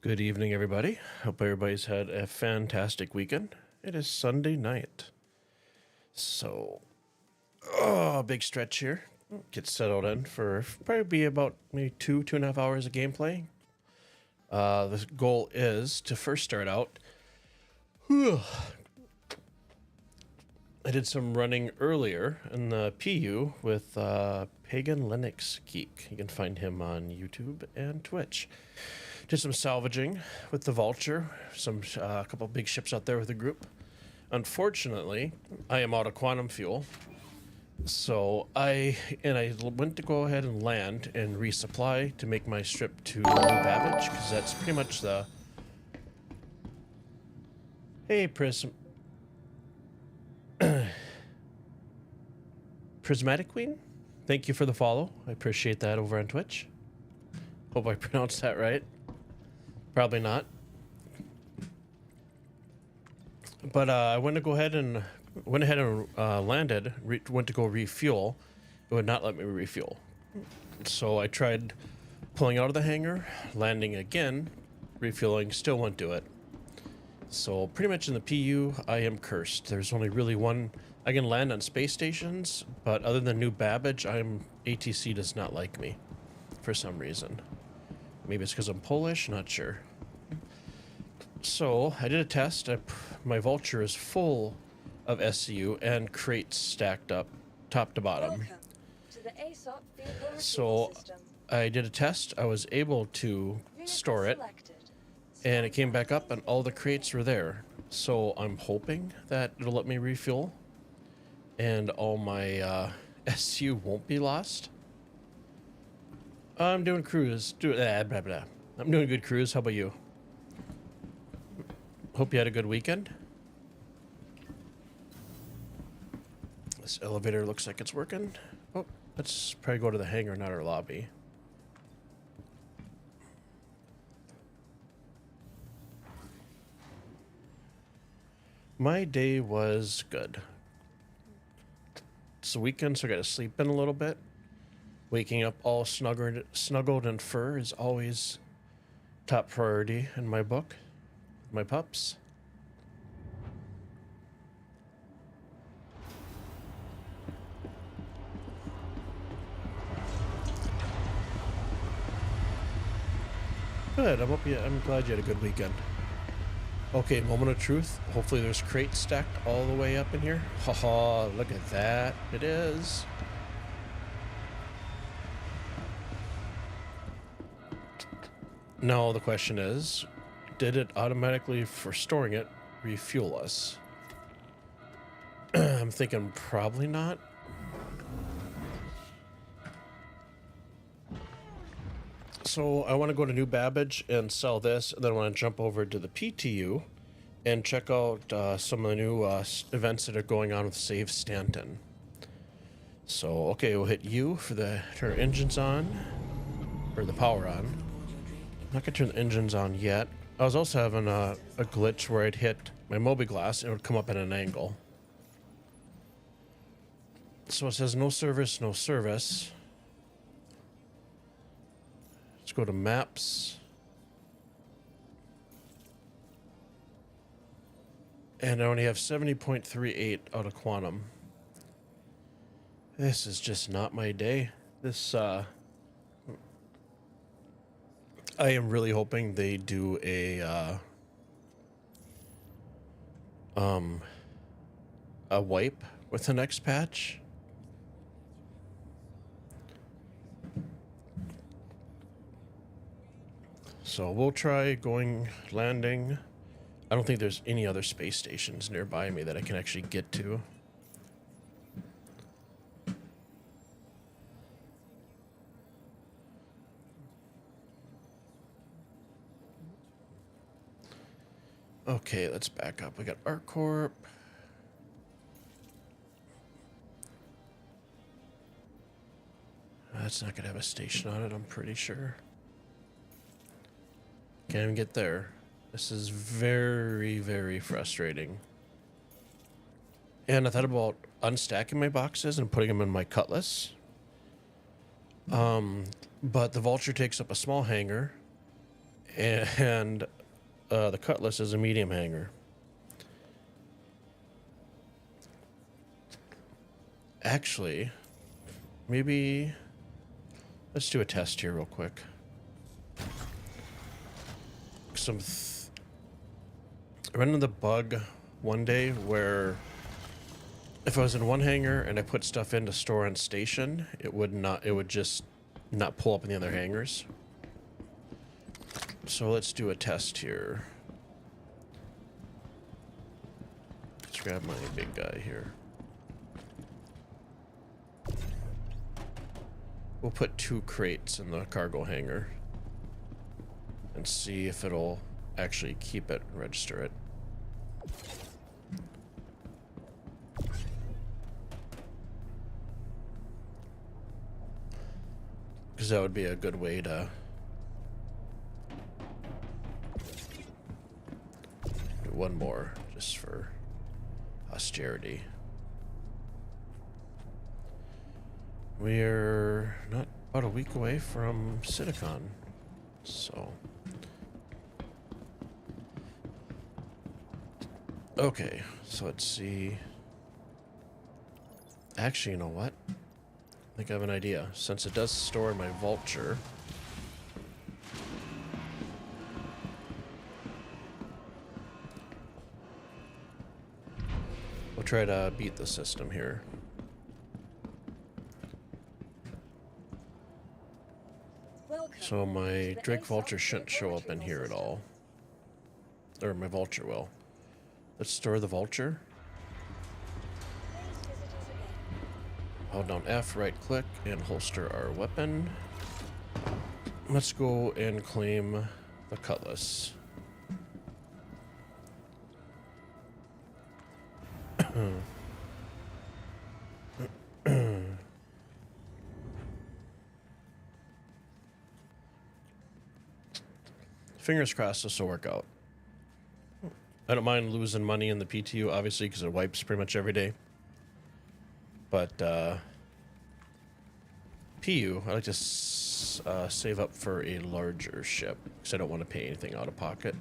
Good evening, everybody. Hope everybody's had a fantastic weekend. It is Sunday night. So, big stretch here. Get settled in for probably be about maybe two and a half hours of gameplay. The goal is to first start out. I did some running earlier in the PU with Pagan Linux Geek. You can find him on YouTube and Twitch. Did some salvaging with the Vulture, a couple big ships out there with the group. Unfortunately, I am out of quantum fuel, so I went to go ahead and land and resupply to make my trip to New Babbage, because that's pretty much the. Hey, Prismatic Queen, thank you for the follow. I appreciate that over on Twitch. Hope I pronounced that right. Probably not. But I went ahead and landed. Went to go refuel. It would not let me refuel. So I tried pulling out of the hangar, landing again, refueling. Still won't do it. So pretty much in the PU, I am cursed. There's only really one. I can land on space stations, but other than New Babbage, ATC does not like me for some reason. Maybe it's because I'm Polish, not sure. So I did a test. My Vulture is full of SCU and crates stacked up top to bottom. So I did a test. I was able to store it, and it came back up and all the crates were there. So I'm hoping that it'll let me refuel and all my SCU won't be lost. I'm doing cruise. I'm doing good cruise. How about you? Hope you had a good weekend. This elevator looks like it's working. Oh, let's probably go to the hangar, not our lobby. My day was good. It's the weekend, so I got to sleep in a little bit. Waking up all snuggled in fur is always top priority in my book. My pups. Good. I'm glad you had a good weekend. Okay, moment of truth. Hopefully there's crates stacked all the way up in here. Haha, look at that. It is. Now the question is, did it automatically, for storing it, refuel us? I'm thinking probably not. So I want to go to New Babbage and sell this, and then I want to jump over to the PTU and check out some of the new events that are going on with Save Stanton. So, okay, we'll hit U for turn our engines on, or the power on. I'm not going to turn the engines on yet. I was also having a glitch where I'd hit my mobi-glass and it would come up at an angle. So it says no service, no service. Let's go to maps. And I only have 70.38 out of quantum. This is just not my day. I am really hoping they do a wipe with the next patch. So we'll try landing. I don't think there's any other space stations nearby me that I can actually get to. Okay, let's back up. We got ArcCorp. That's not gonna have a station on it, I'm pretty sure. Can't even get there. This is very, very frustrating. And I thought about unstacking my boxes and putting them in my Cutlass. But the Vulture takes up a small hangar, And the Cutlass is a medium hanger. Actually, maybe let's do a test here real quick. I ran into the bug one day where if I was in one hangar and I put stuff in to store on station, it would just not pull up in the other hangars. So let's do a test here. Let's grab my big guy here. We'll put 2 crates in the cargo hangar and see if it'll actually keep it, register it. Because that would be a good way to do one more just for austerity. We're not about a week away from Citicon, so okay, so let's see. Actually, you know what? I think I have an idea. Since it does store in my vulture, we'll try to beat the system here. So my Drake Vulture shouldn't show up in here at all. Or my Vulture will. Let's store the Vulture. Hold down F, right click, and holster our weapon. Let's go and claim the Cutlass. Fingers crossed this will work out. I don't mind losing money in the PTU, obviously, because it wipes pretty much every day. But PU, I like to save up for a larger ship, because I don't want to pay anything out of pocket.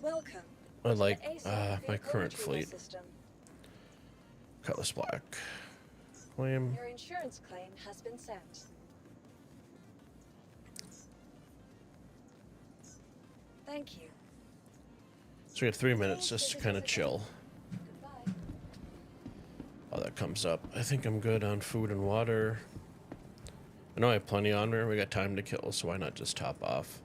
Welcome. I like my current fleet. Cutlass Black. Claim. Your insurance claim has been sent. Thank you. So we have 3 minutes just to kind of chill. Goodbye. While that comes up. I think I'm good on food and water. I know I have plenty on there. We got time to kill, so why not just top off?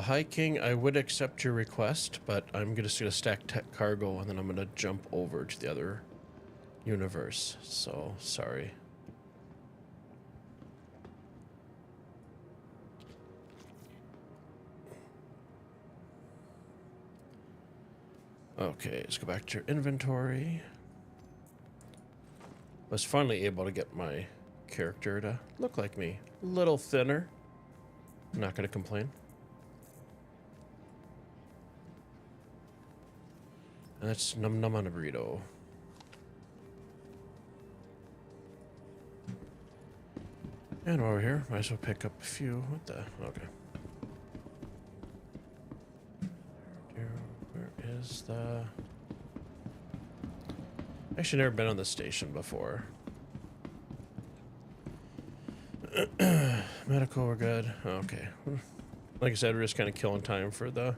Hiking, I would accept your request, but I'm just going to stack tech cargo and then I'm going to jump over to the other universe. So, sorry. Okay, let's go back to your inventory. I was finally able to get my character to look like me. A little thinner. I'm not going to complain. And that's Num Num on a burrito. And over here, might as well pick up a few. What the? Okay. Where is the... Actually, never been on this station before. Medical, we're good. Okay. Like I said, we're just kind of killing time for the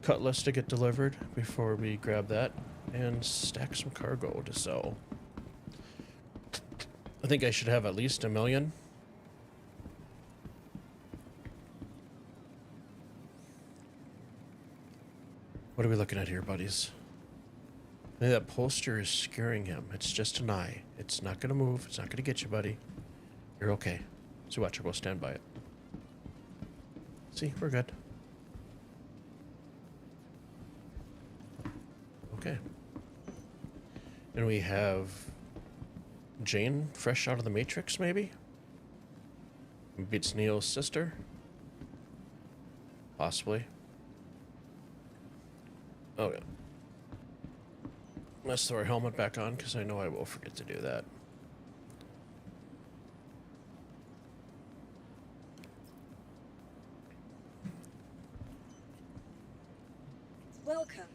Cutlass to get delivered before we grab that and stack some cargo to sell. I think I should have at least 1 million. What are we looking at here, buddies? I think that poster is scaring him. It's just an eye. It's not going to move. It's not going to get you, buddy. You're okay. So watch, I'll go stand by it. See, we're good. Okay. And we have Jane, fresh out of the Matrix, maybe? Beats Neo's sister? Possibly. Oh, yeah. Let's throw our helmet back on because I know I will forget to do that. Welcome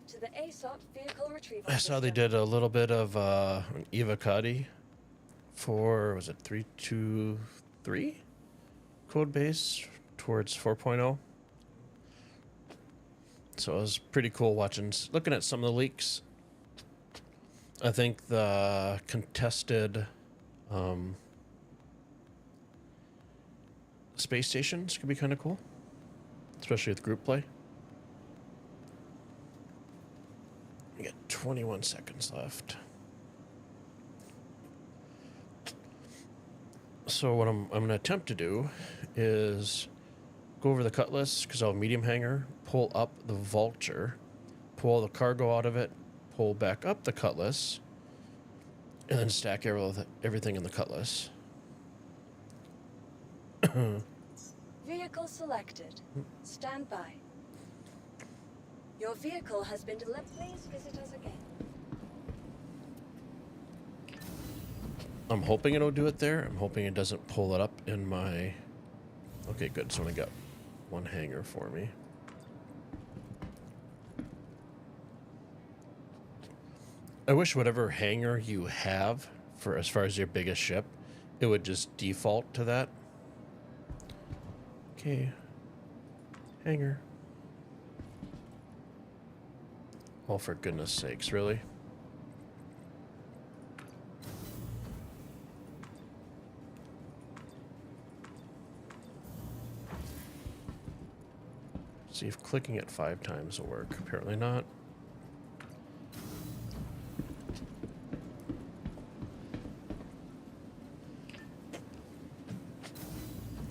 to the ASOP vehicle retrieval I saw they system. did a little bit of an Evacati for, was it 3.23 code base towards 4.0. So it was pretty cool looking at some of the leaks. I think the contested space stations could be kind of cool, especially with group play. We got 21 seconds left. So what I'm going to attempt to do is go over the cutlass because I'll have medium hanger, pull up the vulture, pull the cargo out of it, pull back up the cutlass, and then stack everything in the cutlass. Vehicle selected. Stand by. Your vehicle has been delivered. Please visit us again. I'm hoping it'll do it there. I'm hoping it doesn't pull it up in my... Okay, good. So I got one hanger for me. I wish whatever hanger you have for as far as your biggest ship, it would just default to that. Okay. Hanger. Oh, for goodness sakes, really? See if clicking it 5 times will work. Apparently not.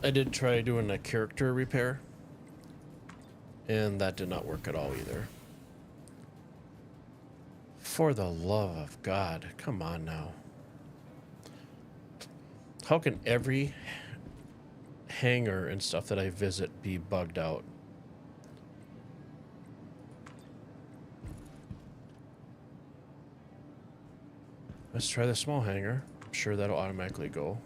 I did try doing a character repair, and that did not work at all either. For the love of God, come on now. How can every hangar and stuff that I visit be bugged out? Let's try the small hangar. I'm sure that'll automatically go.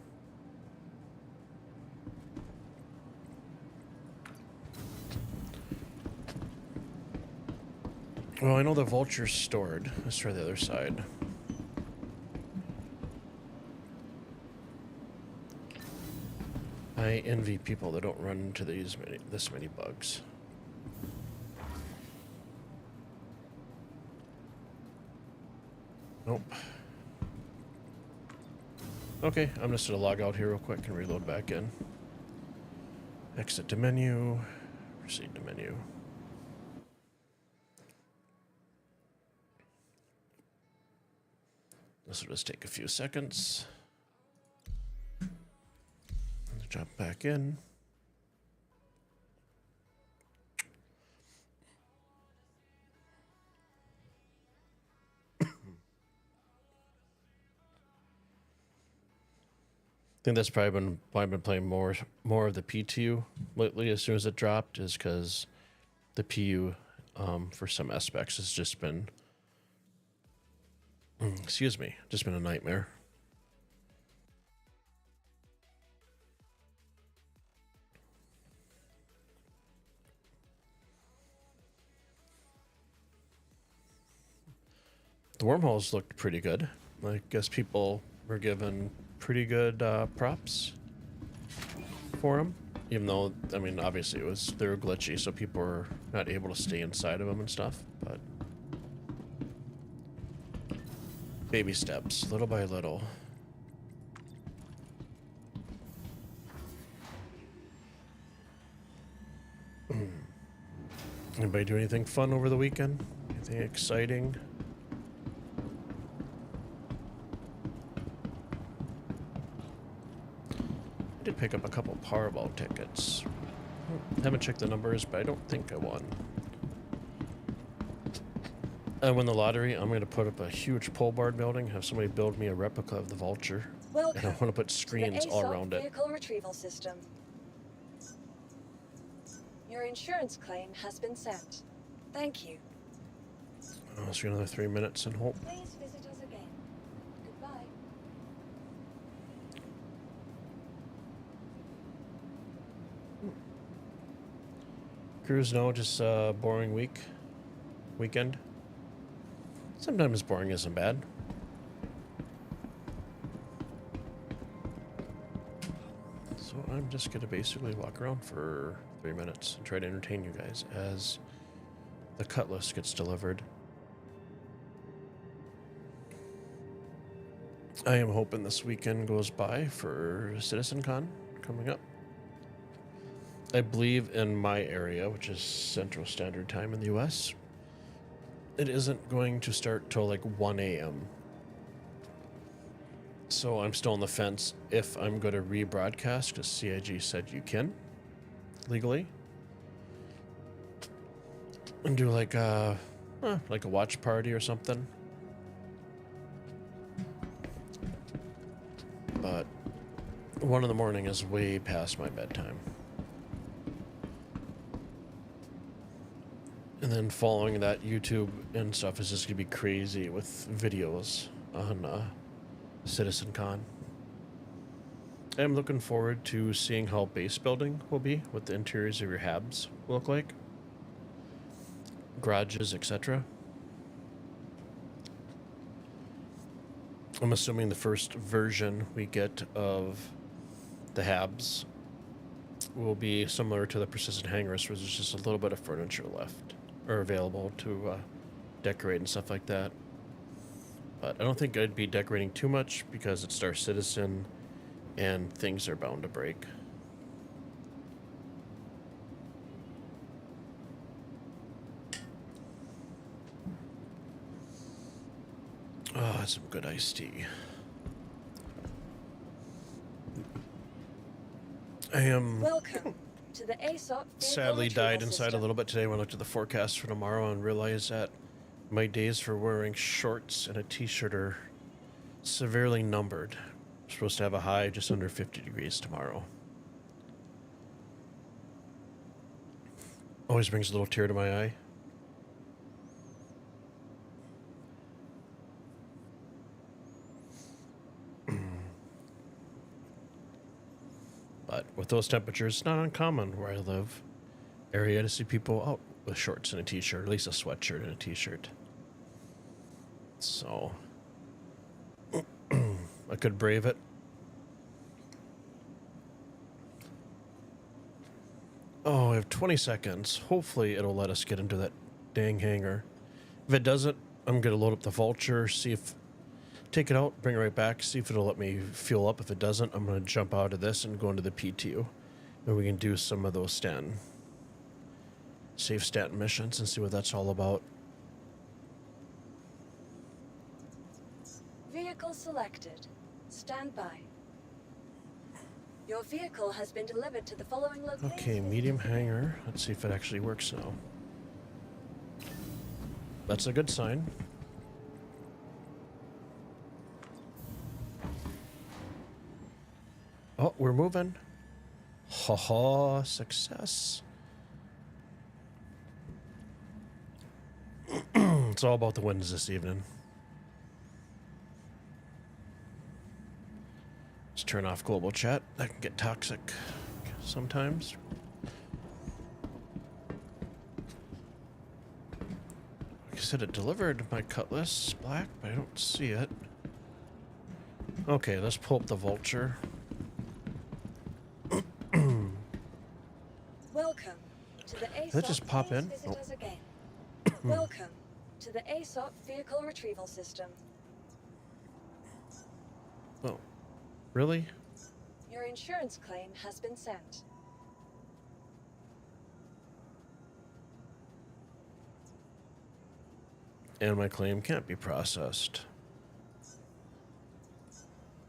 Well, I know the vulture's stored. Let's try the other side. I envy people that don't run into this many bugs. Nope. Okay, I'm just gonna log out here real quick and reload back in. Exit to menu. Proceed to menu. This will just take a few seconds. Jump back in. I think that's probably been why I've been playing more of the PTU lately. As soon as it dropped, is because the PU, for some aspects, has just been, excuse me, just been a nightmare. The wormholes looked pretty good. I guess people were given pretty good props for them, even though, I mean, obviously they were glitchy, so people were not able to stay inside of them and stuff, but baby steps, little by little. Anybody do anything fun over the weekend? Anything exciting? I did pick up a couple Powerball tickets. Haven't checked the numbers, but I don't think I won. I won the lottery. I'm going to put up a huge pole barn building, have somebody build me a replica of the vulture. Welcome And I want to put screens all around it. vehicle retrieval system. Your insurance claim has been sent. Thank you. Let's get another 3 minutes and hope. Please visit us again. Goodbye. Cruise now, just boring weekend. Sometimes boring isn't bad. So I'm just gonna basically walk around for 3 minutes and try to entertain you guys as the cutlass gets delivered. I am hoping this weekend goes by for CitizenCon coming up. I believe in my area, which is Central Standard Time in the US, it isn't going to start till like 1 a.m. So I'm still on the fence if I'm going to rebroadcast, because CIG said you can legally, and do like a watch party or something. But 1 in the morning is way past my bedtime. And then following that, YouTube and stuff is just going to be crazy with videos on CitizenCon. I'm looking forward to seeing how base building will be, what the interiors of your habs will look like, garages, etc. I'm assuming the first version we get of the habs will be similar to the persistent hangars, where there's just a little bit of furniture left or available to decorate and stuff like that. But I don't think I'd be decorating too much because it's Star Citizen and things are bound to break. Oh, that's some good iced tea. I am Welcome to the ASOP sadly died inside a little bit today when I looked at the forecast for tomorrow and realized that my days for wearing shorts and a t-shirt are severely numbered. I'm supposed to have a high just under 50 degrees tomorrow. Always brings a little tear to my eye. But with those temperatures, it's not uncommon where I live area to see people out with shorts and a t-shirt, at least a sweatshirt and a t-shirt. So I could brave it. Oh, I have 20 seconds. Hopefully it'll let us get into that dang hangar. If it doesn't, I'm going to load up the Vulture, take it out, bring it right back, see if it'll let me fuel up. If it doesn't, I'm going to jump out of this and go into the PTU. And we can do some of those safe Stanton missions and see what that's all about. Vehicle selected. Stand by. Your vehicle has been delivered to the following location. Okay, medium hangar. Let's see if it actually works now. That's a good sign. Oh, we're moving. Ha, success. It's all about the wins this evening. Let's turn off global chat. That can get toxic sometimes. Like I said, it delivered my cutlass black, but I don't see it. Okay, let's pull up the Vulture. Welcome to the ASOP. Did that just pop in? Visit Oh. us again. Welcome to the ASOP vehicle retrieval system. Oh, really? Your insurance claim has been sent. And my claim can't be processed.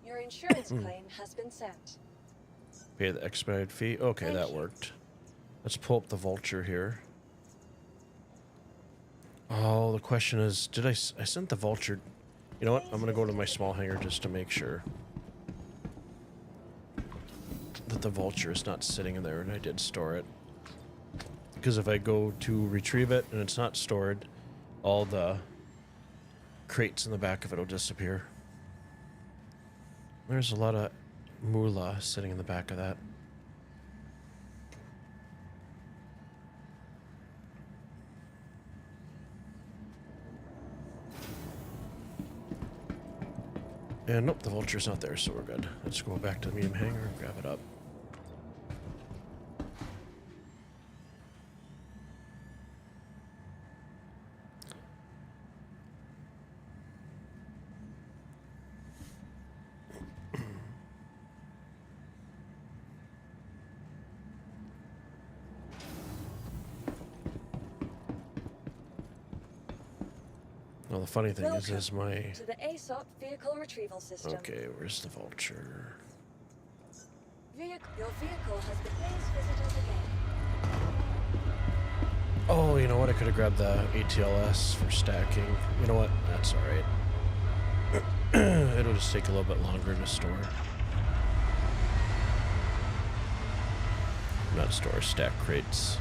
Your insurance claim has been sent. Pay the expedited fee. Okay, Thank that you. worked. Let's pull up the Vulture here. Oh, the question is, did I sent the Vulture? You know what? I'm going to go to my small hangar just to make sure that the Vulture is not sitting in there, and I did store it. Because if I go to retrieve it and it's not stored, all the crates in the back of it will disappear. There's a lot of moolah sitting in the back of that. And nope, the vulture's not there, so we're good. Let's go back to the medium hangar and grab it up. Well, the funny thing is my... to the ASOP vehicle retrieval system. Okay, where's the vulture? Your vehicle has been... Please visit us again. Oh, you know what? I could have grabbed the ATLS for stacking. You know what? That's alright. It'll just take a little bit longer to store. Not store, stack crates.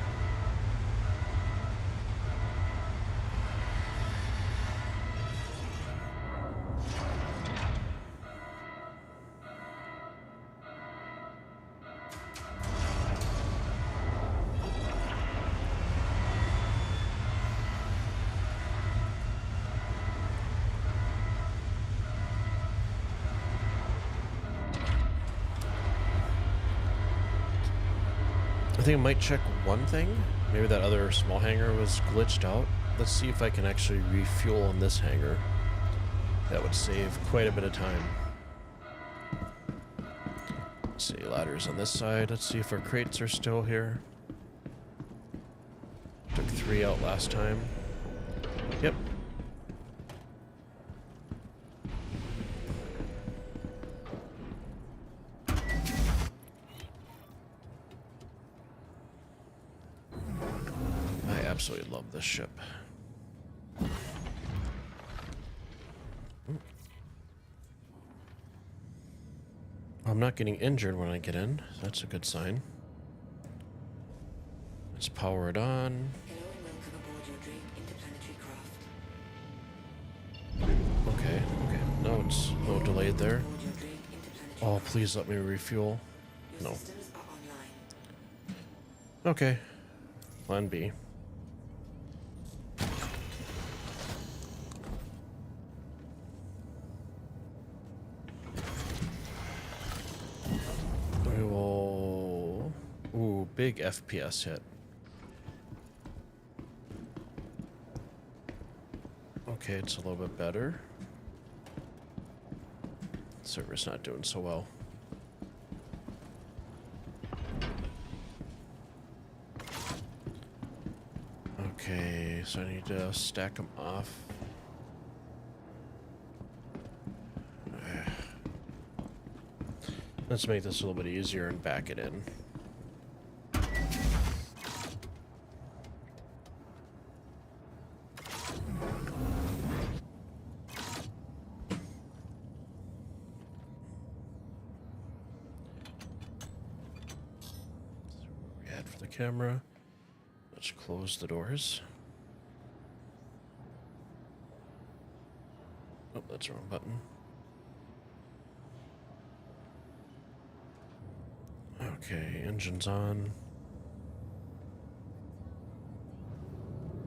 I think I might check one thing. Maybe that other small hangar was glitched out. Let's see if I can actually refuel in this hangar. That would save quite a bit of time. Let's see, ladders on this side. Let's see if our crates are still here. Took 3 out last time. Yep. Absolutely love this ship. I'm not getting injured when I get in. So that's a good sign. Let's power it on. Hello and welcome aboard your Drake interplanetary craft. Okay, okay. No, it's a little delayed there. Oh, please let me refuel. No. Systems are online. Okay. Plan B. We will... Ooh, big FPS hit. Okay, it's a little bit better. Server's not doing so well. Okay, so I need to stack them off. Let's make this a little bit easier and back it in. For the camera, let's close the doors. Oh, that's the wrong button. Okay, engine's on.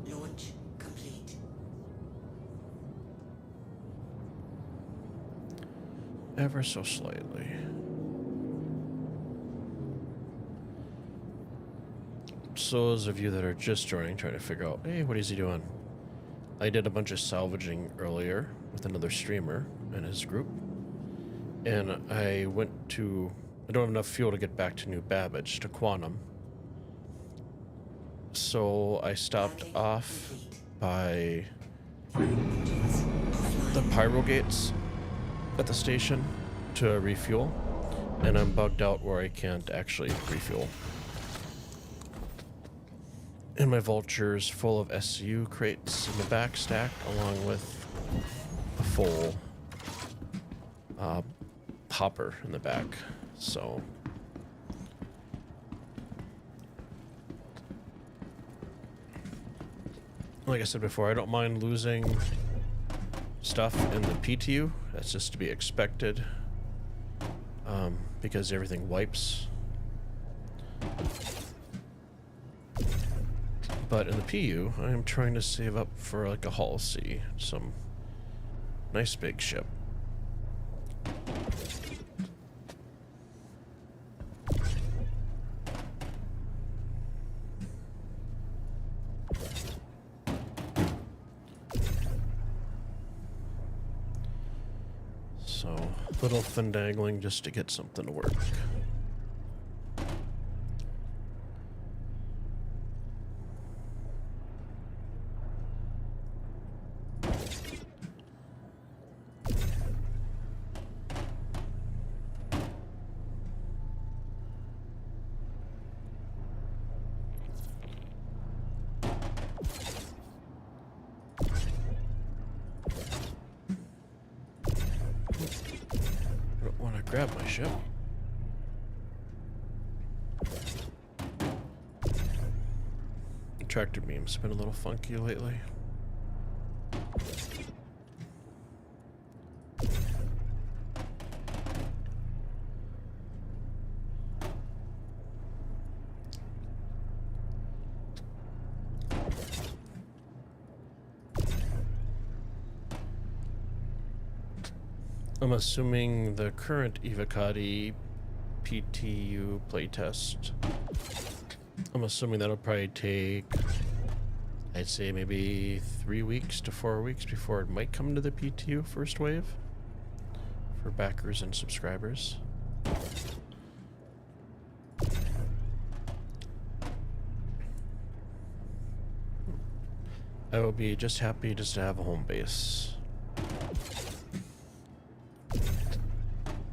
Launch complete. Ever so slightly. So those of you that are just joining, trying to figure out, hey, what is he doing? I did a bunch of salvaging earlier with another streamer and his group. And I went to... I don't have enough fuel to get back to New Babbage, to Quantum. So I stopped off by the pyro gates at the station to refuel. And I'm bugged out where I can't actually refuel. And my vulture's full of SCU crates in the back stack, along with a full hopper in the back. So like I said before, I don't mind losing stuff in the PTU. That's just to be expected, because everything wipes. But in the PU, I am trying to save up for like a Hull C, some nice big ship. So, little finagling just to get something to work. Grab my ship. Tractor beam's been a little funky lately. I'm assuming the current Evocati PTU playtest, I'm assuming that'll probably take, I'd say maybe 3 weeks to 4 weeks before it might come to the PTU first wave for backers and subscribers. I will be just happy just to have a home base.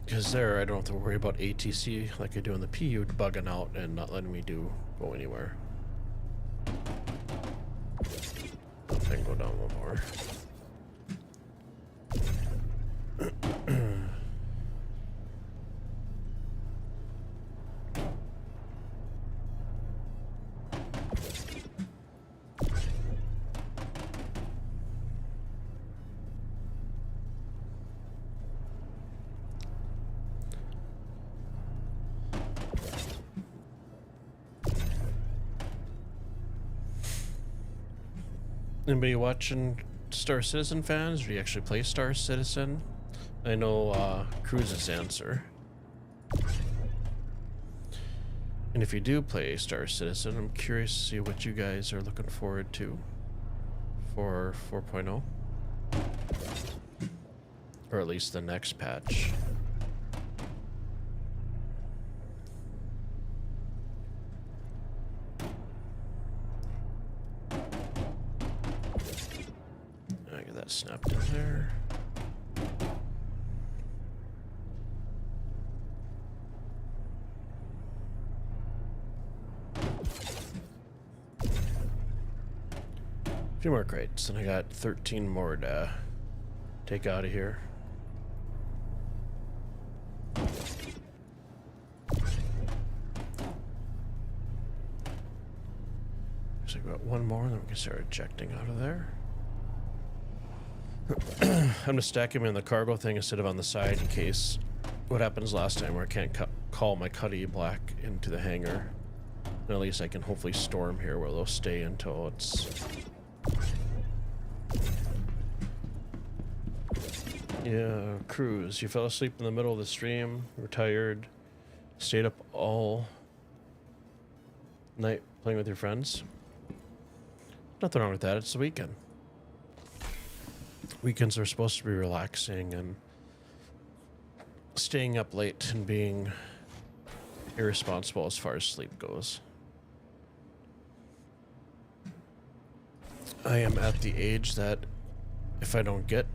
Because there, I don't have to worry about ATC like I do in the PU bugging out and not letting me go anywhere. Then go down one more. Anybody watching Star Citizen fans? Do you actually play Star Citizen? I know Cruz's answer. And if you do play Star Citizen, I'm curious to see what you guys are looking forward to for 4.0. Or at least the next patch. Snapped in there. A few more crates, and I got 13 more to take out of here. So I got one more, and then we can start ejecting out of there. I'm gonna stack him in the cargo thing instead of on the side in case what happens last time where I can't call my Cuddy Black into the hangar. And at least I can hopefully store him here where they'll stay until it's... Yeah, Cruz, you fell asleep in the middle of the stream, retired, stayed up all night playing with your friends. Nothing wrong with that, it's the weekend. Weekends are supposed to be relaxing and staying up late and being irresponsible as far as sleep goes. I am at the age that if I don't get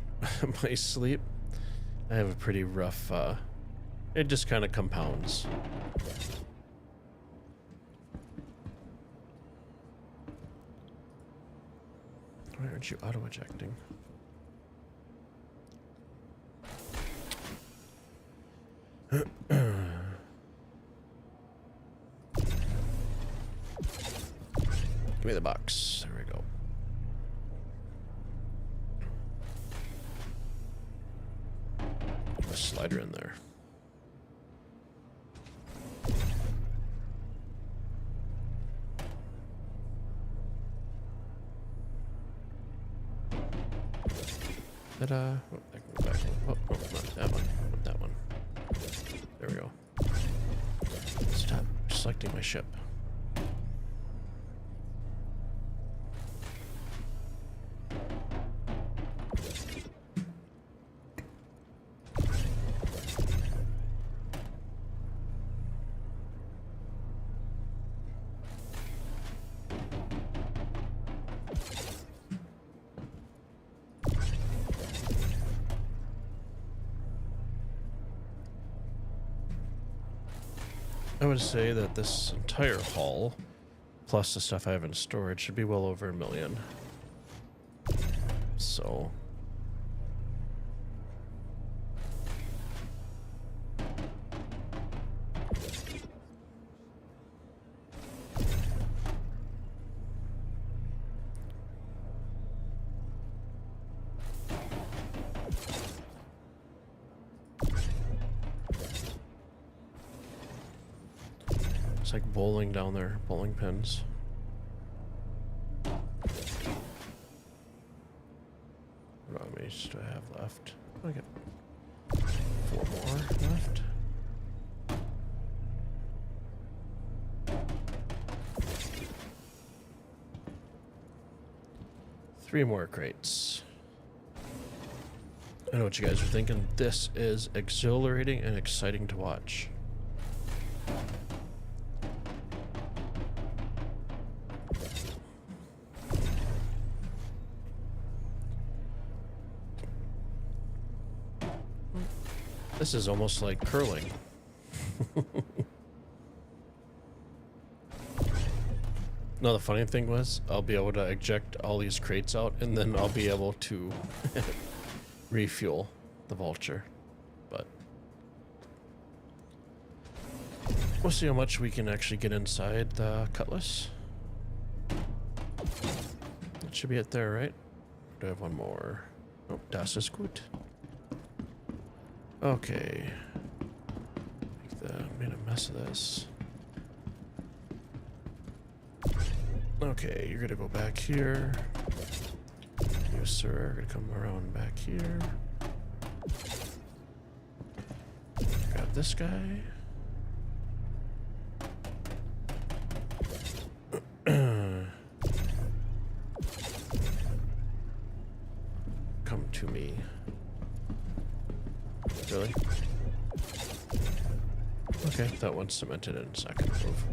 my sleep, I have a pretty rough, it just kind of compounds. Why aren't you auto-ejecting? Give me the box. There we go. spider in there. That, oh, I can go back. Oh, oh, not that one. Not that one. There we go. Stop selecting my ship. I would say that this entire haul, plus the stuff I have in storage, should be well over 1 million. So... It's like bowling down there, bowling pins. How many do I have left? I got 4 more left. Three more crates. I know what you guys are thinking. This is exhilarating and exciting to watch. This is almost like curling. No, the funny thing was, I'll be able to eject all these crates out, and then I'll be able to refuel the vulture. But we'll see how much we can actually get inside the cutlass. That should be it there, right? Do I have one more? Oh, das ist gut. Okay. Made a mess of this. Okay, you're gonna go back here. You, sir, are gonna come around back here. Grab this guy. Come to me. Really? Okay, that one's cemented in second move.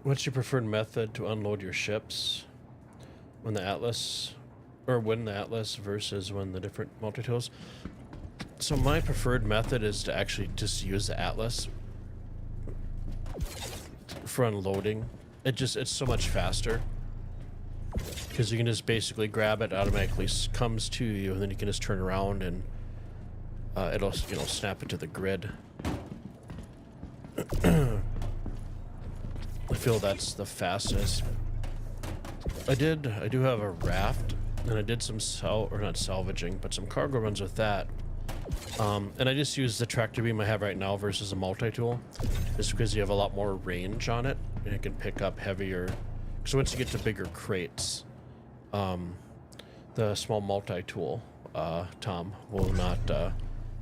What's your preferred method to unload your ships? When the Atlas versus when the different multi-tools? So my preferred method is to actually just use the Atlas for unloading. It's so much faster because you can just basically grab it, automatically comes to you, and then you can just turn around and it'll snap it to the grid. I feel that's the fastest. I do have a raft, and I did some not salvaging, but some cargo runs with that. And I just use the tractor beam I have right now versus a multi-tool, just because you have a lot more range on it, and it can pick up heavier. So once you get to bigger crates, the small multi-tool, Tom, will not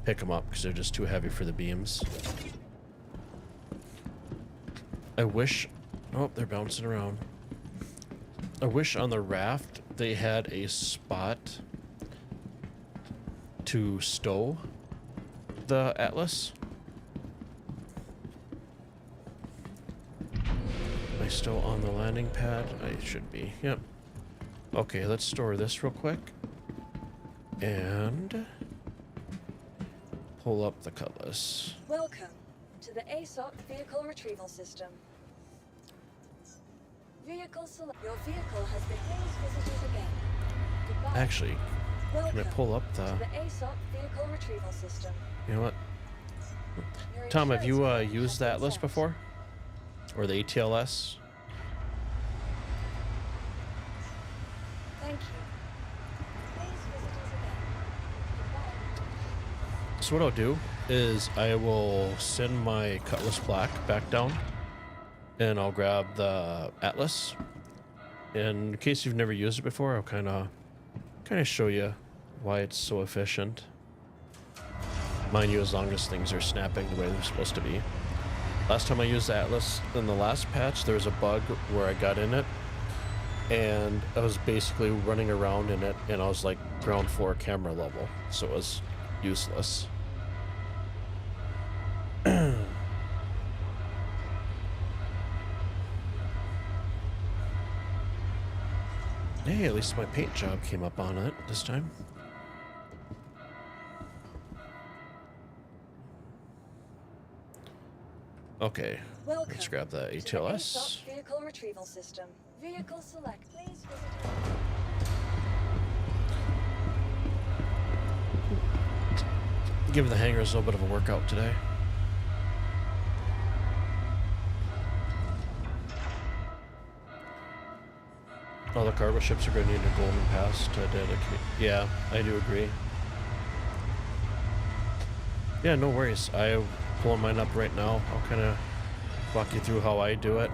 pick them up because they're just too heavy for the beams. I wish... Oh, they're bouncing around. I wish on the raft they had a spot to stow the Atlas. Am I still on the landing pad? I should be. Yep. Okay, let's store this real quick. And pull up the cutlass. Welcome to the ASOC Vehicle Retrieval System. Vehicle select. Your vehicle has been please visit us again. Goodbye. Actually, can I pull up the... To the ASOC Vehicle Retrieval System. You know what? Your Tom, have you insurance used has the been Atlas sent. before? or the ATLS. Thank you. Please visit us again. Goodbye. So what I'll do is I will send my Cutlass Black back down, and I'll grab the Atlas. In case you've never used it before, I'll kind of show you why it's so efficient. Mind you, as long as things are snapping the way they're supposed to be. Last time I used the Atlas in the last patch, there was a bug where I got in it, and I was basically running around in it, and I was like ground floor camera level, so it was useless. Hey, at least my paint job came up on it this time. Okay, Welcome let's grab the to the ATLS. ASOP vehicle retrieval system. Vehicle select. Please visit. Give the hangars a little bit of a workout today. All the cargo ships are going to need a golden pass to dedicate. Yeah, I do agree. Yeah, no worries. I'm pulling mine up right now. I'll kind of walk you through how I do it.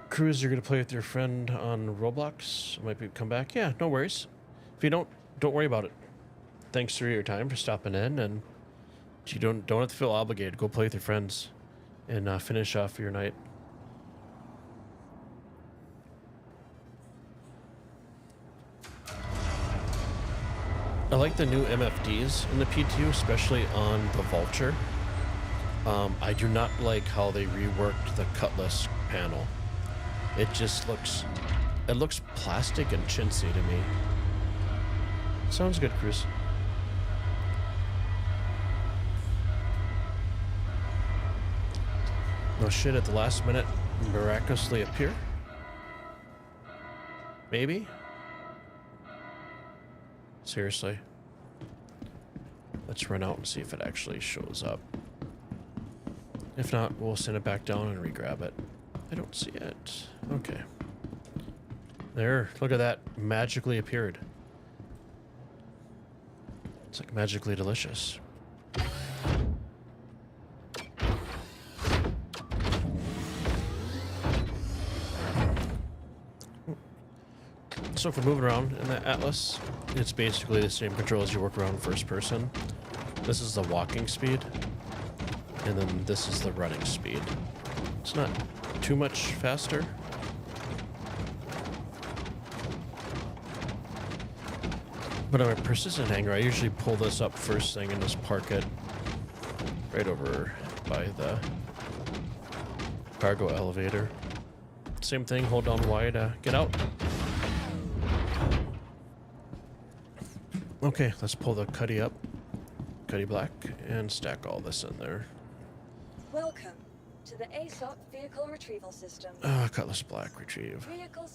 Cruz, you're going to play with your friend on Roblox? Might be come back? Yeah, no worries. If you don't worry about it. Thanks for your time for stopping in, and you don't have to feel obligated. Go play with your friends and finish off your night. I like the new MFDs in the PTU, especially on the Vulture. I do not like how they reworked the Cutlass panel. It just looks plastic and chintzy to me. Sounds good, Cruz. No shit, at the last minute, miraculously appear? Maybe? Seriously? Let's run out and see if it actually shows up. If not, we'll send it back down and re-grab it. I don't see it. Okay. There, look at that. Magically appeared. It's like magically delicious. So if we're moving around in the Atlas, it's basically the same control as you work around first person. This is the walking speed, and then this is the running speed. It's not too much faster. But on a persistent hanger, I usually pull this up first thing and just park it right over by the cargo elevator. Same thing, hold down Y to get out. Okay, let's pull the Cuddy up, Cuddy Black, and stack all this in there. Welcome to the ASOP vehicle retrieval system. Cutlass Black, retrieve. Your vehicle.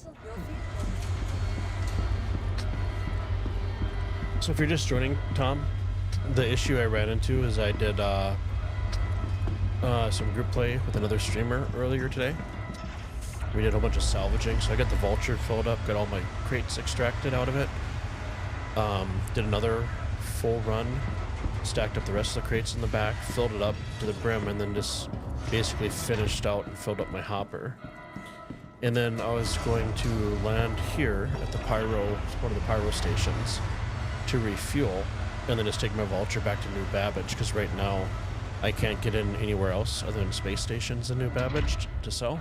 So if you're just joining, Tom, the issue I ran into is I did some group play with another streamer earlier today. We did a bunch of salvaging, so I got the Vulture filled up, got all my crates extracted out of it. Did another full run, stacked up the rest of the crates in the back, filled it up to the brim, and then just basically finished out and filled up my hopper. And then I was going to land here at the one of the pyro stations to refuel, and then just take my Vulture back to New Babbage, because right now I can't get in anywhere else other than space stations in New Babbage to sell.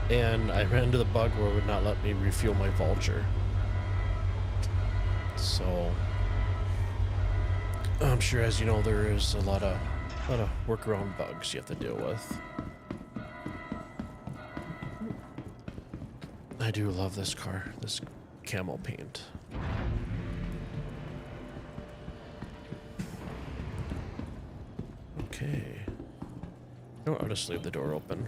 And I ran into the bug where it would not let me refuel my Vulture. So I'm sure, as you know, there is a lot of workaround bugs you have to deal with. I do love this car, this camel paint. Okay. No, I'll just leave the door open.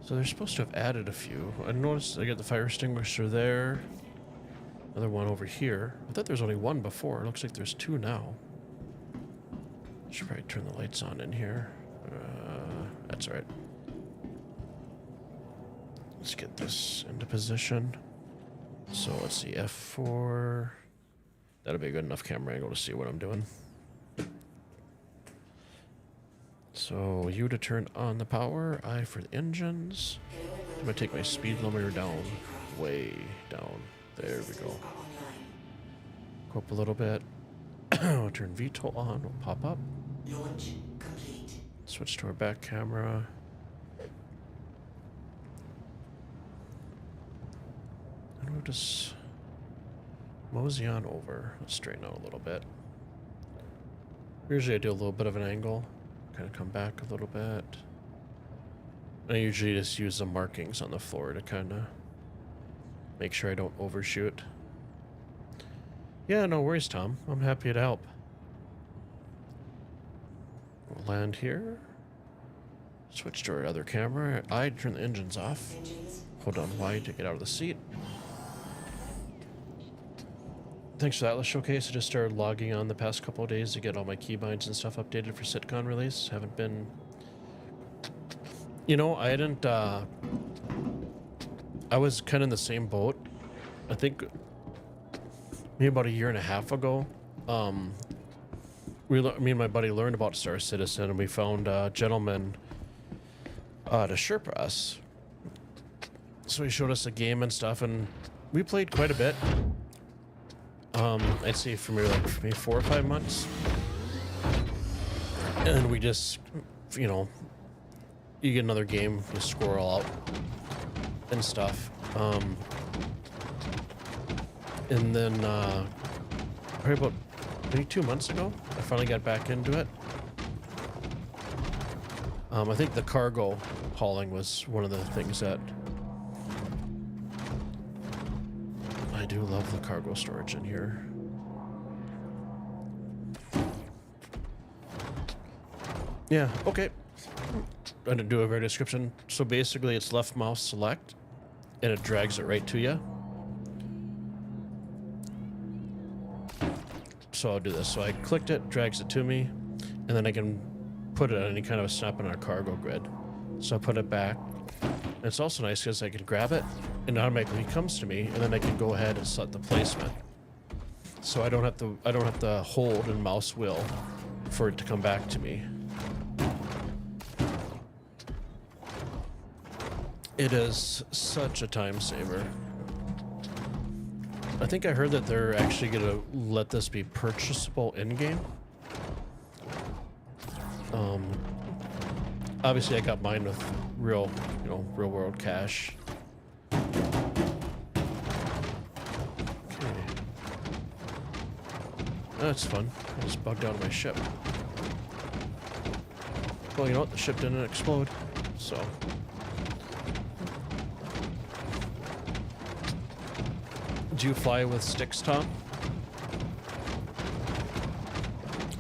So they're supposed to have added a few. I noticed I got the fire extinguisher there. Another one over here. I thought there was only one before. It looks like there's two now. Should probably turn the lights on in here. That's all right. Let's get this into position. So let's see, F4. That'll be a good enough camera angle to see what I'm doing. So U to turn on the power, I for the engines. I'm gonna take my speed limiter down, way down. There we go. Go up a little bit. I'll turn VTOL on, will pop up. Launch complete. Switch to our back camera. And we'll just mosey on over. Let's straighten out a little bit. Usually I do a little bit of an angle. Kind of come back a little bit. I usually just use the markings on the floor to kind of make sure I don't overshoot. Yeah, no worries, Tom. I'm happy to help. We'll land here. Switch to our other camera. I turn the engines off. Engines. Hold on Y to get out of the seat. Thanks for that, Let's Showcase. I just started logging on the past couple of days to get all my keybinds and stuff updated for SitCon release. Haven't been... You know, I hadn't... I was kind of in the same boat. I think maybe about a year and a half ago, me and my buddy learned about Star Citizen, and we found a gentleman to Sherpa us. So he showed us a game and stuff, and we played quite a bit. I'd say for maybe 4 or 5 months. And we just, you know, you get another game, you squirrel out and stuff. And then, probably about maybe 2 months ago, I finally got back into it. I think the cargo hauling was one of the things that I do love the cargo storage in here. Yeah, okay. I didn't do a very description. So basically it's left mouse select and it drags it right to you. So I'll do this. So I clicked it, drags it to me, and then I can put it on any kind of a snap in our cargo grid. So I put it back. And it's also nice because I can grab it and it automatically comes to me, and then I can go ahead and set the placement. So I don't have to hold and mouse wheel for it to come back to me. It is such a time saver. I think I heard that they're actually gonna let this be purchasable in-game. Obviously I got mine with real world cash. Okay. That's fun. I just bugged out of my ship. Well, you know what? The ship didn't explode, so. Do you fly with sticks, Tom?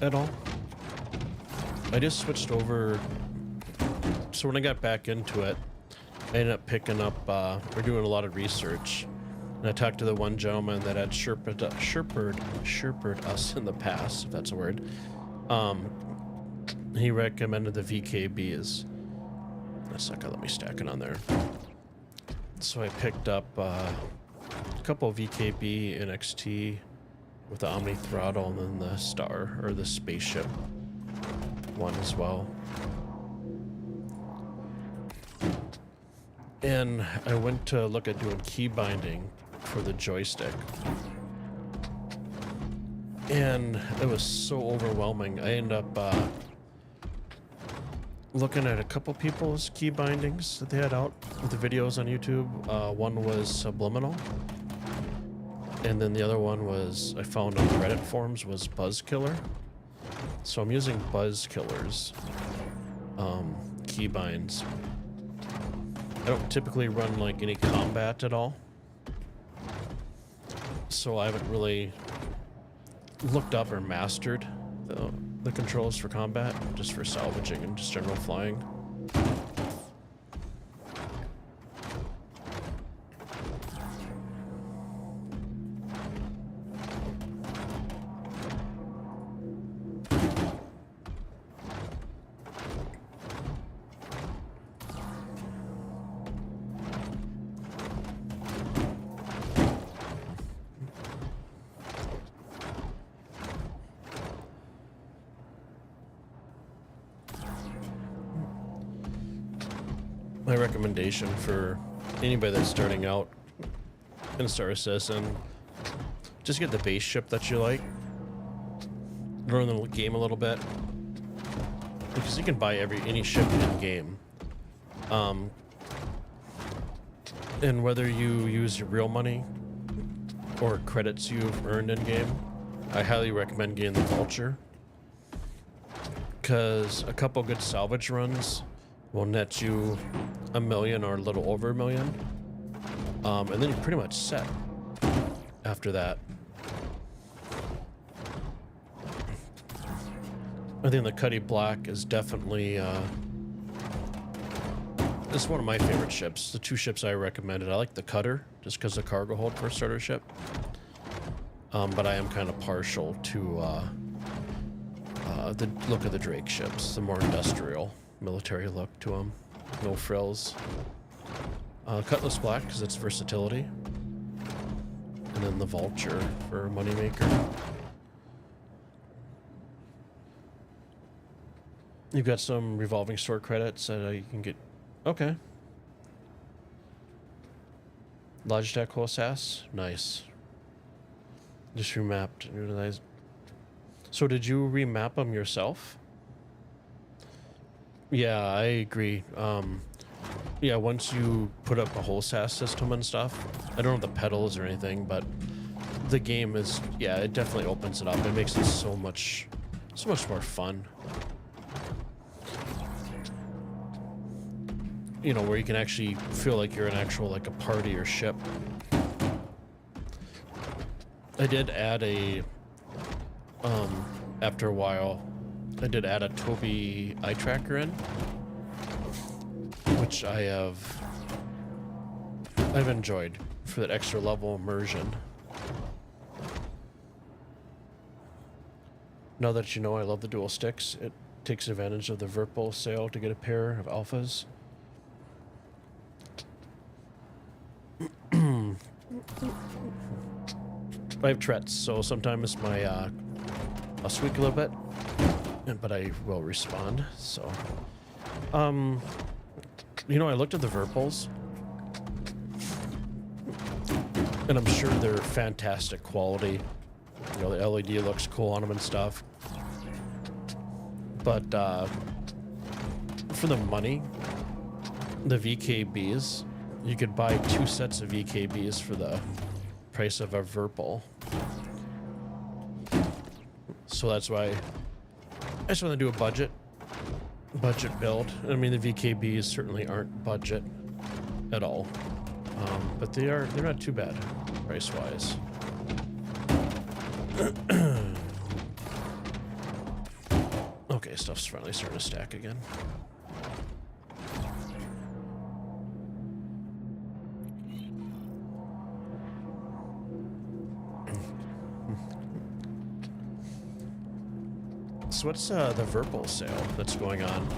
At all? I just switched over. So when I got back into it, I ended up picking up, we're doing a lot of research. And I talked to the one gentleman that had Sherpered us in the past, if that's a word. He recommended the VKBs. A second, let me stack it on there. So I picked up a couple of VKB NXT with the Omni throttle, and then the Star, or the spaceship one as well. And I went to look at doing key binding for the joystick. And it was so overwhelming. I ended up looking at a couple people's key bindings that they had out with the videos on YouTube. One was Subliminal. And then the other one was, I found on Reddit forums, was Buzzkiller. So I'm using Buzzkiller's keybinds. I don't typically run like any combat at all. So I haven't really looked up or mastered the controls for combat, just for salvaging and just general flying. my recommendation for anybody that's starting out in Star Citizen, just get the base ship that you like. Learn the game a little bit, because you can buy any ship in game. And whether you use your real money or credits you've earned in game, I highly recommend getting the Vulture, because a couple good salvage runs will net you $1 million or a little over $1 million, and then you're pretty much set after that. I think the Cuddy Black is definitely it's one of my favorite ships. The two ships I recommended. I like the Cutter just because the cargo hold for a starter ship, but I am kind of partial to the look of the Drake ships, the more industrial, military look to them, no frills. Cutlass Black because it's versatility, and then the Vulture for moneymaker. You've got some revolving store credits that you can get. Okay. Logitech HOSAS, nice. Just remapped. So did you remap them yourself? Yeah, I agree. Yeah, once you put up a HOSAS system and stuff, I don't have the pedals or anything, but the game is, yeah, it definitely opens it up. It makes it so much more fun. You know, where you can actually feel like you're an actual, like a party or ship. I did add after a while, I did add a Toby eye tracker in, which I've enjoyed for that extra level immersion. Now that you know I love the dual sticks, it takes advantage of the Verpal sale to get a pair of alphas. I have Tourette's, so sometimes I'll squeak a little bit, but I will respond. So, you know, I looked at the Verpals, and I'm sure they're fantastic quality. You know, the LED looks cool on them and stuff. But for the money, the VKBs, you could buy 2 sets of VKBs for the price of a Verpal. So that's why I just want to do a budget build. I mean, the VKBs certainly aren't budget at all, but they're not too bad price wise. Okay, stuff's finally starting to stack again. So what's the Verpal sale that's going on?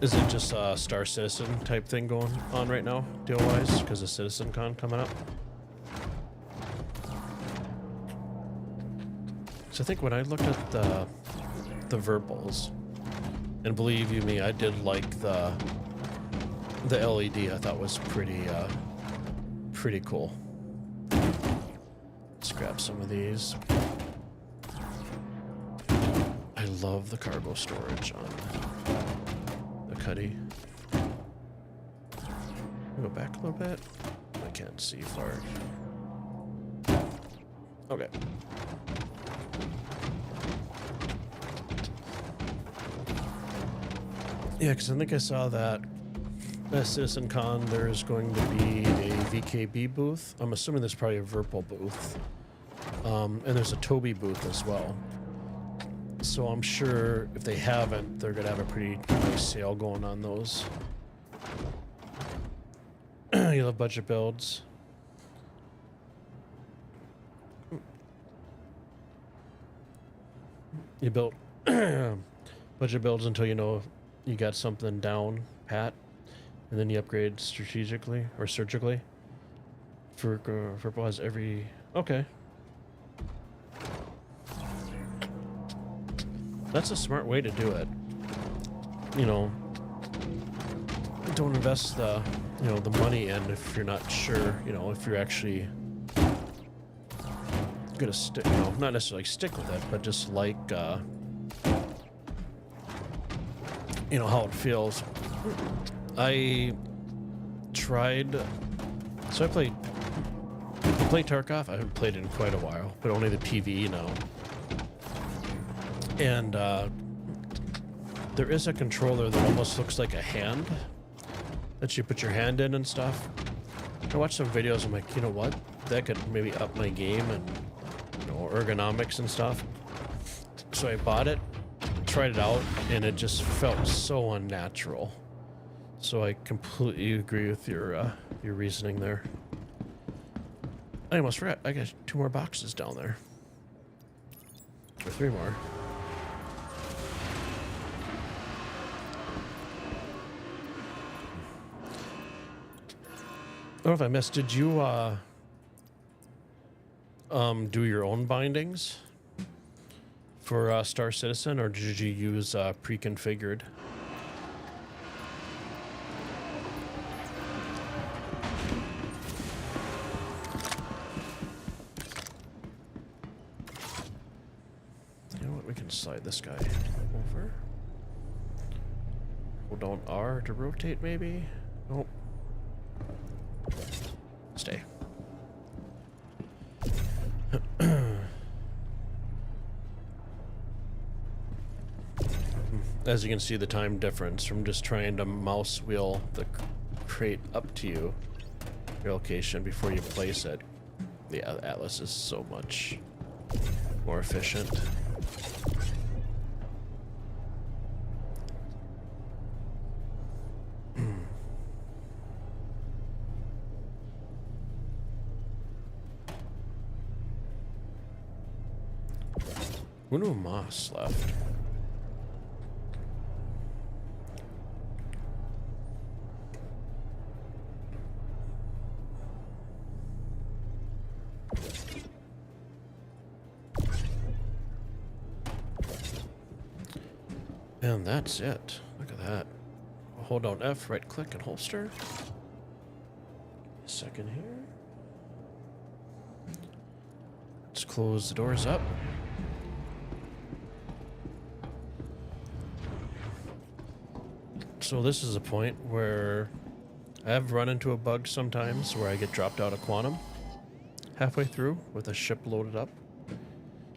Is it just a Star Citizen type thing going on right now, deal-wise, because of CitizenCon coming up? So I think when I looked at the Verpals, and believe you me, I did like the LED. I thought was pretty cool. Let's grab some of these. I love the cargo storage on the Cuddy. Go back a little bit. I can't see far. Okay. Yeah, because I think I saw that at CitizenCon there's going to be a VKB booth. I'm assuming there's probably a Verpal booth. And there's a Toby booth as well. So I'm sure if they haven't, they're going to have a pretty nice sale going on those. You love budget builds. You built budget builds until you know you got something down pat, and then you upgrade strategically or surgically. Verpal has every... Okay. That's a smart way to do it. You know, don't invest the, you know, the money in if you're not sure, you know, if you're actually gonna stick, you know, not necessarily stick with it, but just like, you know, how it feels. I tried, so I play Tarkov. I haven't played in quite a while, but only the PvE now. And there is a controller that almost looks like a hand that you put your hand in and stuff. I watched some videos. I'm like, you know what? That could maybe up my game and, you know, ergonomics and stuff. So I bought it, tried it out, and it just felt so unnatural. So I completely agree with your reasoning there. I almost forgot. I got 2 more boxes down there, or 3 more. I don't know if I missed. Did you do your own bindings for Star Citizen, or did you use pre-configured? You know what? We can slide this guy over. Hold down R to rotate, maybe. Nope. Stay. As you can see, the time difference from just trying to mouse wheel the crate up to you, your location, before you place it. The Atlas is so much more efficient. Uno Moss left. And that's it. Look at that. Hold down F, right click, and holster. A second here. Let's close the doors up. So this is a point where I have run into a bug sometimes where I get dropped out of quantum halfway through with a ship loaded up.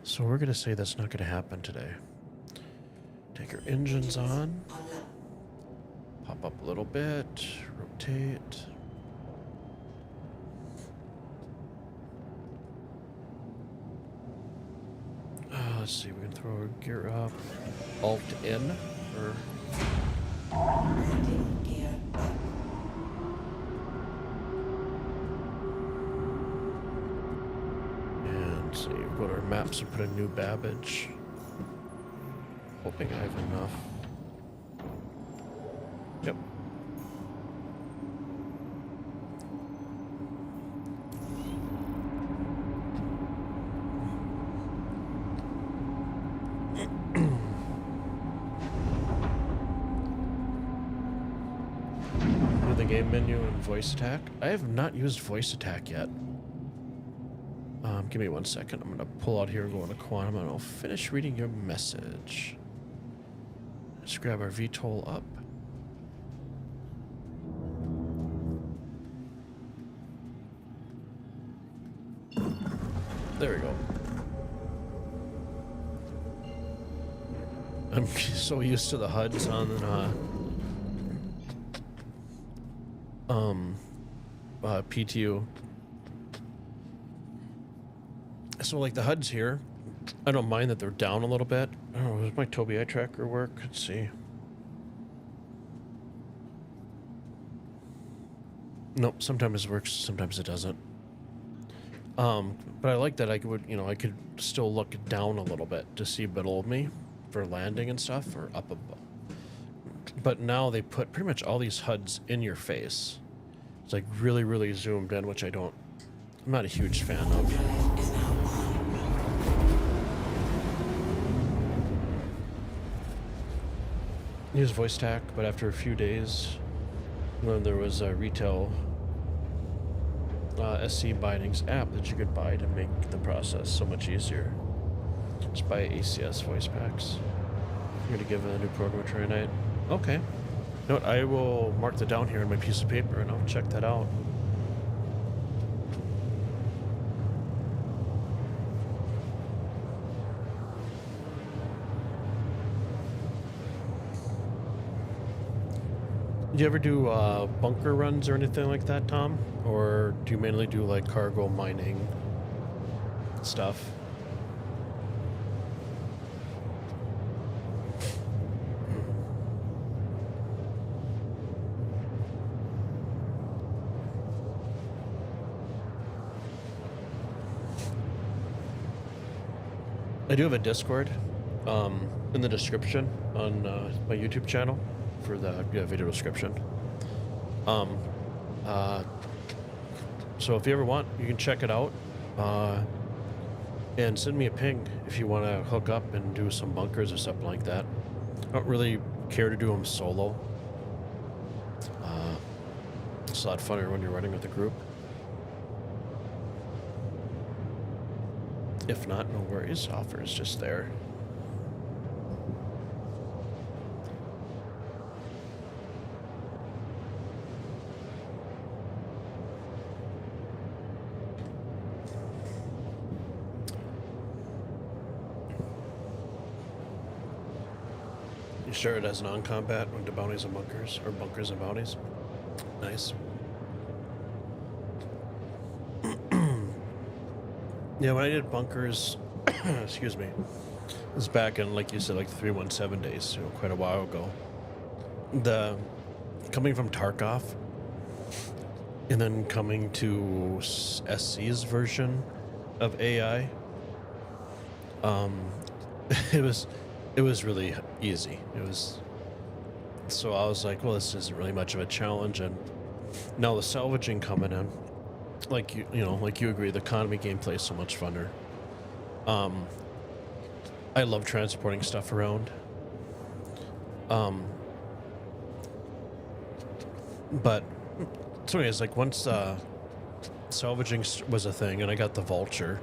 So we're going to say that's not going to happen today. Take our engines on. Pop up a little bit. Rotate. Let's see, we can throw our gear up. Alt in for... Landing gear up. And see, go to our maps and put a new Babbage. Hoping I have enough. Yep. The game menu and voice attack. I have not used voice attack yet. Give me 1 second. I'm gonna pull out here and go into quantum, and I'll finish reading your message. Let's grab our VTOL up. There we go. I'm so used to the HUDs on PTU. So like the HUDs here, I don't mind that they're down a little bit. I don't know, does my Tobii eye tracker work? Let's see. Nope, sometimes it works, sometimes it doesn't. But I like that I could, you know, I could still look down a little bit to see below me for landing and stuff, or up above. But now they put pretty much all these HUDs in your face. It's like really, really zoomed in, which I'm not a huge fan of. Drive is now on. use voice tack, but after a few days, when there was a retail SC bindings app that you could buy to make the process so much easier. Just buy ACS voice packs. I'm going to give a new program a try tonight. Okay. You know what? I will mark that down here on my piece of paper and I'll check that out. Do you ever do bunker runs or anything like that, Tom? Or do you mainly do like cargo mining stuff? I do have a Discord in the description on my YouTube channel for the video description. So if you ever want, you can check it out and send me a ping if you want to hook up and do some bunkers or something like that. I don't really care to do them solo. It's a lot funner when you're running with a group. If not, no worries. Offer is just there. You sure it has non-combat when to bounties and bunkers, or bunkers and bounties? Nice. Yeah, when I did bunkers, excuse me, it was back in, like you said, like the 3.17 days, quite a while ago. Coming from Tarkov, and then coming to SC's version of AI, it was really easy. So I was like, well, this isn't really much of a challenge, and now the salvaging coming in. Like like you agree, the economy gameplay is so much funner. I love transporting stuff around. But so anyways, like once salvaging was a thing and I got the vulture,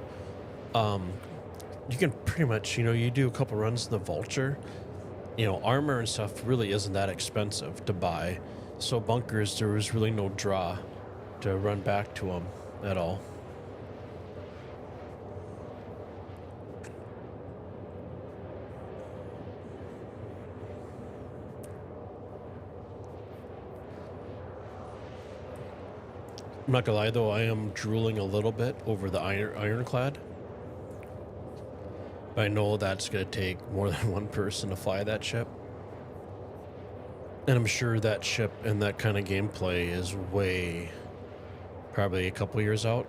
you can pretty much, you do a couple runs in the vulture, armor and stuff really isn't that expensive to buy. So bunkers, there was really no draw to run back to them at all. I'm not gonna lie though, I am drooling a little bit over the ironclad. I know that's gonna take more than one person to fly that ship. And I'm sure that ship and that kind of gameplay is probably a couple years out.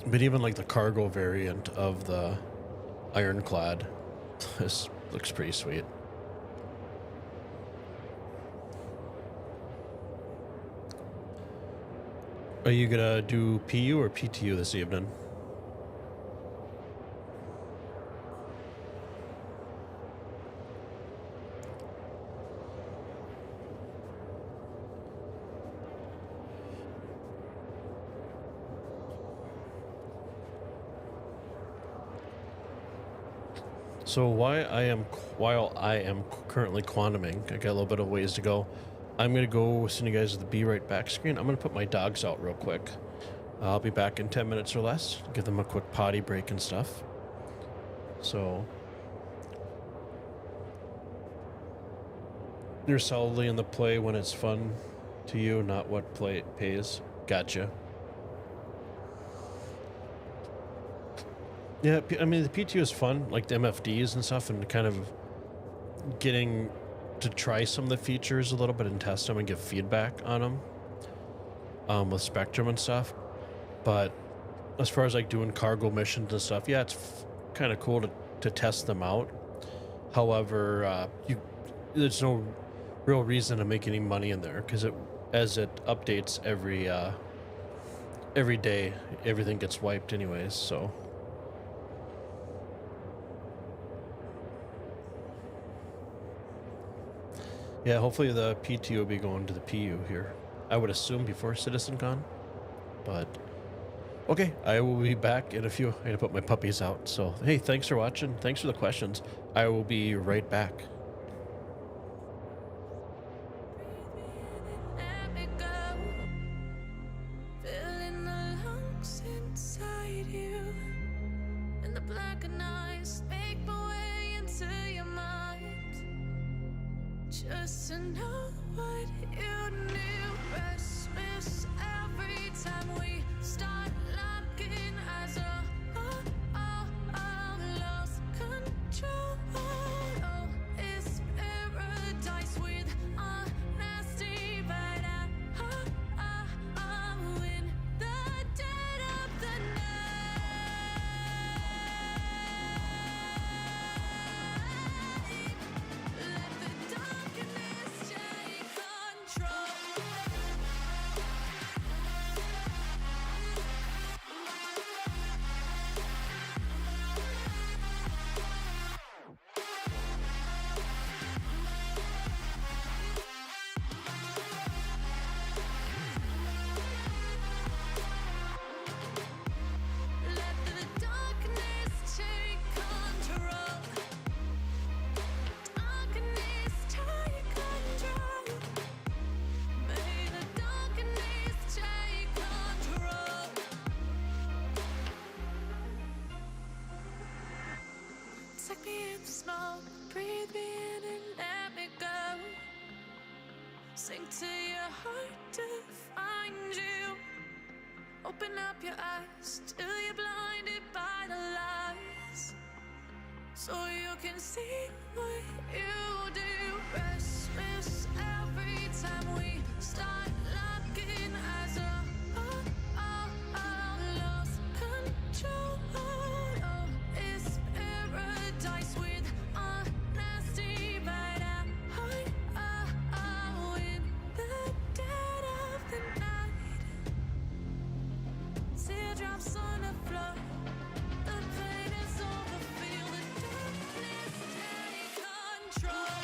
But even like the cargo variant of the ironclad, this looks pretty sweet. Are you gonna do PU or PTU this evening? So while I am currently quantuming, I got a little bit of ways to go. I'm gonna go send you guys the be right back screen. I'm gonna put my dogs out real quick. I'll be back in 10 minutes or less. Give them a quick potty break and stuff. So you're solidly in the play when it's fun to you, not what play pays. Gotcha. Yeah, I mean, the PTU is fun, like the MFDs and stuff, and kind of getting to try some of the features a little bit and test them and give feedback on them with Spectrum and stuff. But as far as like doing cargo missions and stuff, yeah, it's kind of cool to test them out. However, there's no real reason to make any money in there because as it updates every day, everything gets wiped anyways, so. Yeah, hopefully the PT will be going to the PU here. I would assume before CitizenCon, but okay, I will be back in a few. I gotta put my puppies out. So hey, thanks for watching. Thanks for the questions. I will be right back. Let me go. Filling the lungs inside you, and the blackened eyes make my way into your mind. Just to know what you knew. Restless every time we start locking eyes. Lost control. Oh, it's paradise with honesty, but I'm in the dead of the night. Let the darkness take control. Let the darkness take control. Darkness take control. May the darkness take control. Take me in the smoke, breathe me in and let me go. Sink to your heart to find you. Open up your eyes till you're blinded by the lies, so you can see what you do. Restless every time we start locking eyes. Lost control. Oh, it's paradise with honesty, but I'm in the dead of the night. Teardrops on the floor. The pain is over. Feel the darkness take control.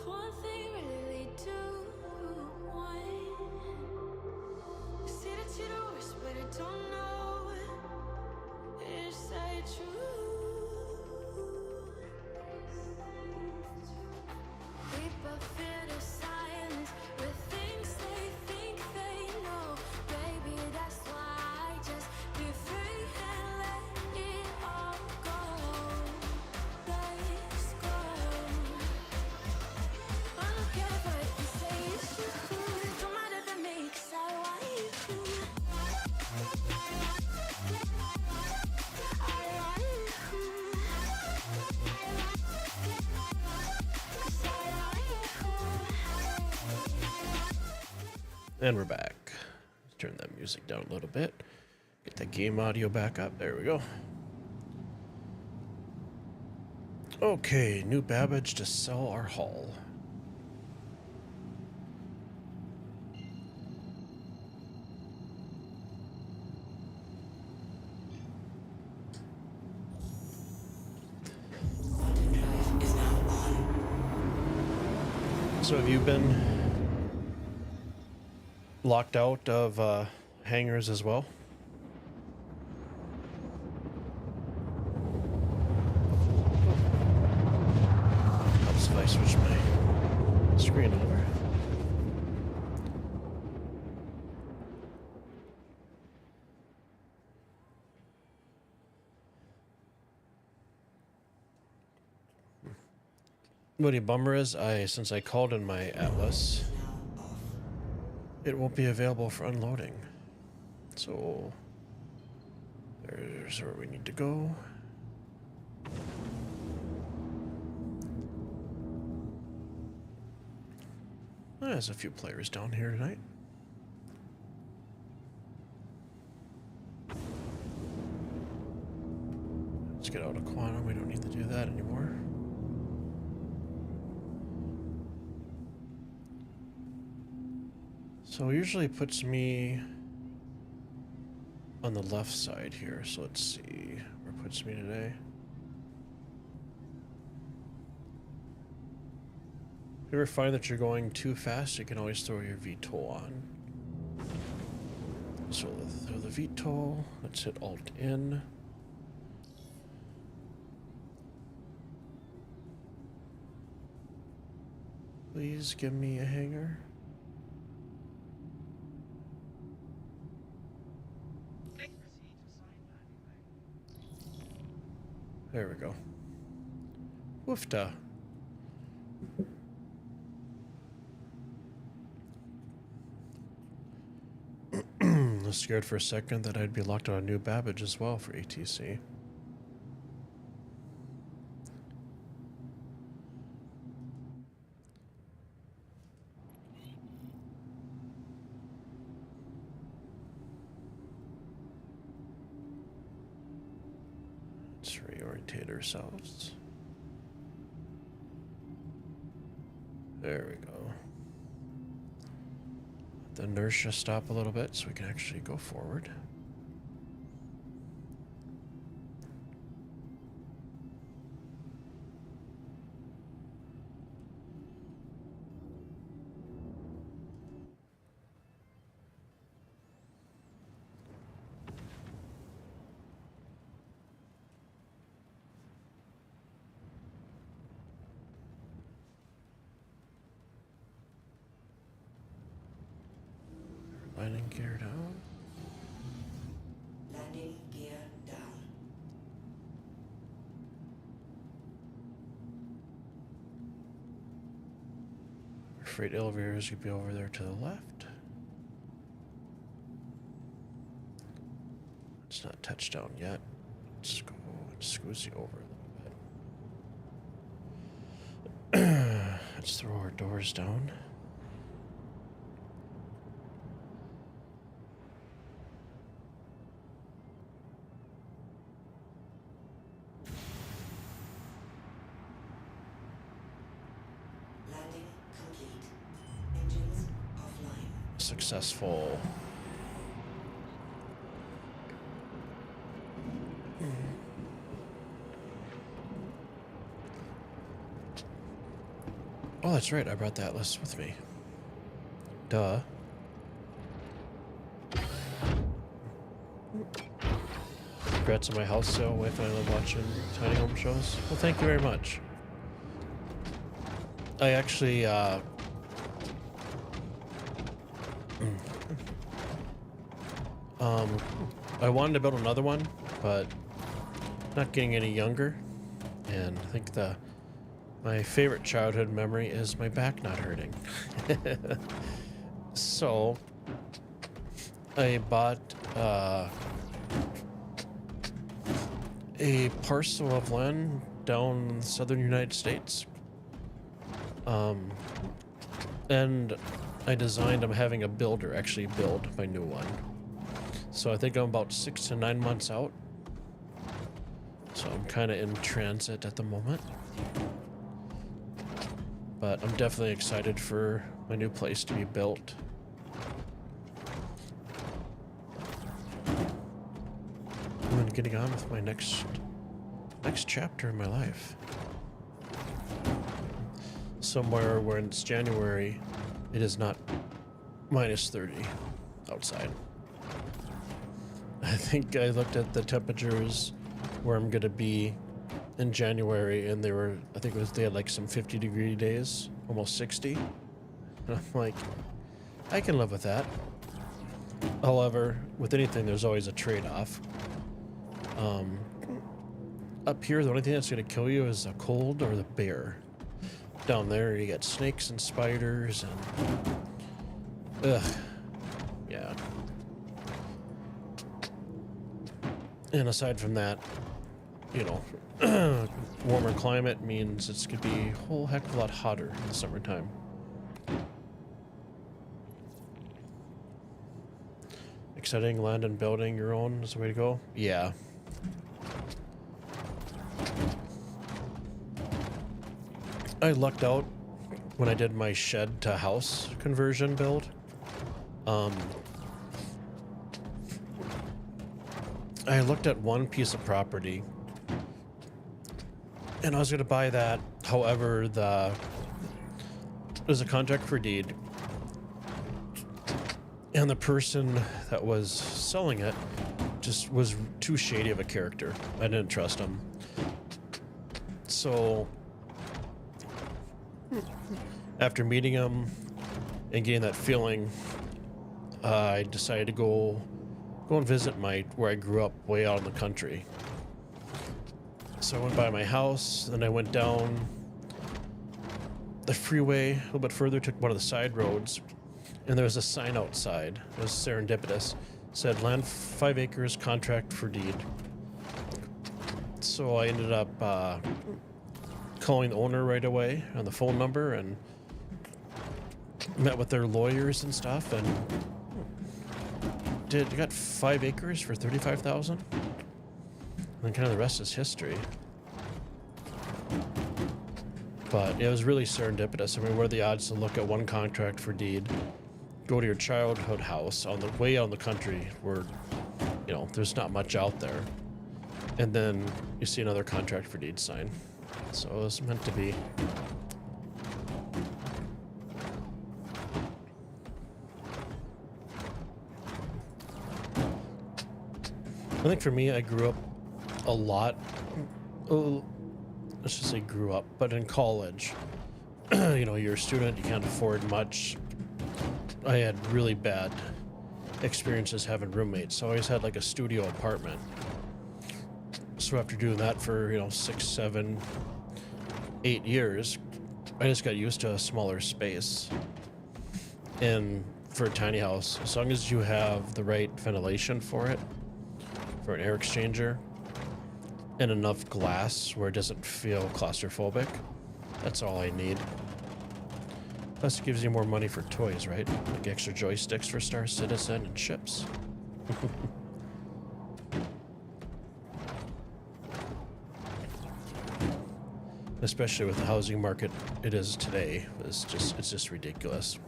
one thing really do want. You say that you're the worst, but I don't know. Is that true? We both feel the silence with things they think they know. Baby, that's why I just be free and let it all go. Let's go. I don't care what you say, it's true. Don't matter to me, 'cause I want you. And we're back. Let's turn that music down a little bit. Get that game audio back up. There we go. Okay, new Babbage to sell our hull. Drive is now on. So have you been locked out of hangars as well? Helps if I switch my screen over. What the bummer is, since I called in my Atlas, it won't be available for unloading. So there's where we need to go. There's a few players down here tonight. Let's get out of quantum. We don't need to do that anymore. So it usually puts me on the left side here. So let's see where it puts me today. If you ever find that you're going too fast, you can always throw your VTOL on. So let's throw the VTOL. Let's hit Alt N. Please give me a hangar. There we go. Woofta. I was scared for a second that I'd be locked on a new Babbage as well for ATC. Let's reorientate ourselves. There we go. Let the inertia stop a little bit so we can actually go forward. Landing gear down. Landing gear down. Our freight elevators could be over there to the left. It's not touchdown yet. Let's go and squeeze over a little bit. Let's throw our doors down. Landing complete. Engines offline. Successful. Oh, that's right. I brought the atlas with me. Duh. Congrats on my house sale. Wife and I love watching tiny home shows. Well, thank you very much. I actually, I wanted to build another one, but not getting any younger. And I think my favorite childhood memory is my back not hurting. So I bought a parcel of land down in the southern United States. And I'm having a builder actually build my new one. So I think I'm about 6 to 9 months out. So I'm kind of in transit at the moment. But I'm definitely excited for my new place to be built. And getting on with my next chapter in my life. Somewhere where it's January, it is not minus 30 outside. I think I looked at the temperatures where I'm gonna be in January, and they had like some 50-degree days, almost 60. And I'm like, I can live with that. However, with anything, there's always a trade-off. Up here, the only thing that's gonna kill you is the cold or the bear. Down there, you got snakes and spiders and yeah. And aside from that, you know, warmer climate means it's gonna be a whole heck of a lot hotter in the summertime. Exciting land and building your own is the way to go. Yeah. I lucked out when I did my shed to house conversion build. I looked at one piece of property and I was going to buy that. However, there's a contract for deed, and the person that was selling it just was too shady of a character. I didn't trust him. So after meeting him and getting that feeling, I decided to go and visit where I grew up, way out in the country. So I went by my house, then I went down the freeway a little bit further, took one of the side roads, and there was a sign outside. It was serendipitous. It said land 5 acres, contract for deed. So I ended up calling the owner right away on the phone number and met with their lawyers and stuff, and got 5 acres for $35,000. And then kind of the rest is history. But it was really serendipitous. I mean, what are the odds to look at one contract for deed, go to your childhood house on the way out in the country where, you know, there's not much out there, and then you see another contract for deed sign. So it was meant to be. I think for me, I grew up a lot. Let's just say grew up, but in college, you know, you're a student, you can't afford much. I had really bad experiences having roommates. So I always had like a studio apartment. So after doing that for, you know, 6, 7, 8 years, I just got used to a smaller space. And for a tiny house, as long as you have the right ventilation for it, for an air exchanger, and enough glass where it doesn't feel claustrophobic, that's all I need. Plus, it gives you more money for toys, right? Like extra joysticks for Star Citizen and ships. Especially with the housing market it is today, it's just ridiculous.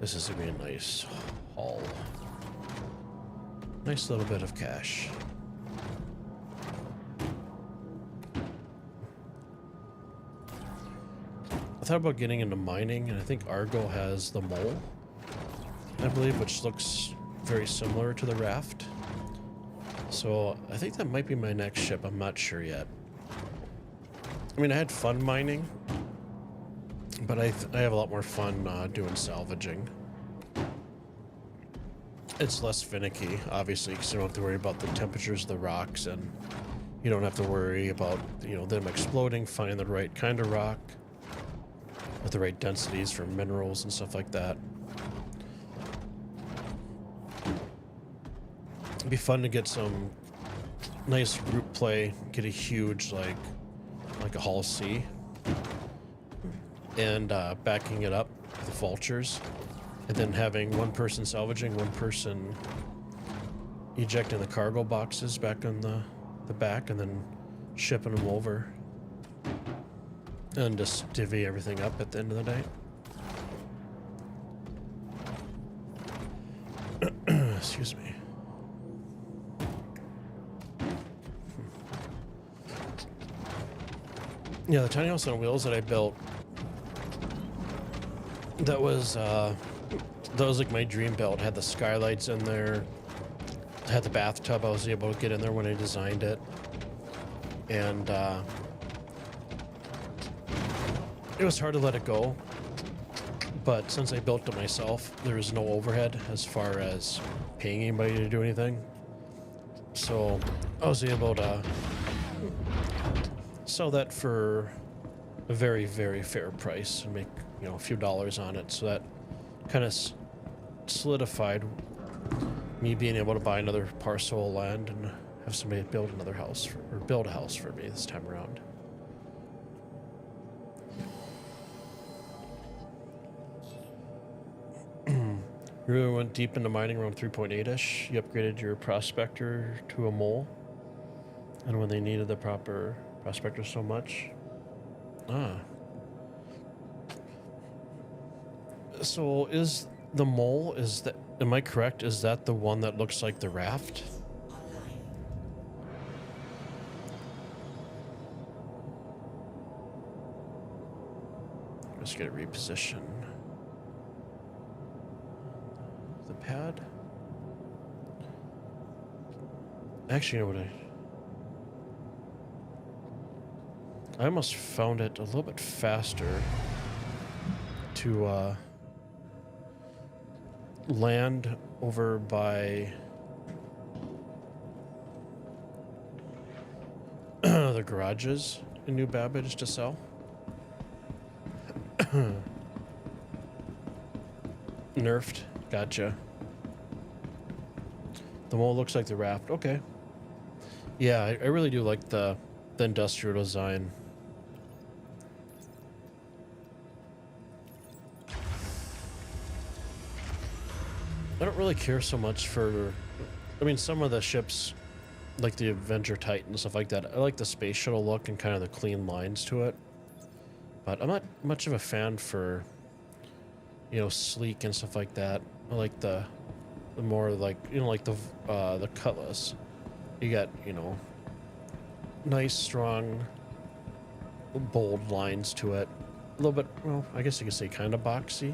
This is gonna be a nice haul. Nice little bit of cash. I thought about getting into mining, and I think Argo has the mole, I believe, which looks very similar to the raft. So I think that might be my next ship. I'm not sure yet. I mean, I had fun mining, but I have a lot more fun doing salvaging. It's less finicky, obviously, because you don't have to worry about the temperatures of the rocks, and you don't have to worry about, you know, them exploding, finding the right kind of rock with the right densities for minerals and stuff like that. It'd be fun to get some nice group play, get a huge, like a Hull C, and backing it up with the vultures, and then having one person salvaging, one person ejecting the cargo boxes back in the back, and then shipping them over, and just divvy everything up at the end of the day. Excuse me. Yeah, the tiny house on wheels that I built, that was like my dream build. Had the skylights in there, had the bathtub. I was able to get in there when I designed it, and it was hard to let it go. But since I built it myself, there was no overhead as far as paying anybody to do anything. So I was able to sell that for a very, very fair price and make, you know, a few dollars on it. So that kind of solidified me being able to buy another parcel of land and have somebody build another house or build a house for me this time around. You really went deep into mining around 3.8-ish. You upgraded your prospector to a mole, and when they needed the proper prospector so much. So is the mole, is that, am I correct? Is that the one that looks like the raft? Online. Let's get it repositioned. The pad? Actually, you know what I almost found it a little bit faster to land over by the garages in New Babbage to sell. Nerfed. Gotcha. The mole looks like the raft. Okay. Yeah, I really do like the industrial design. I don't really care so much for, I mean, some of the ships, like the Avenger Titan and stuff like that, I like the space shuttle look and kind of the clean lines to it. But I'm not much of a fan for, you know, sleek and stuff like that. I like the more like, you know, like the Cutlass. You got, you know, nice, strong, bold lines to it. A little bit, well, I guess you could say kind of boxy,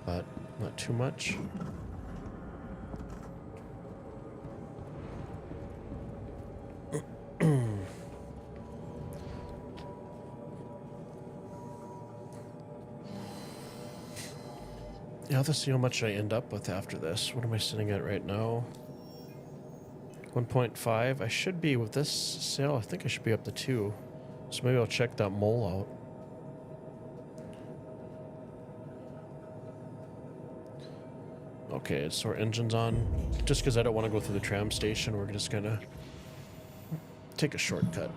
but not too much. Yeah, I'll have to see how much I end up with after this. What am I sitting at right now? 1.5. I should be, with this sale, I think I should be up to 2. So maybe I'll check that mole out. Okay, so our engine's on. Just because I don't want to go through the tram station, we're just gonna take a shortcut.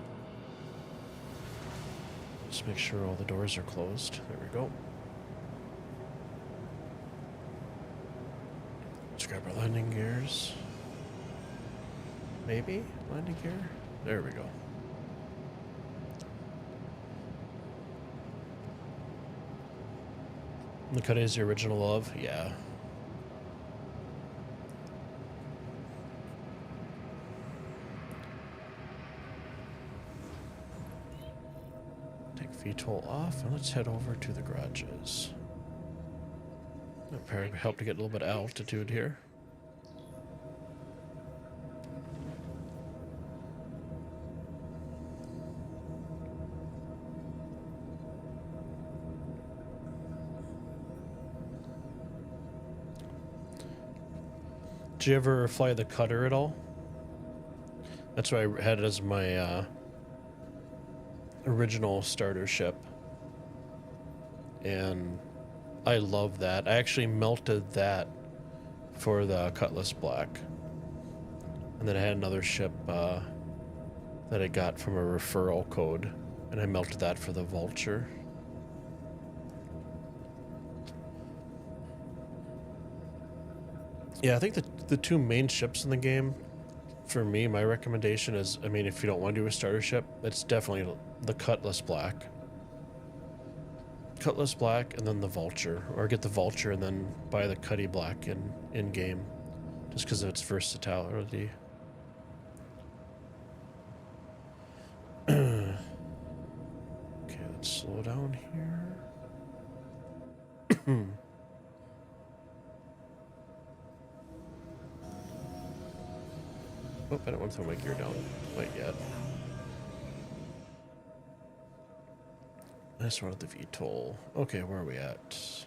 Just make sure all the doors are closed. There we go. Let's grab our landing gears. Maybe landing gear? There we go. The cut is the original love, yeah. Take VTOL off, and let's head over to the garages. That probably help to get a little bit of altitude here. Did you ever fly the Cutter at all? That's what I had as my original starter ship. And I love that. I actually melted that for the Cutlass Black. And then I had another ship that I got from a referral code. And I melted that for the Vulture. Yeah, I think the two main ships in the game, for me, my recommendation is, I mean, if you don't want to do a starter ship, it's definitely the Cutlass Black. Cutlass Black and then the Vulture. Or get the Vulture and then buy the Cutty Black in game. Just because of its versatility. Okay, let's slow down here. Oh, I don't want to throw my gear down quite yet. I just wanted the VTOL. Okay, where are we at?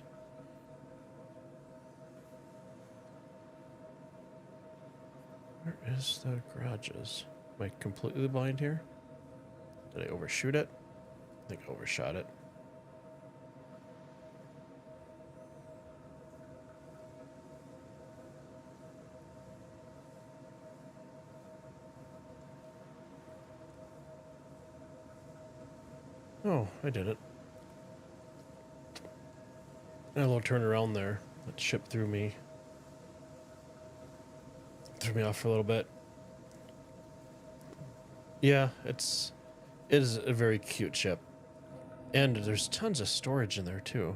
Where is the garages? Am I completely blind here? Did I overshoot it? I think I overshot it. Oh, I did it. A little turn around there. That ship threw me off for a little bit. Yeah, it is a very cute ship. And there's tons of storage in there too.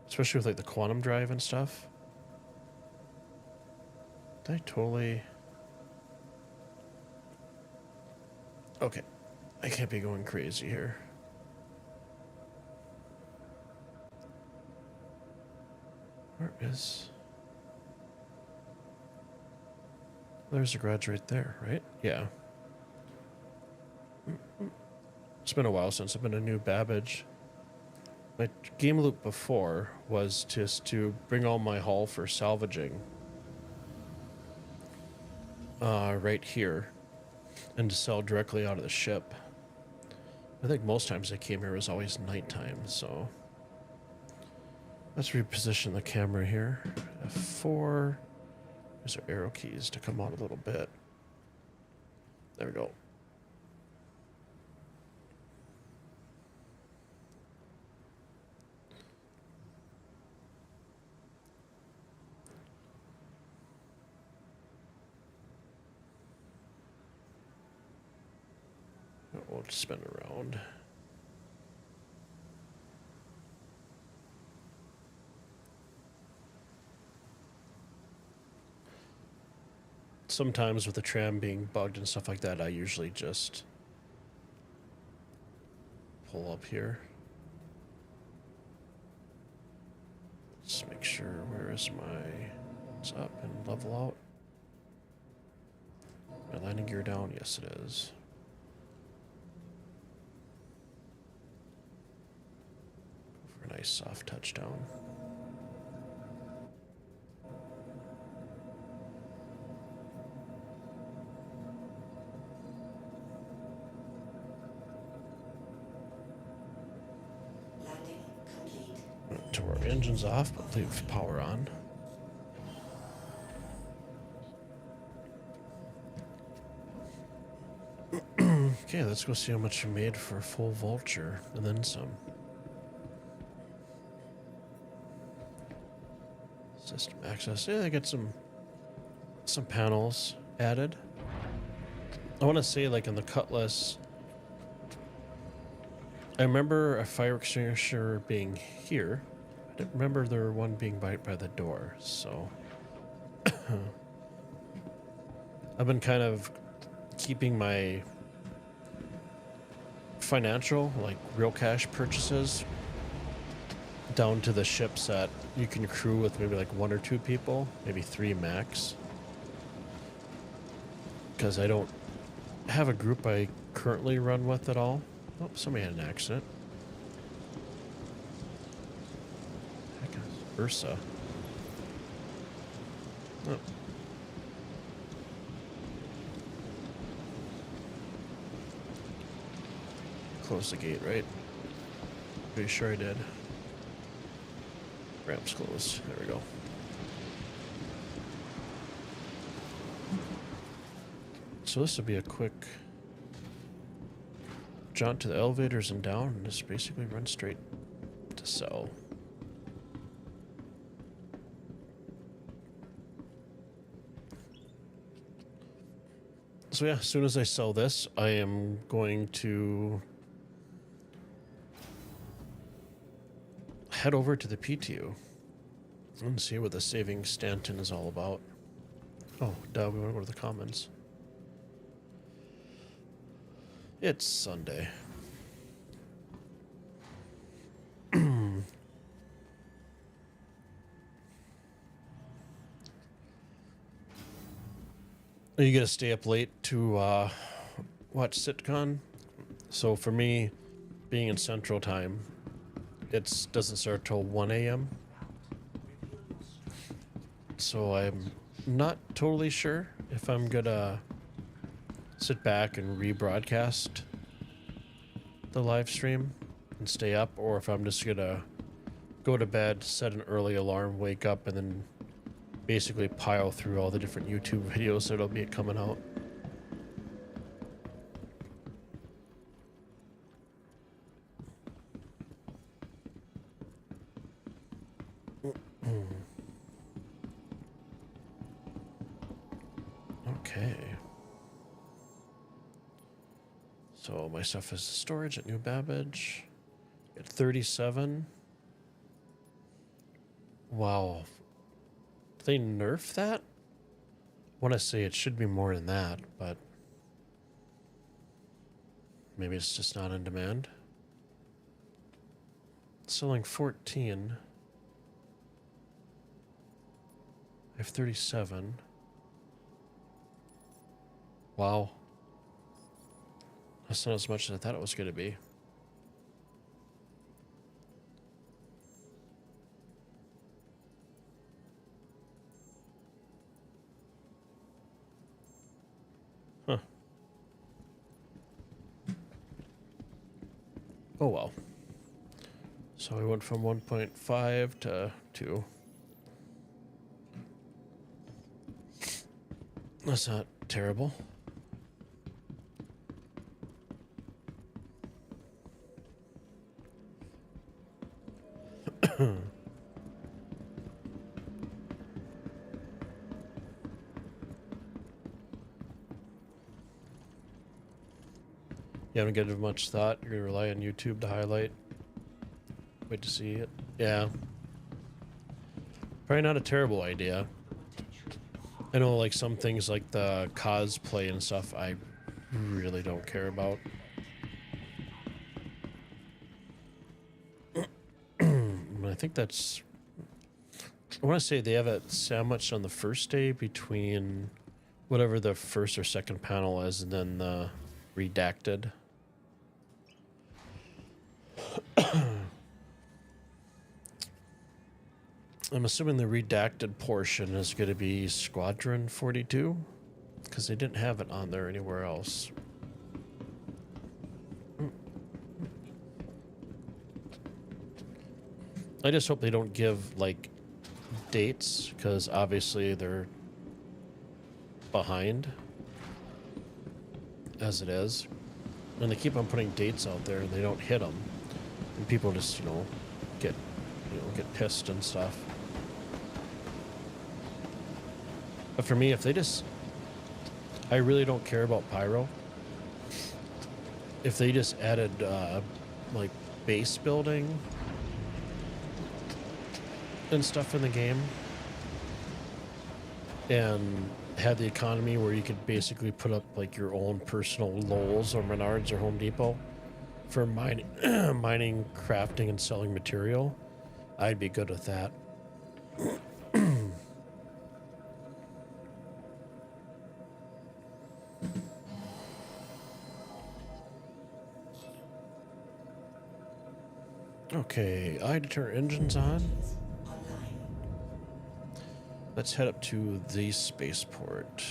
Especially with like the quantum drive and stuff. Did I totally... Okay. I can't be going crazy here. Where is... There's a garage right there, right? Yeah. It's been a while since I've been a new Babbage. My game loop before was just to bring all my haul for salvaging right here and to sell directly out of the ship. I think most times I came here was always nighttime, so let's reposition the camera here. F4. There's our arrow keys to come out a little bit. There we go. We'll just spin around. Sometimes with the tram being bugged and stuff like that, I usually just pull up here. Let's make sure, where is my... It's up and level out. My landing gear down? Yes, it is. Go for a nice soft touchdown. To our engines off, but leave power on. Okay, let's go see how much you made for a full Vulture, and then some. System access. Yeah, I got some panels added. I want to say, like in the Cutlass, I remember a fire extinguisher being here, I didn't remember there one being right by the door, so I've been kind of keeping my financial, like real cash purchases, down to the ships that you can crew with maybe like 1 or 2 people, maybe 3 max. Because I don't have a group I currently run with at all. Oh, somebody had an accident. Heck is Ursa. Oh. Close the gate, right? Pretty sure I did. Ramp's closed. There we go. So this would be a quick jaunt to the elevators and down, and just basically run straight to sell. So yeah, as soon as I sell this, I am going to head over to the PTU and see what the Saving Stanton is all about. Oh, duh, we want to go to the Commons. It's Sunday. You gotta stay up late to watch SitCon. So for me, being in Central Time, it doesn't start till 1 a.m. So I'm not totally sure if I'm gonna sit back and rebroadcast the live stream and stay up, or if I'm just gonna go to bed, set an early alarm, wake up, and then basically pile through all the different YouTube videos that'll be coming out. Okay. So my stuff is storage at New Babbage. At 37. Wow. Did they nerf that? I want to say it should be more than that, but maybe it's just not in demand. Selling 14. I have 37. Wow. That's not as much as I thought it was going to be. Huh. Oh well. So we went from 1.5 to 2. That's not terrible. You haven't given it much thought. You're gonna rely on YouTube to highlight. Wait to see it. Yeah. Probably not a terrible idea. I know, like, some things like the cosplay and stuff I really don't care about. I think that's... I want to say they have it sandwiched on the first day between whatever the first or second panel is, and then the redacted. I'm assuming the redacted portion is going to be Squadron 42, because they didn't have it on there anywhere else. I just hope they don't give, like, dates, because obviously they're behind as it is. And they keep on putting dates out there and they don't hit them. And people just, get pissed and stuff. But for me, if they just... I really don't care about Pyro. If they just added, like, base building and stuff in the game, and had the economy where you could basically put up like your own personal Lowe's or Menards or Home Depot for mining, mining, crafting, and selling material, I'd be good with that. Okay, I had to turn engines on. Engines online. Let's head up to the spaceport.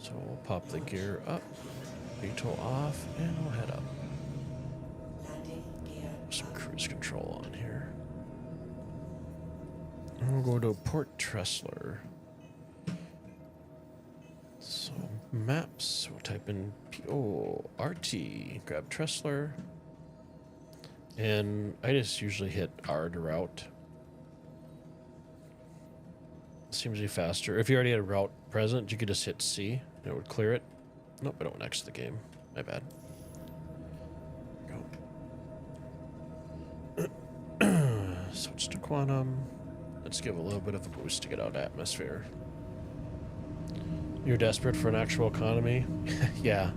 So we'll pop the gear up, VTOL off, and we'll head up. Landing gear Some up. cruise control on here. And we'll go to Port Tressler. So maps, we'll type in PORT, grab Tressler. And I just usually hit R to route. Seems to be faster. If you already had a route present, you could just hit C and it would clear it. Nope, I don't exit the game. My bad. Go. Switch to quantum. Let's give a little bit of a boost to get out of atmosphere. You're desperate for an actual economy? Yeah.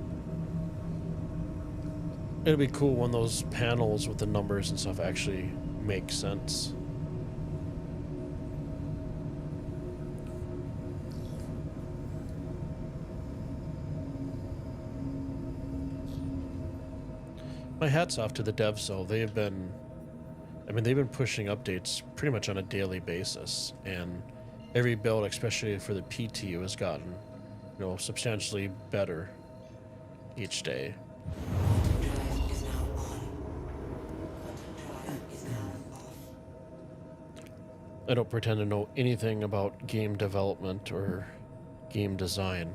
It'll be cool when those panels with the numbers and stuff actually make sense. My hat's off to the devs though. They've been pushing updates pretty much on a daily basis, and every build, especially for the PTU, has gotten, substantially better each day. Quantum drive is now on. Quantum drive is now off. I don't pretend to know anything about game development or game design.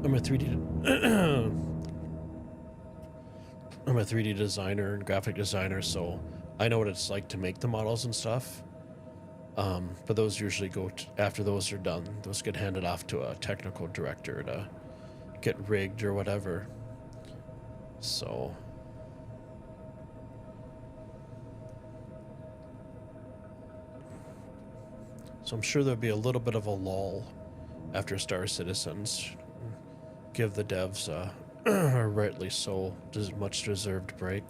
I'm a 3D designer and graphic designer, so I know what it's like to make the models and stuff. But those usually after those are done, those get handed off to a technical director to get rigged or whatever. So I'm sure there'll be a little bit of a lull after Star Citizens. Give the devs rightly so, much deserved break.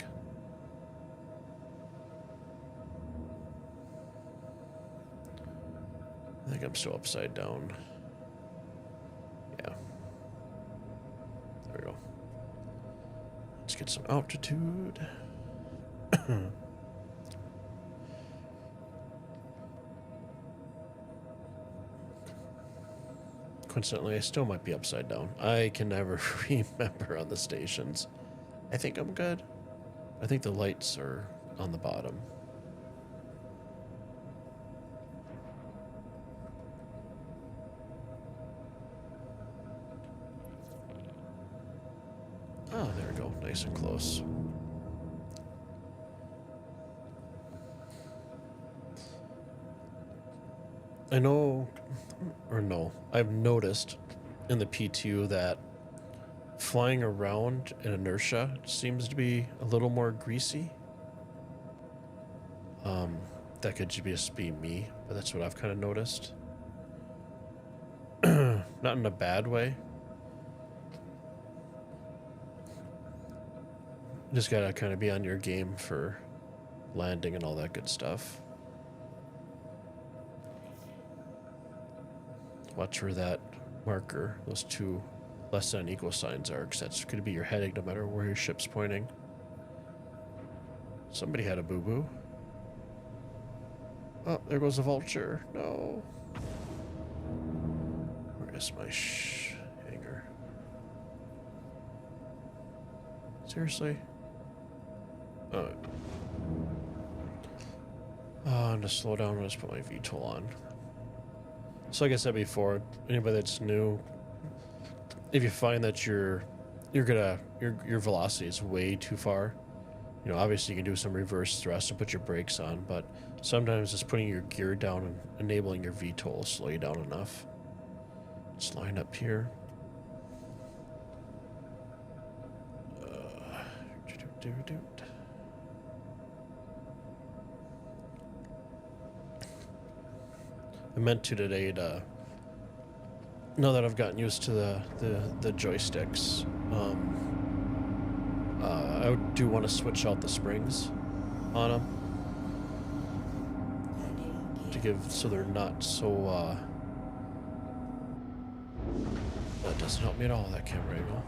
I think I'm still upside down. Yeah. There we go. Let's get some altitude. Coincidentally, I still might be upside down. I can never remember on the stations. I think I'm good. I think the lights are on the bottom. Oh, there we go. Nice and close. I know, or no, I've noticed in the PTU that flying around in inertia seems to be a little more greasy. That could just be me, but that's what I've kind of noticed. Not in a bad way. You just gotta kind of be on your game for landing and all that good stuff. Watch where that marker, those two less than equal signs are, because that's going to be your heading no matter where your ship's pointing. Somebody had a boo-boo. Oh, there goes a vulture. No. Where is my hangar? Seriously? Oh. I'm gonna slow down and just put my VTOL on. So like I said before, anybody that's new, if you find that your velocity is way too far, obviously you can do some reverse thrust and put your brakes on, but sometimes just putting your gear down and enabling your VTOL will slow you down enough. Let's line up here. I meant to today to, now that I've gotten used to the joysticks, I do want to switch out the springs on them to give, so they're not so, that doesn't help me at all, that camera angle.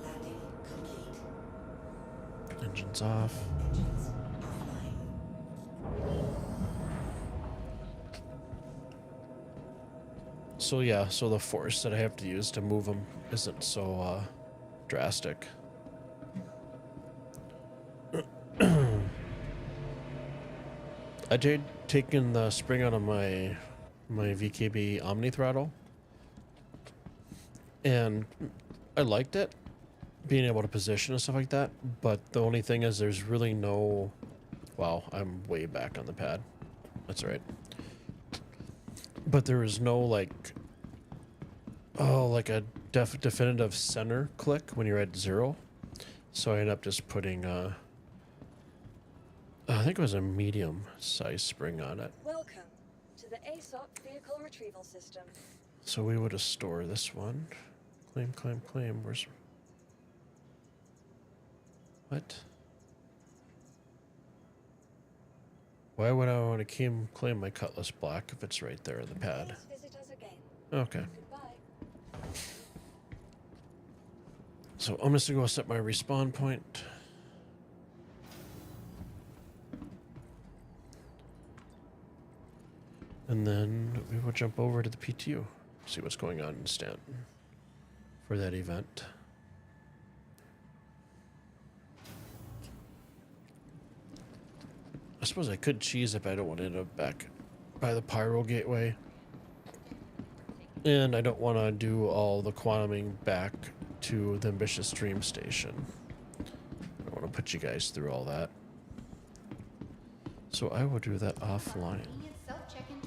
Landing complete. Engines off. Engines offline. So yeah, so the force that I have to use to move them isn't so drastic. I did taking the spring out of my VKB Omni throttle, and I liked it, being able to position and stuff like that. But the only thing is, there's really no. Wow, I'm way back on the pad. That's all right. But there is no like, like a definitive center click when you're at 0. So I ended up just putting I think it was a medium size spring on it. Welcome to the ASOP Vehicle Retrieval System. So we would have stored this one. Claim, claim, claim. Where's... What? Why would I want to claim my Cutlass Black if it's right there in the pad? Please visit us again. Okay. Goodbye. So I'm just going to go set my respawn point. And then we will jump over to the PTU, see what's going on in Stanton for that event. I suppose I could cheese if I don't want to end up back by the Pyro Gateway. And I don't want to do all the quantuming back to the Ambitious Dream Station. I don't want to put you guys through all that. So I will do that offline.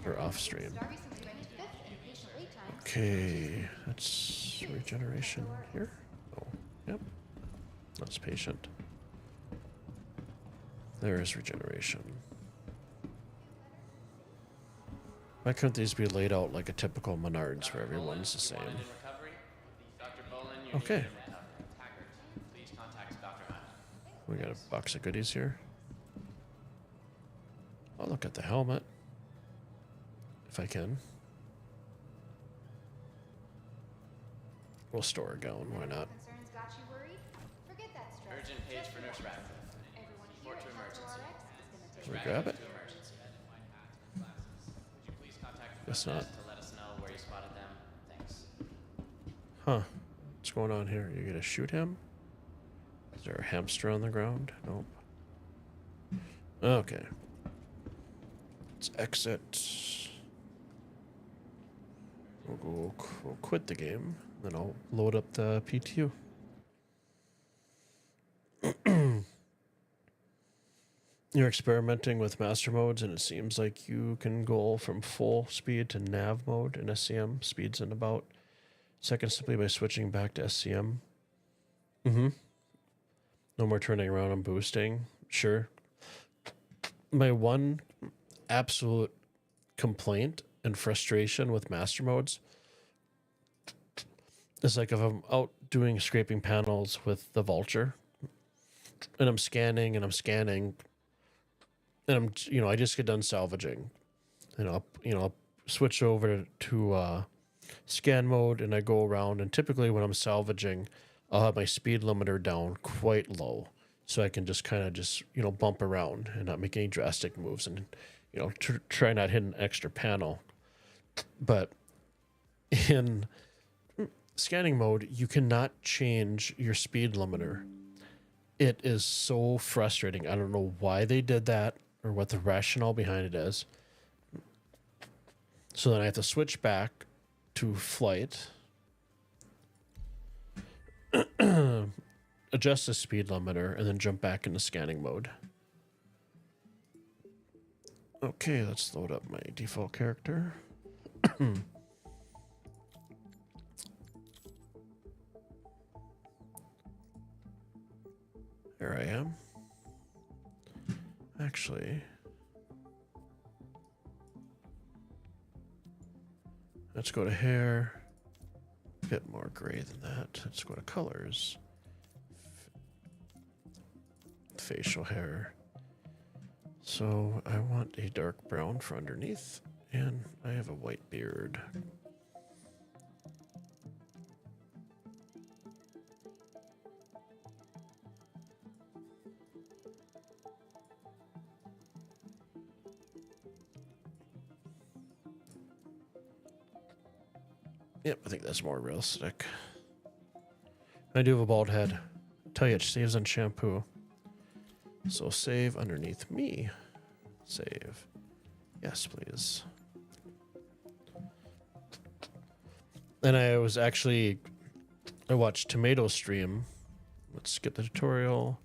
Or off stream. Okay, that's regeneration here. Oh, yep. That's patient. There is regeneration. Why couldn't these be laid out like a typical Menards where everyone's the same? Okay. We got a box of goodies here. I'll look at the helmet. If I can. We'll store a gown, why not? Urgent page for Nurse Radcliffe. Report to emergency. Can we grab it? Would you please contact the Guess front not. desk to let us know where you spotted them? Thanks. Huh. What's going on here? You gonna shoot him? Is there a hamster on the ground? Nope. Okay. Let's exit. We'll quit the game, then I'll load up the PTU. You're experimenting with master modes, and it seems like you can go from full speed to nav mode in SCM. Speeds in about seconds simply by switching back to SCM. No more turning around and boosting. Sure. My one absolute complaint and frustration with master modes is like if I'm out doing scraping panels with the Vulture and I'm scanning and I'm I just get done salvaging and I'll switch over to scan mode and I go around, and typically when I'm salvaging I'll have my speed limiter down quite low so I can just kind of bump around and not make any drastic moves and try not hit an extra panel. But in scanning mode, you cannot change your speed limiter. It is so frustrating. I don't know why they did that or what the rationale behind it is. So then I have to switch back to flight, adjust the speed limiter, and then jump back into scanning mode. Okay, let's load up my default character. There I am. Actually, let's go to hair. A bit more gray than that. Let's go to colors. Facial hair. So I want a dark brown for underneath, and I have a white beard. Yep, I think that's more realistic. I do have a bald head. Tell you, it saves on shampoo. So save underneath me. Save. Yes, please. And I watched Tomato stream. Let's get the tutorial.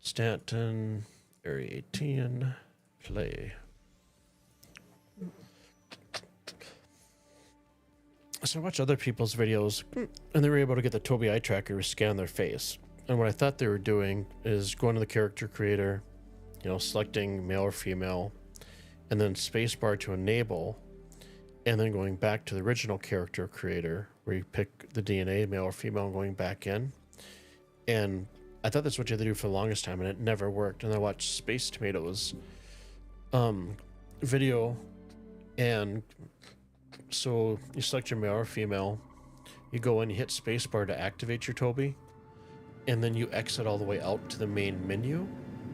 Stanton, Area 18, play. So I watch other people's videos, and they were able to get the Tobii eye tracker to scan their face. And what I thought they were doing is going to the character creator, selecting male or female, and then spacebar to enable, and then going back to the original character creator where you pick the DNA, male or female, and going back in. And I thought that's what you had to do for the longest time, and it never worked. And I watched Space Tomatoes video, and so you select your male or female, you go in, you hit spacebar to activate your Tobii, and then you exit all the way out to the main menu.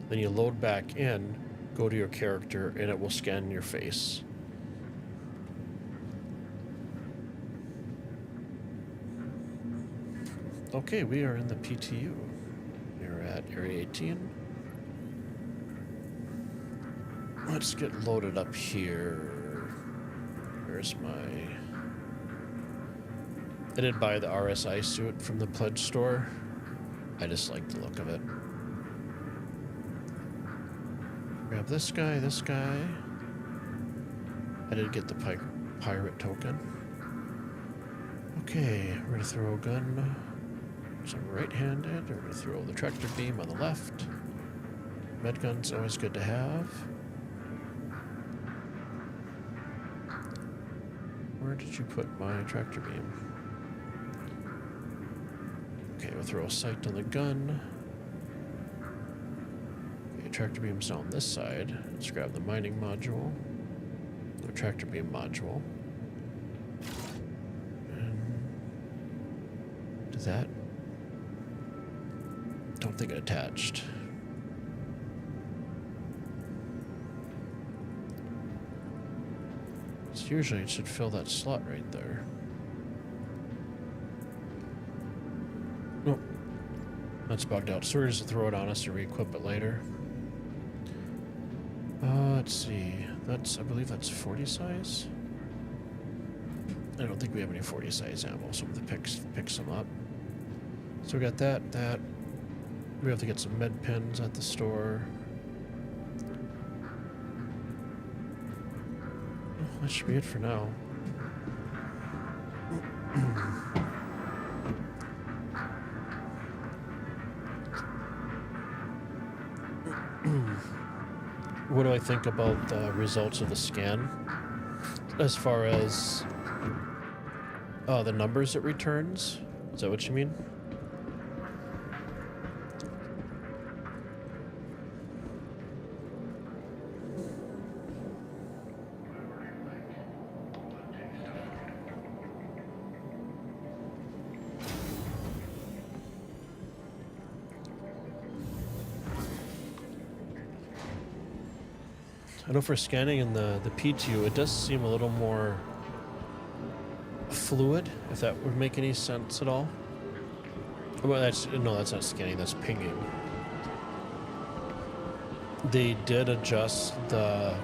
Then you load back in, go to your character, and it will scan your face. Okay, we are in the PTU. We're at Area 18. Let's get loaded up here. Where's my... I did buy the RSI suit from the pledge store. I just like the look of it. Grab this guy, this guy. I did get the pirate token. Okay, we're gonna throw a gun. So I'm right-handed. We're gonna throw the tractor beam on the left. Med gun's always good to have. Where did you put my tractor beam? Okay, we'll throw a sight on the gun. Okay, tractor beam's on this side. Let's grab the mining module. The tractor beam module. And do that. Don't think it attached. So usually it should fill that slot right there. Nope. That's bugged out. So we're just to throw it on us to re-equip it later. Let's see. I believe that's 40 size. I don't think we have any 40 size ammo, so I'm gonna pick some up. So we got that. We have to get some med pens at the store. Oh, that should be it for now. What do I think about the results of the scan? As far as the numbers it returns? Is that what you mean? I know for scanning in the PTU, it does seem a little more fluid, if that would make any sense at all. Well, that's not scanning, that's pinging. They did adjust the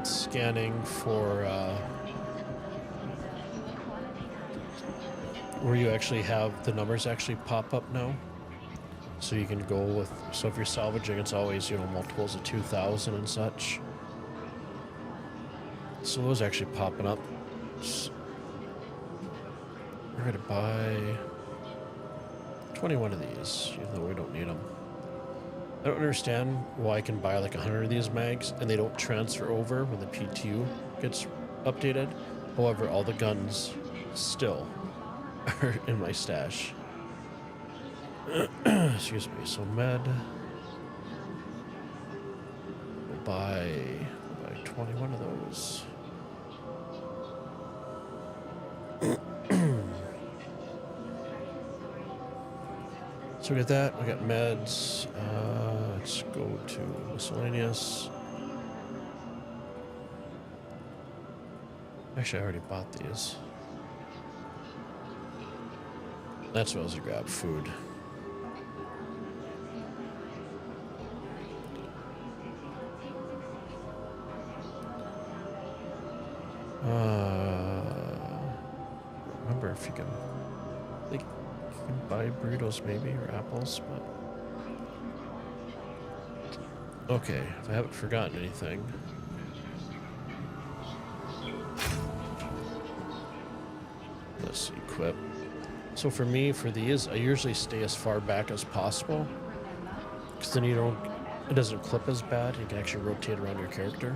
scanning for where you actually have the numbers actually pop up now. So you can go with, so if you're salvaging, it's always, multiples of 2,000 and such. So those are actually popping up. We're going to buy 21 of these, even though we don't need them. I don't understand why I can buy like 100 of these mags and they don't transfer over when the PTU gets updated. However, all the guns still are in my stash. Excuse me. So med. We'll buy 21 of those. So we got that. We got meds. Let's go to miscellaneous. Actually, I already bought these. That's what I was gonna grab. Food. Remember if you can. I think you can buy burritos maybe or apples, but. Okay, if I haven't forgotten anything. Let's see, equip. So for me, for these, I usually stay as far back as possible, because then it doesn't clip as bad. You can actually rotate around your character.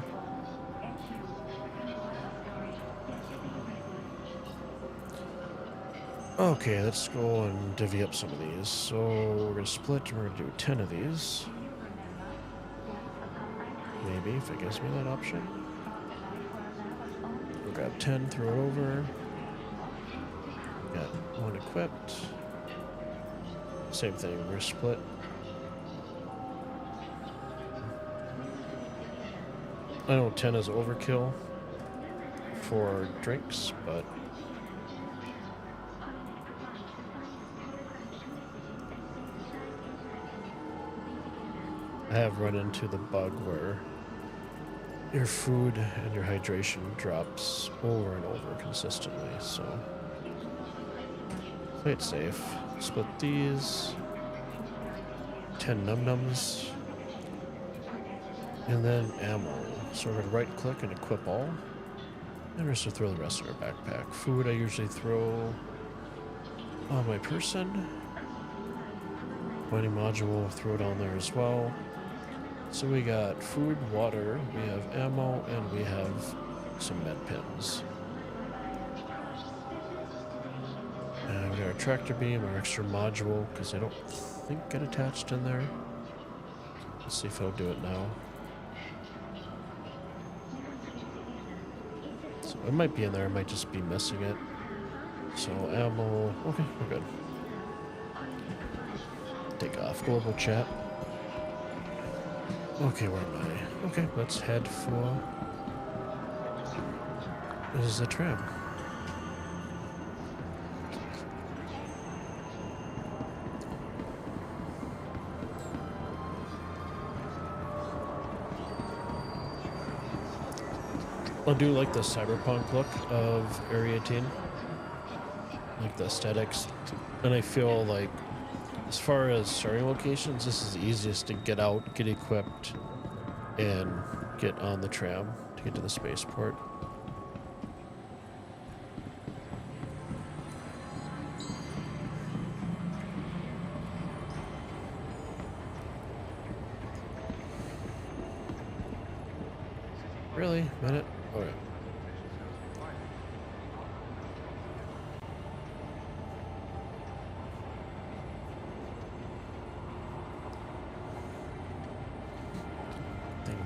Okay, let's go and divvy up some of these. So we're gonna split, and we're gonna do 10 of these. Maybe, if it gives me that option. We'll grab 10, throw it over. Got one equipped. Same thing, we're gonna split. I know 10 is overkill for drinks, but I have run into the bug where your food and your hydration drops over and over consistently, so play it safe. Split these. 10 num-nums. And then ammo. So we're gonna right click and equip all. And we're just gonna throw the rest in our backpack. Food I usually throw on my person. Mining module, throw it on there as well. So we got food, water, we have ammo, and we have some med pins. And we got our tractor beam, our extra module, because I don't think get attached in there. Let's see if it'll do it now. So it might be in there, I might just be missing it. So ammo, okay, we're good. Take off global chat. Okay, where am I? Okay, let's head for... This is the tram. I do like the cyberpunk look of Area 18. Like the aesthetics. And I feel like as far as starting locations, this is the easiest to get out, get equipped, and get on the tram to get to the spaceport. Really? Minute? Okay.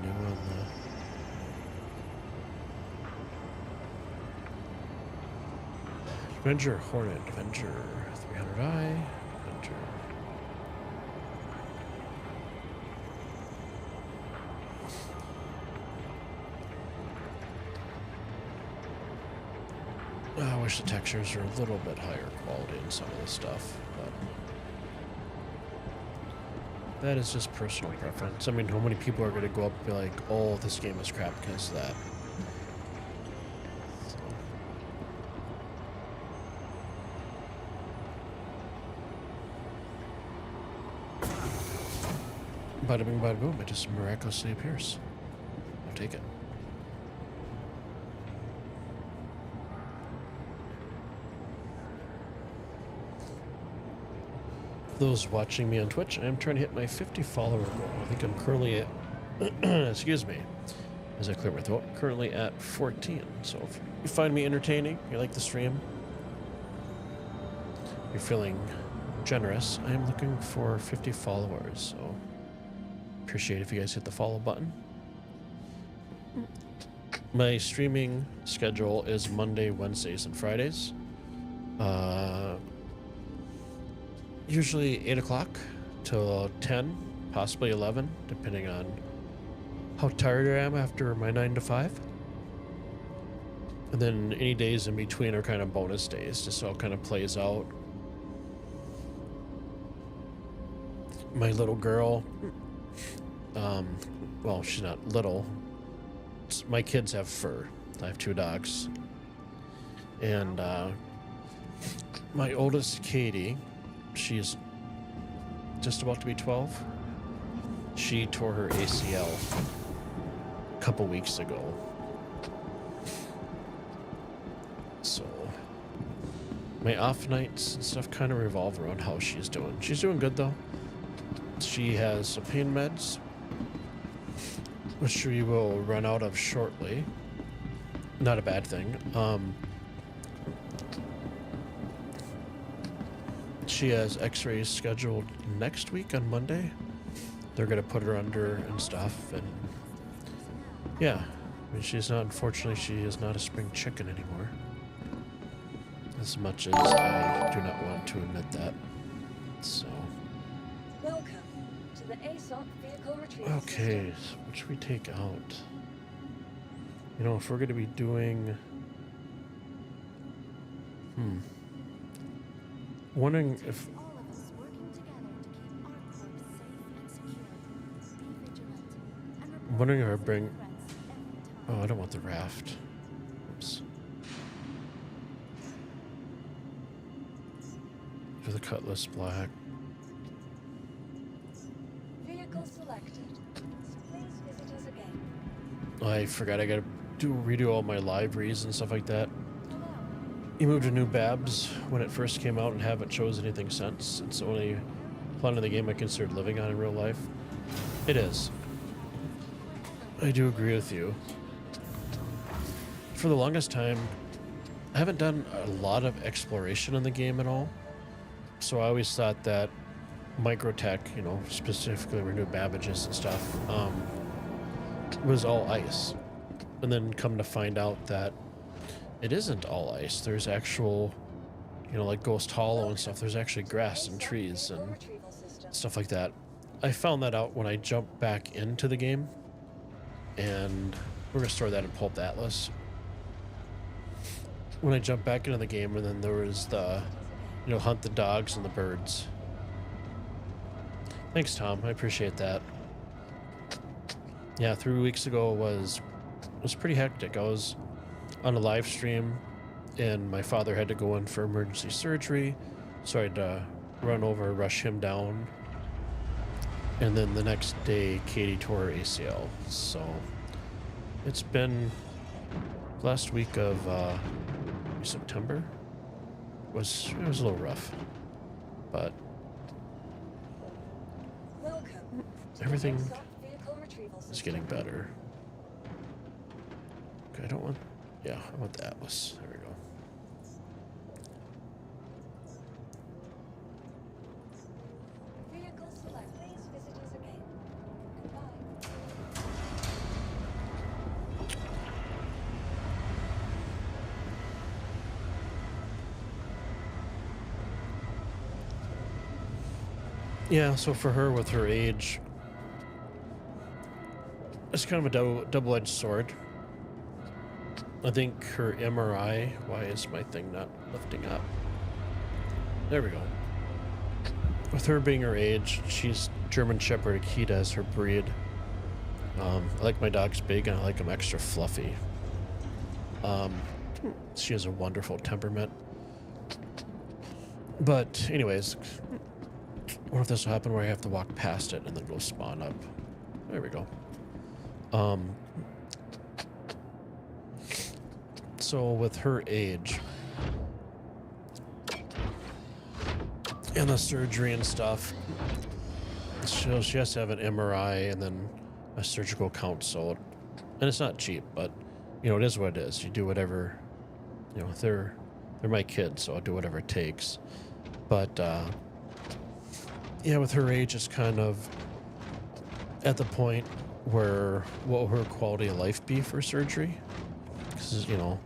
New on the Avenger Hornet, Avenger 300i, Avenger. I wish the textures are a little bit higher quality in some of this stuff, but that is just personal preference. I mean, how many people are going to go up and be like, oh, this game is crap because of that? So. Bada bing, bada boom, it just miraculously appears. I'll take it. those watching me on Twitch, I'm trying to hit my 50 follower goal. I think I'm currently at, excuse me, as I clear my throat, currently at 14. So if you find me entertaining, you like the stream, you're feeling generous, I am looking for 50 followers. So appreciate if you guys hit the follow button. My streaming schedule is Monday, Wednesdays, and Fridays. Usually 8 o'clock till 10, possibly 11, depending on how tired I am after my 9 to 5. And then any days in between are kind of bonus days, just so it kind of plays out. My little girl, well, she's not little. My kids have fur. I have 2 dogs. And my oldest, Katie, she's just about to be 12. She tore her ACL a couple weeks ago. So my off nights and stuff kind of revolve around how she's doing. She's doing good though. She has some pain meds, which we will run out of shortly. Not a bad thing. She has x-rays scheduled next week on Monday. They're going to put her under and stuff. And yeah, I mean, she's not, unfortunately, she is not a spring chicken anymore. As much as I do not want to admit that. So. Welcome to the ASOP vehicle retrieval Okay, system. so what should we take out? You know, if we're going to be doing... Wondering if... All of us working together to keep our corps safe and secure. Be vigilant and report Wondering if I positive bring... threats every Oh, time. I don't want the raft. Oops. Do the cutlass black. Vehicle selected. Please visit us again. I forgot I gotta redo all my libraries and stuff like that. Hello. You moved to New Babs when it first came out and haven't chose anything since. It's the only planet of the game I considered living on in real life. It is. I do agree with you. For the longest time, I haven't done a lot of exploration in the game at all. So I always thought that Microtech, you know, specifically where New Babbages and stuff, was all ice. And then come to find out that it isn't all ice. There's actual, you know, like Ghost Hollow and stuff. There's actually grass and trees and Retrieval system. stuff like that. I found that out when I jumped back into the game. And we're going to store that in Pulp Atlas. When I jumped back into the game, and then there was the, you know, hunt the dogs and the birds. Thanks, Tom. I appreciate that. Yeah, 3 weeks ago was pretty hectic. I was on a live stream, and my father had to go in for emergency surgery, so I had to run over, rush him down, and then the next day, Katie tore her ACL. So it's been last week of September. It was a little rough, but Welcome to everything the ASOP vehicle retrieval is system. getting better. Okay, I don't want... Yeah, I want the Atlas. There we go. Vehicle select. Please visit us again. Goodbye. Yeah, so for her, with her age, it's kind of a double-edged sword. I think her MRI... Why is my thing not lifting up? There we go. With her being her age, she's German Shepherd Akita as her breed. I like my dogs big, and I like them extra fluffy. She has a wonderful temperament. But anyways, what if this will happen where I have to walk past it and then go spawn up? There we go. So with her age, and the surgery and stuff. So she has to have an MRI and then a surgical consult, and it's not cheap, but you know, it is what it is. You do whatever, you know, they're my kids, so I'll do whatever it takes. But yeah, with her age, it's kind of at the point where what will her quality of life be for surgery? Because, you know,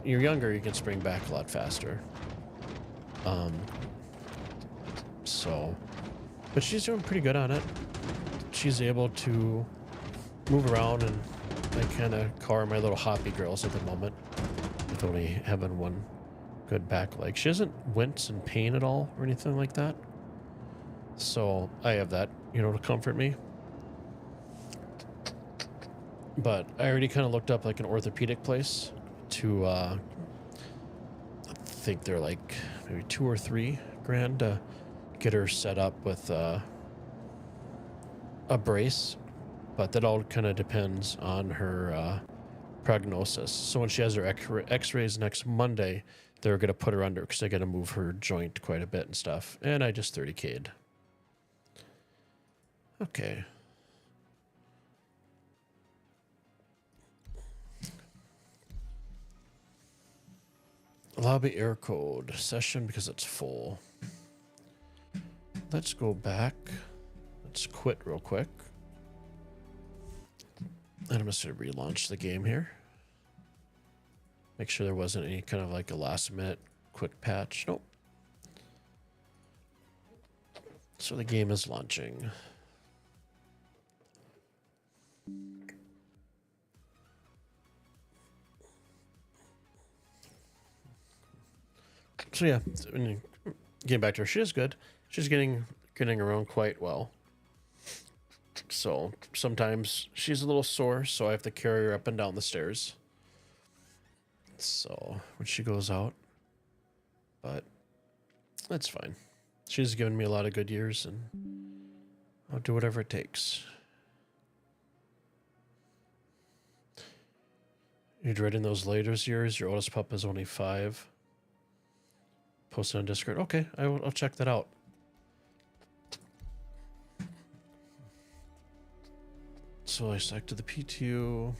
you're younger, you can spring back a lot faster. So, but she's doing pretty good on it. She's able to move around, and I kind of call her my little hoppy girls at the moment, with only having one good back leg. She doesn't wince in pain at all or anything like that. So I have that, you know, to comfort me. But I already kind of looked up like an orthopedic place to, I think they're like maybe $2 or $3 grand to get her set up with a brace. But that all kind of depends on her prognosis. So when she has her x-rays next Monday, they're going to put her under because they got to move her joint quite a bit and stuff. And I just 30K'd. Okay. Lobby air code session because it's full. Let's go back. Let's quit real quick. And I'm just going to relaunch the game here. Make sure there wasn't any kind of like a last minute quick patch. Nope. So the game is launching. So yeah, getting back to her, she is good. She's getting around quite well. So sometimes she's a little sore, so I have to carry her up and down the stairs. So when she goes out, but that's fine. She's given me a lot of good years, and I'll do whatever it takes. You're dreading those later years. Your oldest pup is only 5. Posted on Discord. Okay, I'll check that out. So I selected the PTU.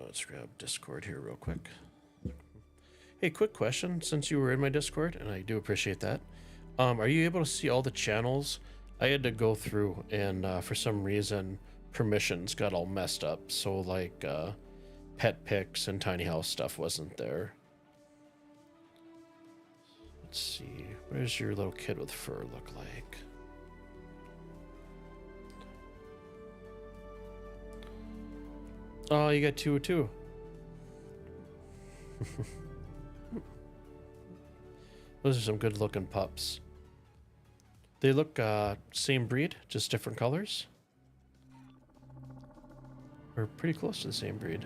Let's grab Discord here real quick. Hey, quick question. Since you were in my Discord, and I do appreciate that, are you able to see all the channels? I had to go through, and for some reason, permissions got all messed up. So, like, pet pics and tiny house stuff wasn't there. Let's see. What does your little kid with fur look like? Oh, you got 2 too. Those are some good looking pups. They look same breed, just different colors. Or pretty close to the same breed.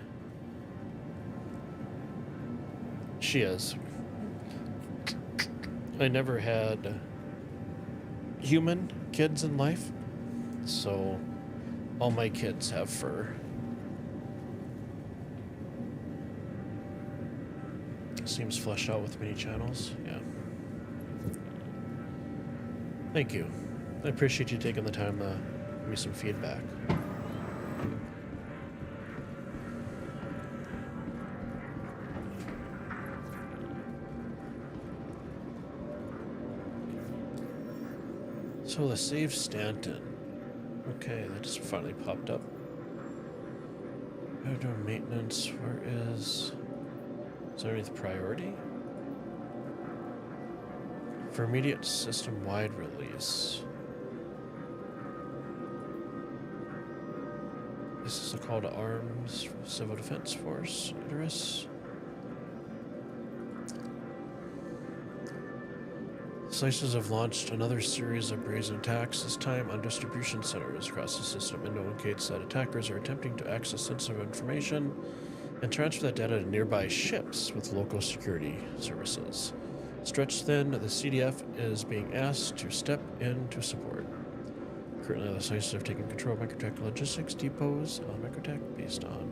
She is. I never had human kids in life, so all my kids have fur. Seems fleshed out with mini channels. Yeah. Thank you. I appreciate you taking the time to give me some feedback. So the save Stanton. Okay, that just finally popped up. Outdoor maintenance. Where is there anything priority? For immediate system-wide release. This is a call to arms, Civil Defense Force, Idris. Slices have launched another series of brazen attacks, this time on distribution centers across the system. It indicates that attackers are attempting to access sensitive information and transfer that data to nearby ships with local security services. Stretched thin, the CDF is being asked to step in to support. Currently, the sites have taken control of Microtech logistics depots on Microtech based on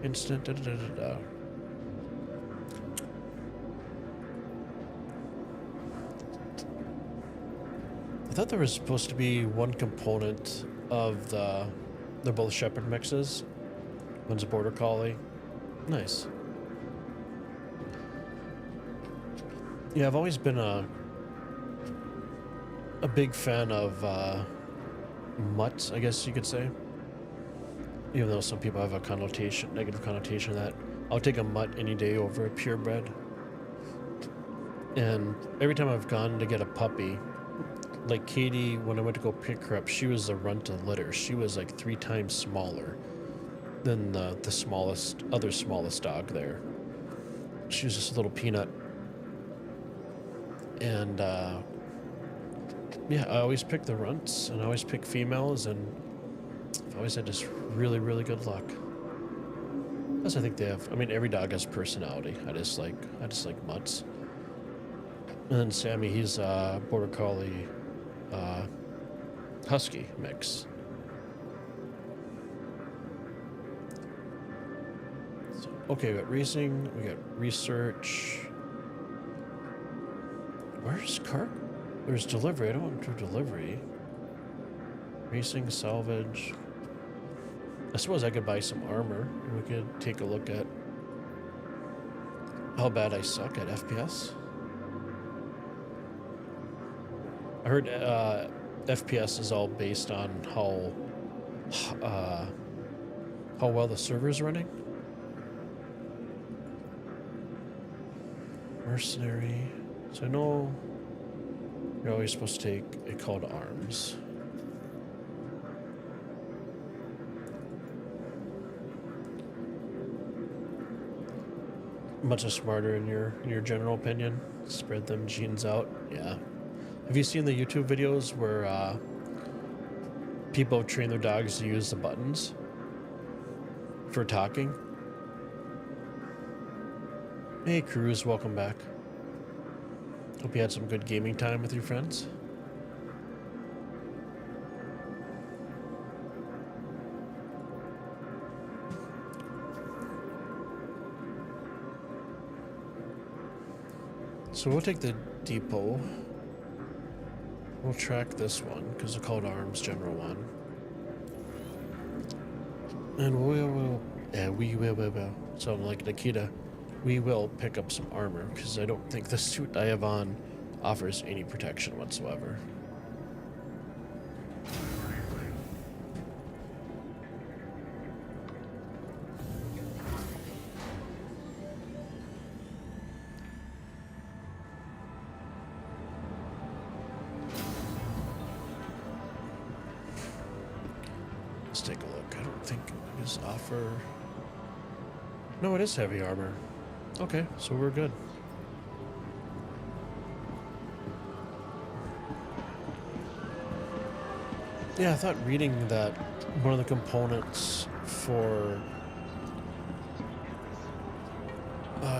instant. Da, da, da, da, da. I thought there was supposed to be one component of they're both Shepherd mixes. One's a Border Collie. Nice. Yeah, I've always been a big fan of mutts, I guess you could say. Even though some people have a negative connotation of that. I'll take a mutt any day over a purebred. And every time I've gone to get a puppy, like Katie, when I went to go pick her up, she was a runt of litter. She was like 3 times smaller than the other smallest dog there. She was just a little peanut. And yeah, I always pick the runts, and I always pick females, and I've always had just really, really good luck. Plus, I think they have. I mean, every dog has personality. I just like mutts. And then Sammy, he's a Border Collie, Husky mix. So, okay, we got racing, we got research. Where's car? There's delivery. I don't want to do delivery. Racing, salvage. I suppose I could buy some armor, and we could take a look at how bad I suck at FPS. I heard FPS is all based on how well the server's running. Mercenary. So I know you're always supposed to take a call to arms. Much smarter in your general opinion. Spread them genes out. Yeah. Have you seen the YouTube videos where people train their dogs to use the buttons for talking? Hey, Cruz, welcome back. Hope you had some good gaming time with your friends. So we'll take the depot. We'll track this one because it's called Arms General 1. And we will. So I'm like Nikita. We will pick up some armor because I don't think the suit I have on offers any protection whatsoever. Let's take a look. I don't think it is offer. No, it is heavy armor. Okay, so we're good. Yeah, I thought reading that one of the components for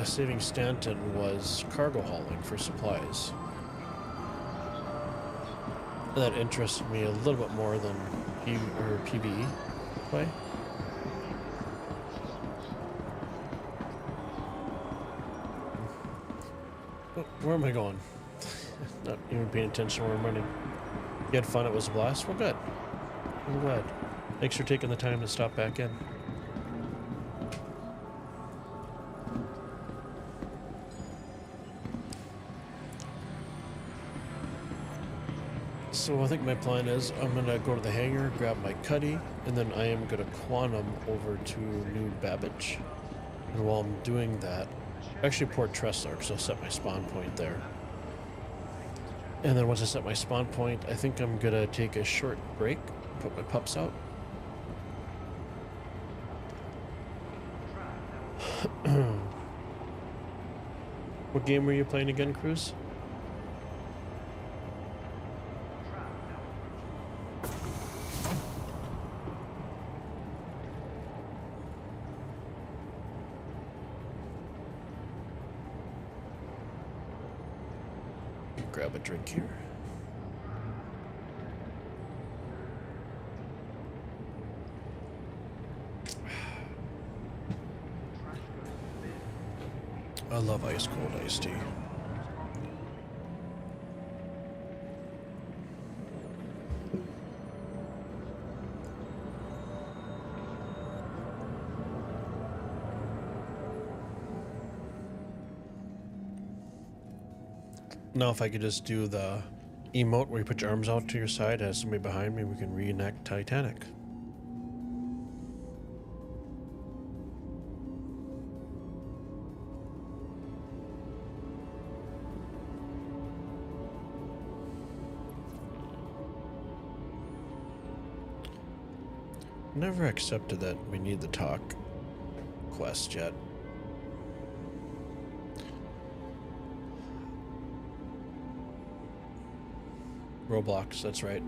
saving Stanton was cargo hauling for supplies. That interested me a little bit more than PvE play. Where am I going? Not even paying attention where I'm running. You had fun, it was a blast? Well, good. I'm glad. Thanks for taking the time to stop back in. So I think my plan is I'm going to go to the hangar, grab my cuddy, and then I am going to quantum over to New Babbage. And while I'm doing that, actually Port Tressler, because I'll set my spawn point there. And then once I set my spawn point, I think I'm going to take a short break, put my pups out. What game were you playing again, Cruz? Grab a drink here. I love ice cold iced tea. Now, if I could just do the emote where you put your arms out to your side as somebody behind me, we can reenact Titanic. Never accepted that we need the talk quest yet. Roblox, that's right.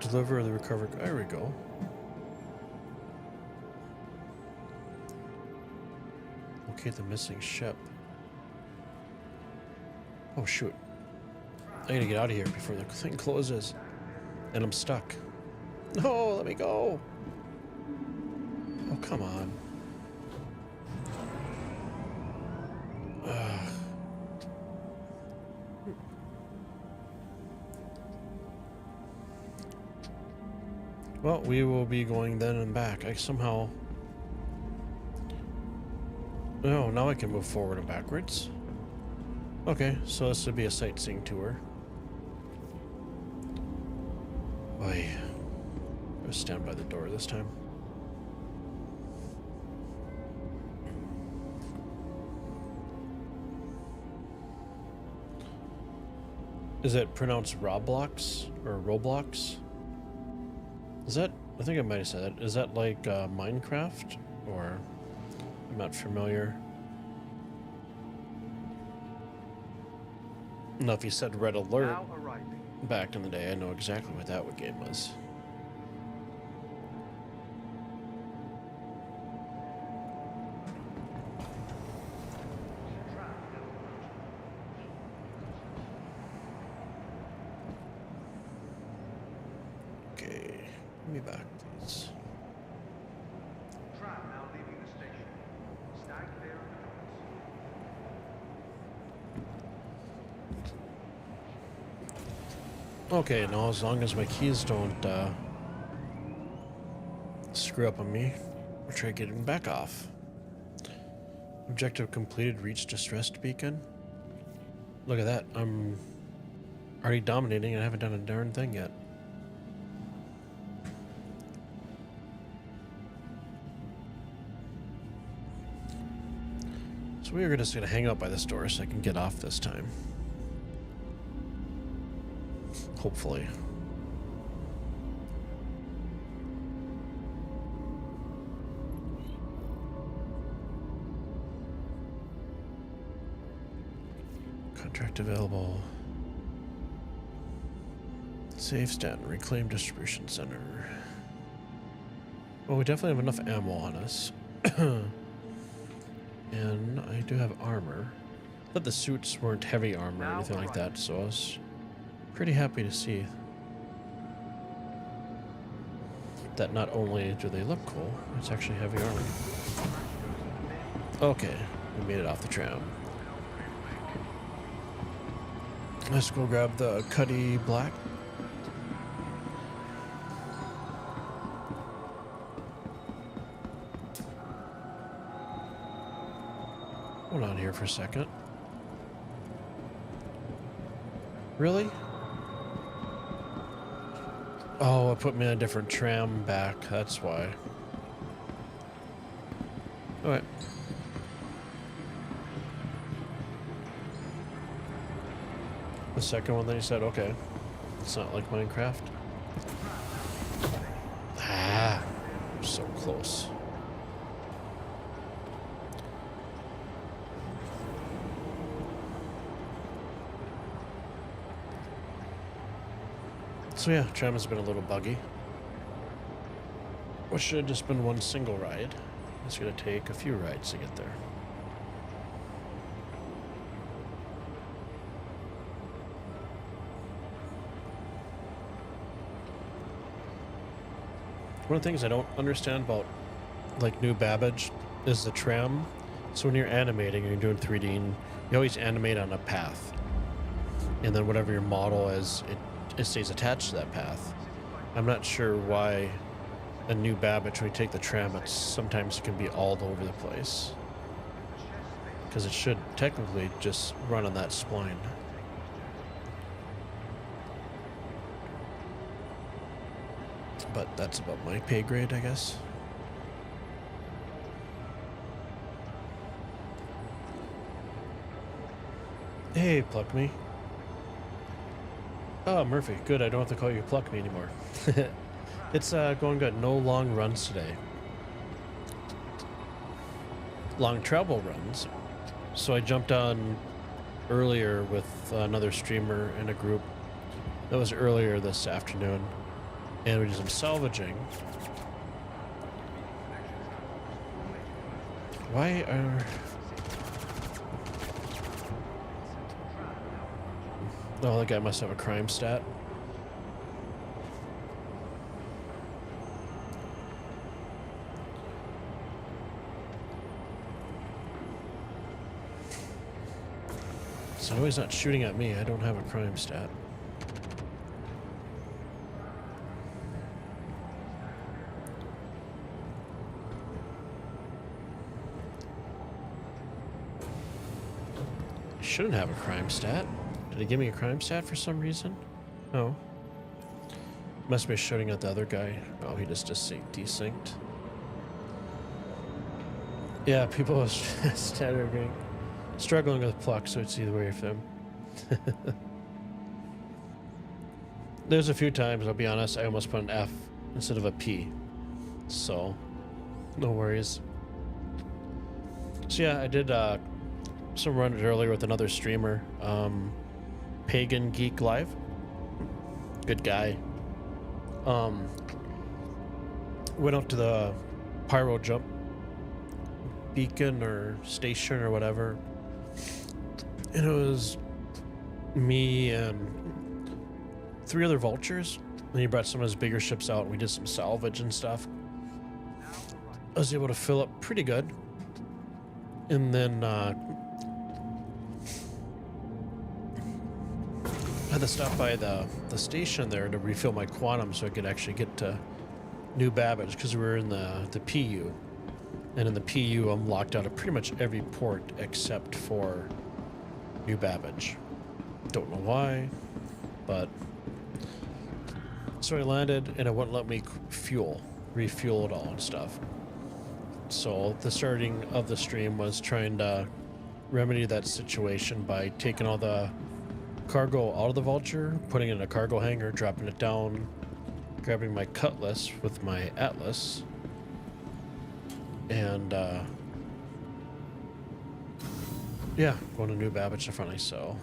Deliver the recovered. There we go. Locate the missing ship. Oh shoot. I gotta get out of here before the thing closes. And I'm stuck. No, let me go. Oh, come on. Ugh. Well, we will be going then and back. I somehow... Oh, now I can move forward and backwards. Okay, so this would be a sightseeing tour. Boy. I'll stand by the door this time. Is it pronounced Roblox or Roblox? Is that, I think I might have said that. Is that like Minecraft? Or, I'm not familiar. No, if you said Red Alert back in the day, I know exactly what that game was. Back, please. Tram now leaving the station. Stand clear of the doors. Okay, now as long as my keys don't screw up on me, I'll try getting back off. Objective completed, reach distressed beacon. Look at that, I'm already dominating and I haven't done a darn thing yet. So we are just going to hang out by this door so I can get off this time. Hopefully. Contract available. Save Stanton. Reclaim distribution center. Well, we definitely have enough ammo on us. And I do have armor. But the suits weren't heavy armor or anything like that, so I was pretty happy to see that not only do they look cool, it's actually heavy armor. Okay, we made it off the tram. Let's go grab the Cuddy Black. Hold on here for a second. Really? Oh, it put me in a different tram back. That's why. Alright. The second one that he said, okay. It's not like Minecraft. Ah, so close. So yeah, tram has been a little buggy. Which should have just been one single ride. It's gonna take a few rides to get there. One of the things I don't understand about like New Babbage is the tram. So when you're animating and you're doing 3D, and you always animate on a path, and then whatever your model is, it stays attached to that path. I'm not sure why a New Babbage, when you take the tram, sometimes it can be all over the place, because it should technically just run on that spline. But that's about my pay grade, I guess. Hey, Pluck Me. Oh, Murphy. Good, I don't have to call you Pluck Me anymore. It's going good. No long runs today. Long travel runs. So I jumped on earlier with another streamer in a group. That was earlier this afternoon. And we did some salvaging. Why are... Oh, that guy must have a crime stat. So he's not shooting at me. I don't have a crime stat. I shouldn't have a crime stat. Did he give me a crime stat for some reason? No. Must be shooting at the other guy. Oh, he just desynced. Yeah, people are struggling with Pluck, so it's either way for them. There's a few times, I'll be honest, I almost put an F instead of a P. So, no worries. So yeah, I did some run it earlier with another streamer. Pagan Geek Live. Good guy. Went up to the pyro jump beacon or station or whatever, and it was me and 3 other vultures, and he brought some of his bigger ships out and we did some salvage and stuff. I was able to fill up pretty good, and then I had to stop by the station there to refill my quantum so I could actually get to New Babbage, because we were in the PU. And in the PU, I'm locked out of pretty much every port except for New Babbage. Don't know why, but... So I landed, and it wouldn't let me refuel it all and stuff. So the starting of the stream was trying to remedy that situation by taking all the cargo out of the Vulture, putting it in a cargo hangar, dropping it down, grabbing my cutlass with my Atlas, and yeah, going to New Babbage to finally sell.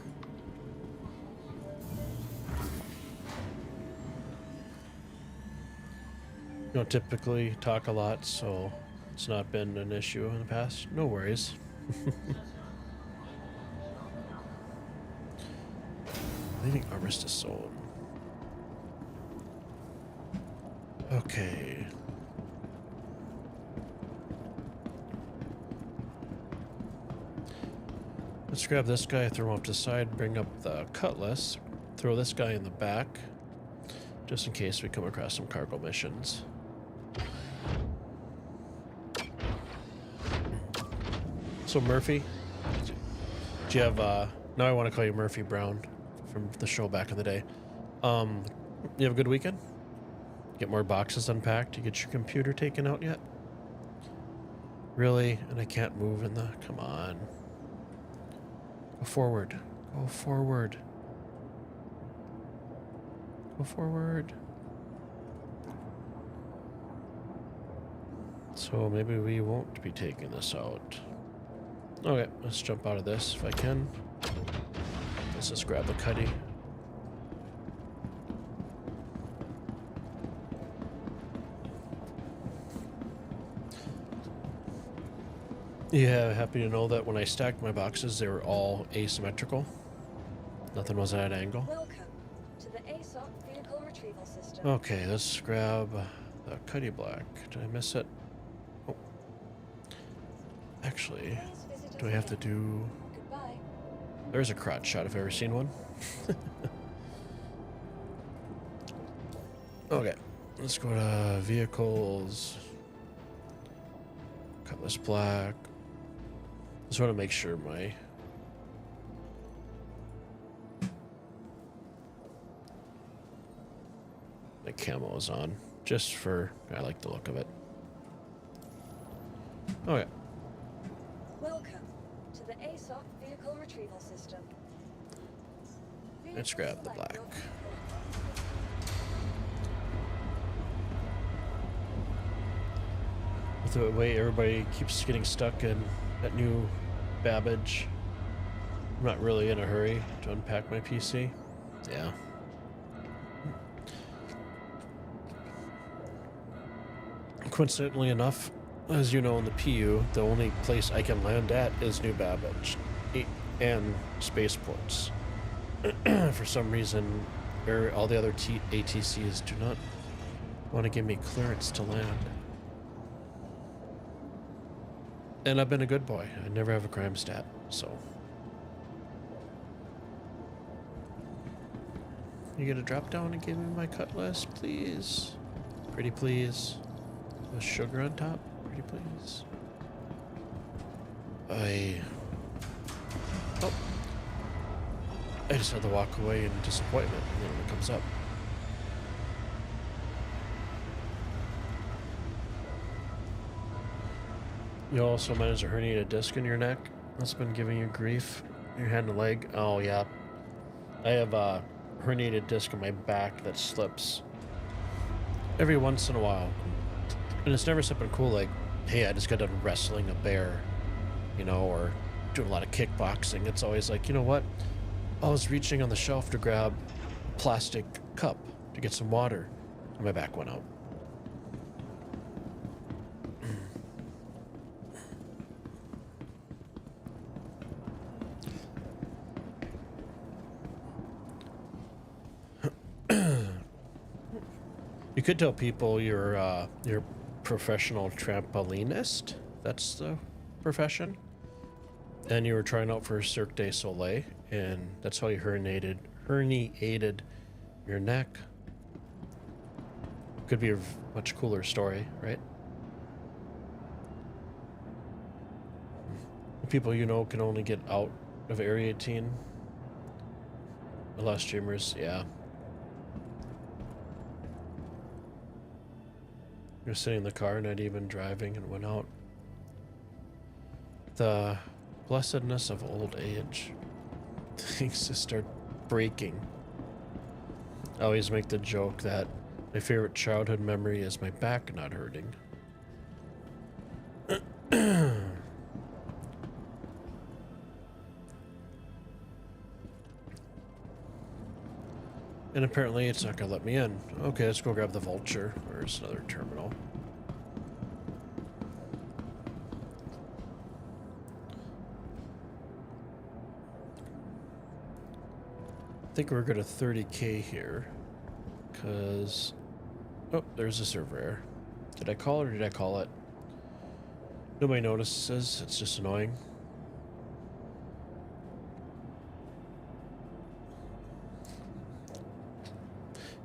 You don't typically talk a lot, so it's not been an issue in the past. No worries. Leaving Armistice sold. Okay. Let's grab this guy, throw him off to the side, bring up the cutlass, throw this guy in the back, just in case we come across some cargo missions. So Murphy, do you have, now I want to call you Murphy Brown from the show back in the day. You have a good weekend? Get more boxes unpacked? You get your computer taken out yet? Really? And I can't move in the, come on. Go forward. Go forward. Go forward. So maybe we won't be taking this out. Okay, let's jump out of this if I can. Let's just grab the cuddy. Yeah, happy to know that when I stacked my boxes, they were all asymmetrical. Nothing was at an angle. Welcome to the ASOP vehicle retrieval system. Okay, let's grab The Cuddy Black. Did I miss it? Oh. Actually, Please visit do us I have to again. do... Goodbye. There's a crotch shot if I've ever seen one. Okay. Let's go to vehicles. Cutlass Black. Just want to make sure my... my camo is on. Just for... I like the look of it. Okay. Welcome to the ASOC Vehicle Retrieval System. Let's Vehicle grab the select black. your vehicle. With the way everybody keeps getting stuck in that new Babbage, I'm not really in a hurry to unpack my PC. Yeah. Coincidentally enough, as you know, in the PU, the only place I can land at is New Babbage and spaceports. For some reason, all the other ATCs do not want to give me clearance to land. And I've been a good boy. I never have a crime stat, so. You gonna drop down and give me my cutlass, please? Pretty please. With sugar on top? Pretty please. Oh. I just had to walk away in disappointment, and then it comes up. You also managed a herniated disc in your neck. That's been giving you grief. Your hand and leg. Oh, yeah. I have a herniated disc in my back that slips every once in a while. And it's never something cool like, hey, I just got done wrestling a bear, you know, or doing a lot of kickboxing. It's always like, you know what? I was reaching on the shelf to grab a plastic cup to get some water, and my back went out. You could tell people you're a professional trampolinist. That's the profession. And you were trying out for Cirque du Soleil, and that's how you herniated your neck. Could be a much cooler story, right? People you know can only get out of Area 18. The last streamers, yeah. You're sitting in the car, not even driving, and went out. The blessedness of old age. Things just start breaking. I always make the joke that my favorite childhood memory is my back not hurting. And apparently it's not gonna let me in. Okay, let's go grab the Vulture. Where's another terminal? I think we're good at 30K here. Cause oh, there's a server error. Did I call it or did I call it? Nobody notices, it's just annoying.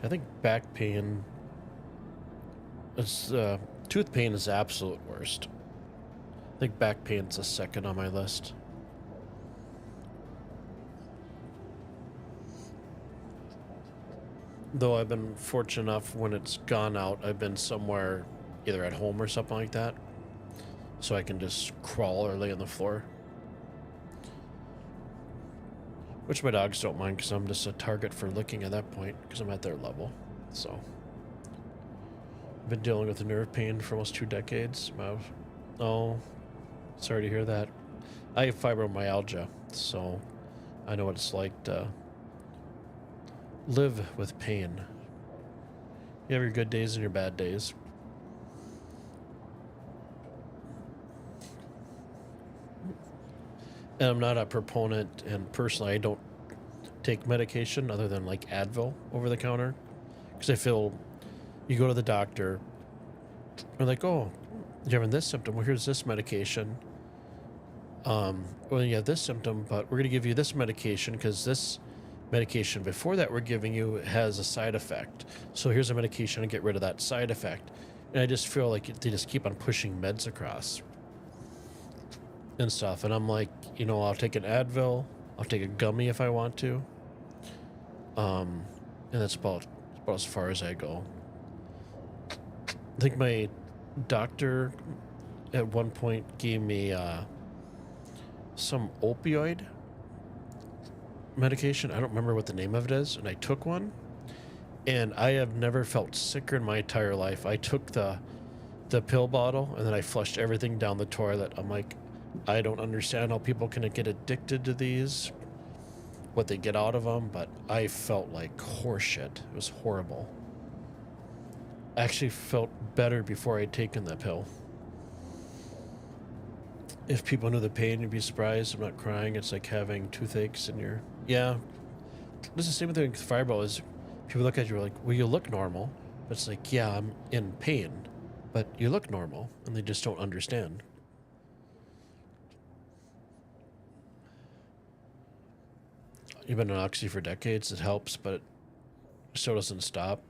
I think back pain is, tooth pain is the absolute worst. I think back pain's the second on my list. Though I've been fortunate enough when it's gone out, I've been somewhere either at home or something like that. So I can just crawl or lay on the floor. Which my dogs don't mind because I'm just a target for licking at that point because I'm at their level. So I've been dealing with nerve pain for almost 2 decades. Oh, sorry to hear that. I have fibromyalgia, so I know what it's like to live with pain. You have your good days and your bad days. And I'm not a proponent, and personally I don't take medication other than like Advil over the counter. Because I feel you go to the doctor, We're like, oh, you're having this symptom. Well, here's this medication. Well, you have this symptom, but we're going to give you this medication because this medication before that we're giving you has a side effect. So here's a medication to get rid of that side effect. And I just feel like they just keep on pushing meds across and stuff. And I'm like, you know, I'll take an Advil. I'll take a gummy if I want to. And that's about as far as I go. I think my doctor at one point gave me some opioid medication. I don't remember what the name of it is, and I took one, and I have never felt sicker in my entire life. I took the pill bottle, and then I flushed everything down the toilet. I'm like, I don't understand how people can get addicted to these, what they get out of them, but I felt like horseshit. It was horrible. I actually felt better before I'd taken the pill. If people knew the pain, you'd be surprised. I'm not crying. It's like having toothaches in your... Yeah. It's the same thing with fireball is people look at you like, well, you look normal. But it's like, yeah, I'm in pain. But you look normal. And they just don't understand. You've been on Oxy for decades. It helps, but it still doesn't stop.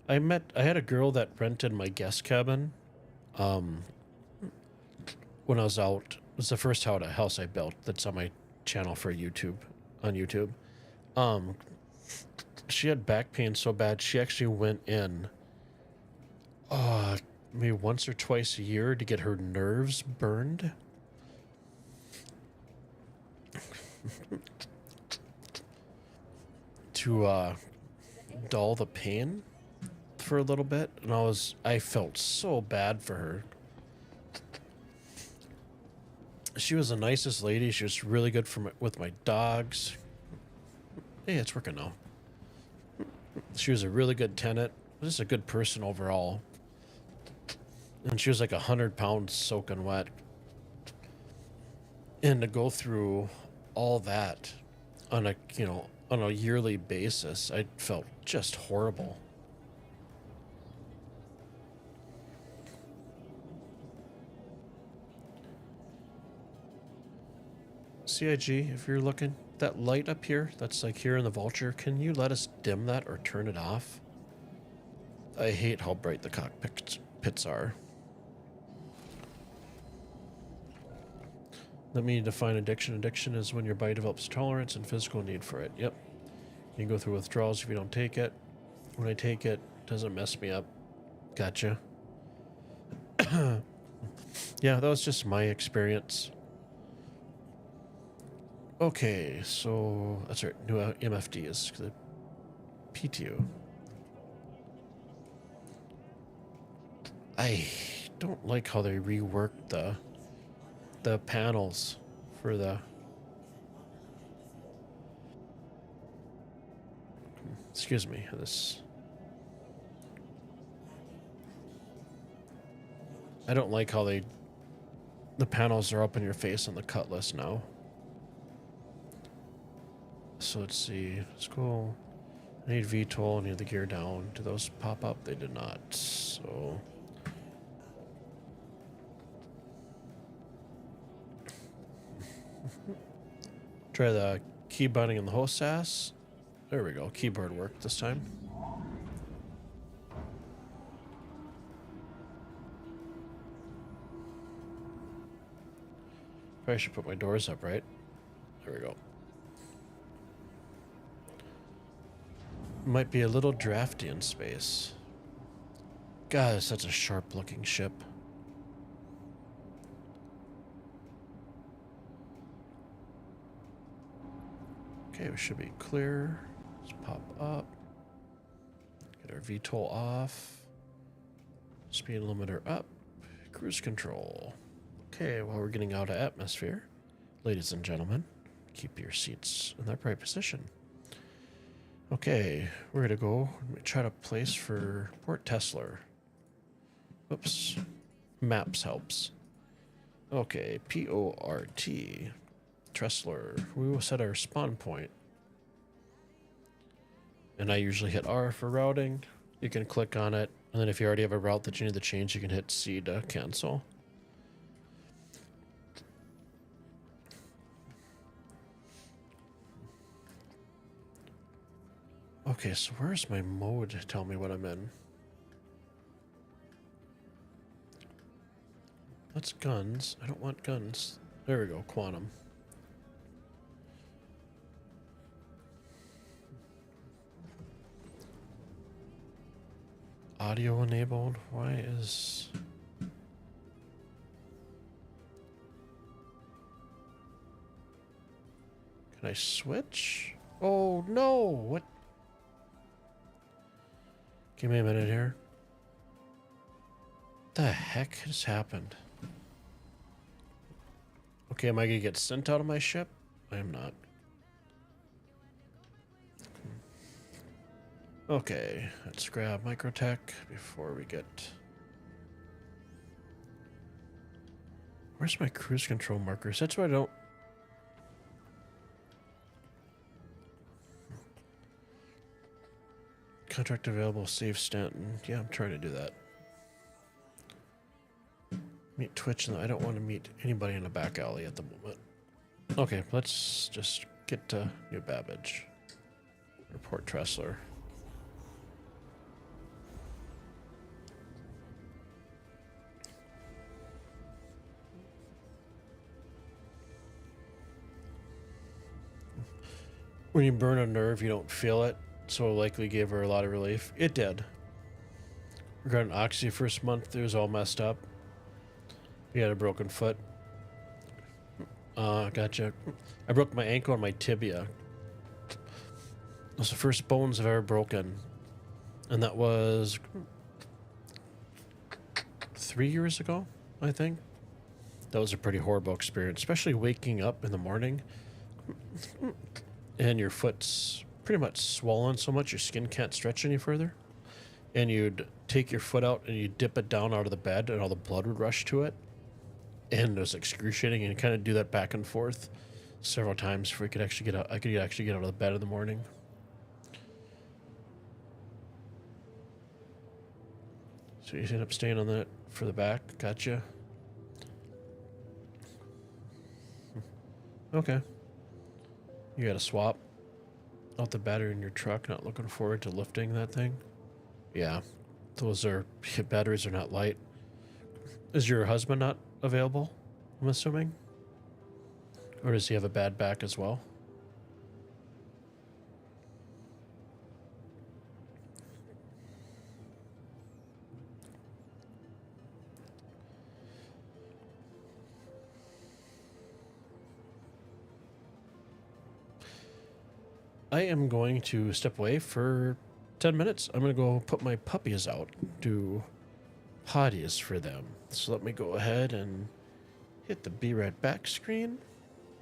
I had a girl that rented my guest cabin. When I was out, it was the first house I built that's on my channel for YouTube, on YouTube. She had back pain so bad, she actually went in maybe once or twice a year to get her nerves burned. To dull the pain for a little bit. And I felt so bad for her. She was the nicest lady. She was really good with my dogs. Hey, it's working now. She was a really good tenant. Just a good person overall. And she was like 100 pounds soaking wet. And to go through all that on a yearly basis, I felt just horrible. CIG, if you're looking, that light up here, that's like here in the vulture, can you let us dim that or turn it off? I hate how bright the cockpits are. Let me define addiction. Addiction is when your body develops tolerance and physical need for it. Yep. You can go through withdrawals if you don't take it. When I take it, it doesn't mess me up. Gotcha. Yeah, that was just my experience. Okay, so that's right. New MFD is the PTU. I don't like how they reworked the panels for the... Excuse me, this... I don't like how the panels are up in your face on the Cutlass now. So let's see. Let's go. I need VTOL. I need the gear down. Do those pop up? They did not. So... Try the key binding in the HOSAS. There we go. Keyboard worked this time. Probably should put my doors up, right? There we go. Might be a little drafty in space. God, it's such a sharp looking ship. Okay, we should be clear. Let's pop up. Get our VTOL off. Speed limiter up. Cruise control. Okay, while we're getting out of atmosphere, ladies and gentlemen, keep your seats in their right position. Okay, we're gonna go try to place for Port Tesla. Oops. Maps helps. Okay, PORT. Tressler. We will set our spawn point. And I usually hit R for routing. You can click on it And then if you already have a route that you need to change, you can hit C to cancel. Okay, so where's my mode? Tell me what I'm in. That's guns. I don't want guns. There we go, quantum. Audio enabled. Why is... Can I switch? Oh no! What? Give me a minute here. What the heck has happened? Okay, am I gonna get sent out of my ship? I am not. Okay, let's grab Microtech before we get... Where's my cruise control markers? That's why I don't... Contract available, save Stanton. Yeah, I'm trying to do that. Meet Twitch, and I don't want to meet anybody in a back alley at the moment. Okay, let's just get to New Babbage. Report Tressler. When you burn a nerve, you don't feel it, so it likely gave her a lot of relief. It did. We got an oxy first month, it was all messed up. He had a broken foot. Gotcha. I broke my ankle and my tibia. Those are the first bones I've ever broken. And that was 3 years ago, I think. That was a pretty horrible experience, especially waking up in the morning and your foot's pretty much swollen so much your skin can't stretch any further. And you'd take your foot out and you dip it down out of the bed and all the blood would rush to it. And it was excruciating, and you kind of do that back and forth several times before I could actually get out of the bed in the morning. So you end up staying on that for the back. Gotcha. Okay. You got to swap out the battery in your truck. Not looking forward to lifting that thing. Yeah, those are batteries are not light. Is your husband not available, I'm assuming? Or does he have a bad back as well? I am going to step away for 10 minutes. I'm going to go put my puppies out, do potties for them. So let me go ahead and hit the be right back screen.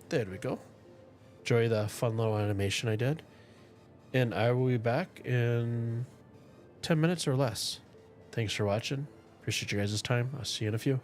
There we go. Enjoy the fun little animation I did. And I will be back in 10 minutes or less. Thanks for watching. Appreciate you guys' time. I'll see you in a few.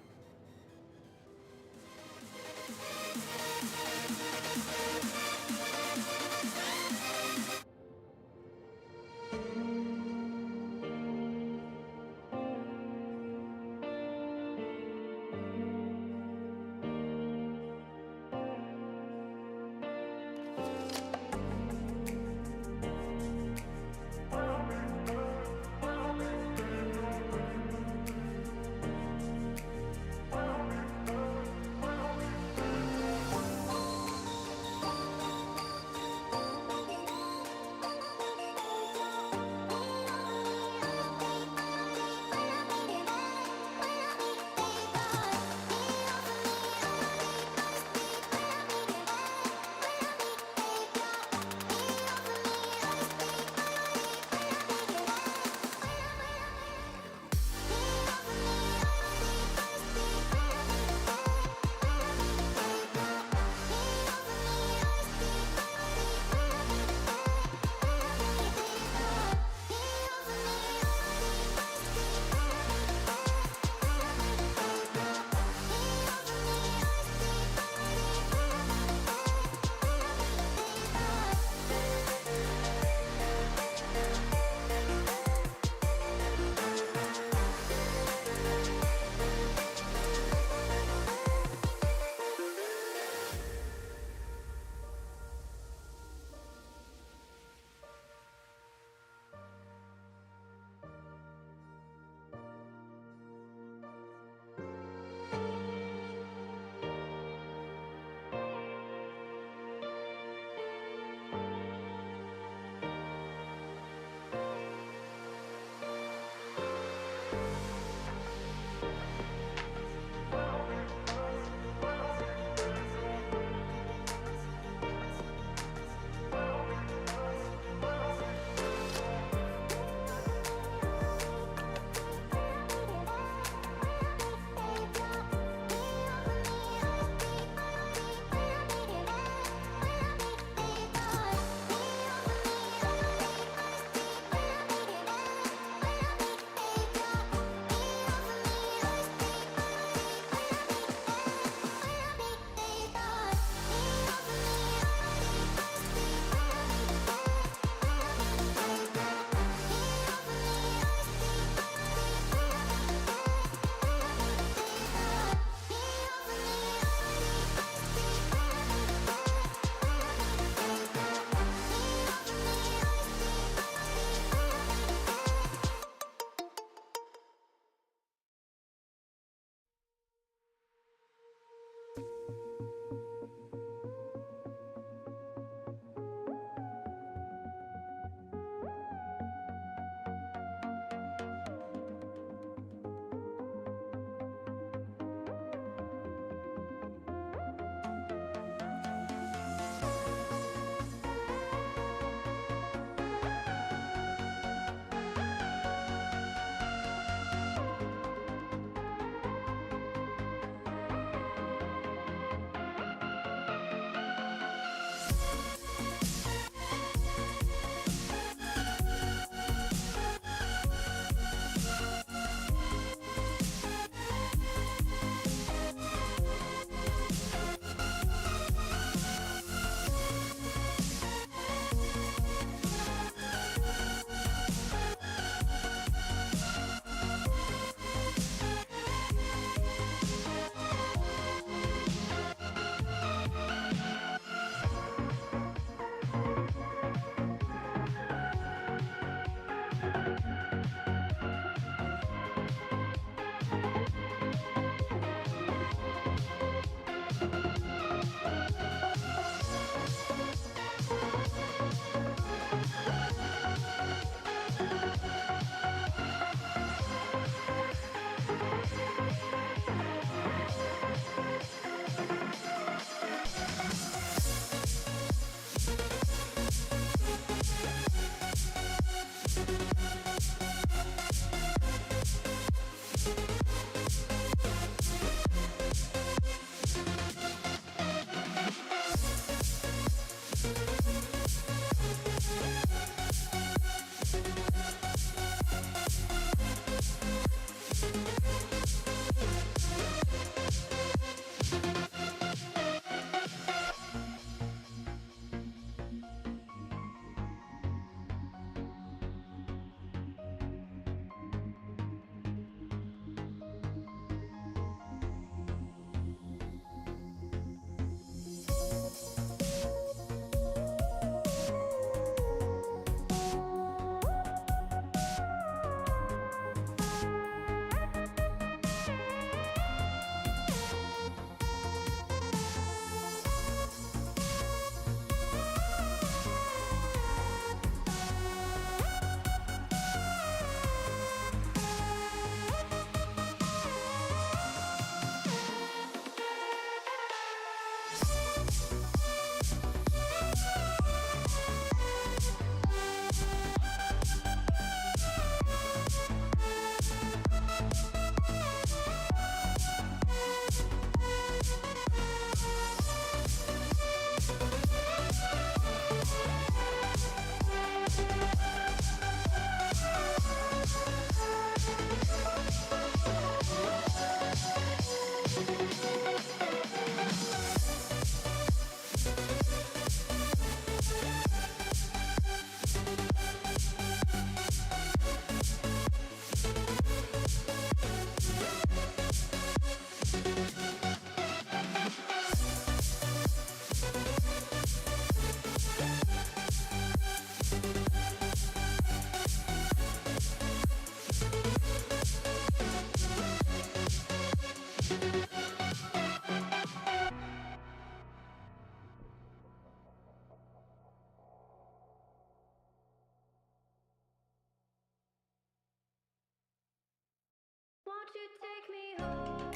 you take me home?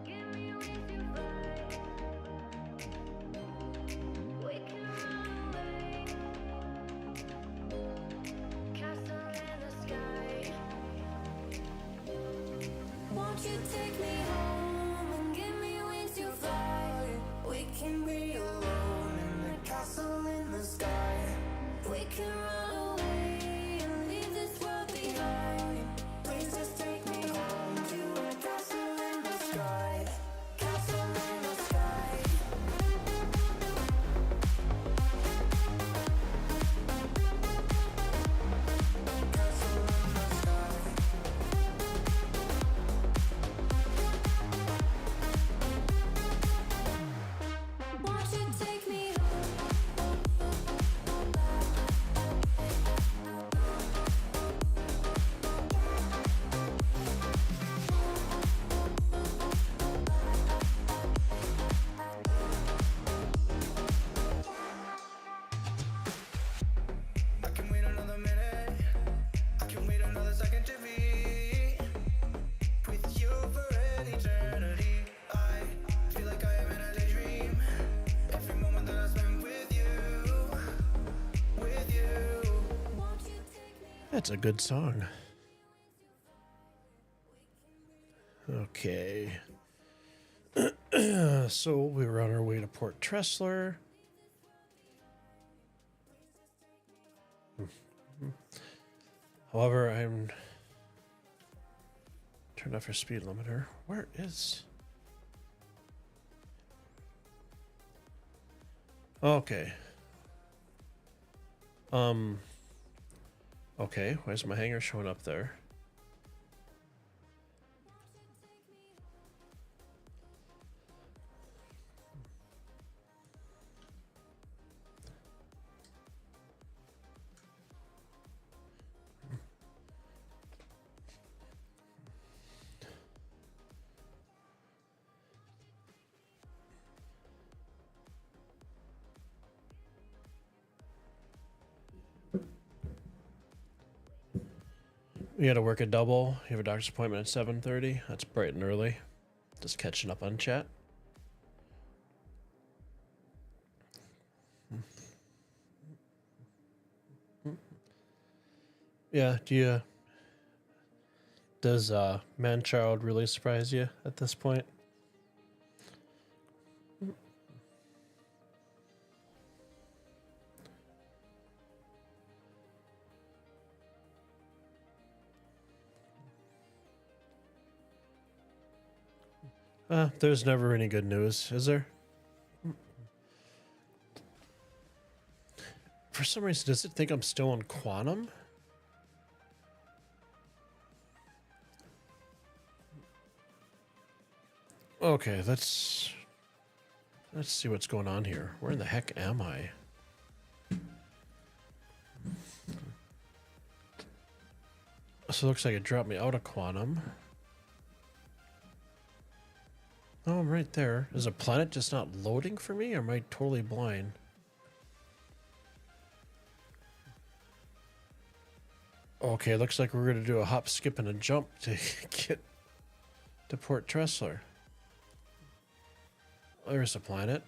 Give me wings to fly. We can run away. Castle in the sky. Won't you take me home and give me wings to fly? We can be alone in the castle in the sky. We can run away and leave this world behind. Please just take me home to a castle in the sky. Castle in the sky. Castle in the sky. Won't you take me I can wait another minute. I can wait another second to be with you for an eternity. I feel like I am in a daydream. Every moment that I spend with you, with you. Won't you take me? That's a good song. Okay. So we were on our way to Port Tressler. However, I'm turned off your speed limiter. Where is? Okay. Okay, why is my hanger showing up there? You gotta work a double. You have a doctor's appointment at 7:30. That's bright and early. Just catching up on chat. Yeah, does man-child really surprise you at this point? There's never any good news, is there? For some reason, does it think I'm still in quantum? Okay, let's see what's going on here. Where in the heck am I? So it looks like it dropped me out of quantum. Oh, I'm right there. Is a planet just not loading for me, or am I totally blind? Okay, looks like we're gonna do a hop, skip, and a jump to get to Port Tressler. There's a planet.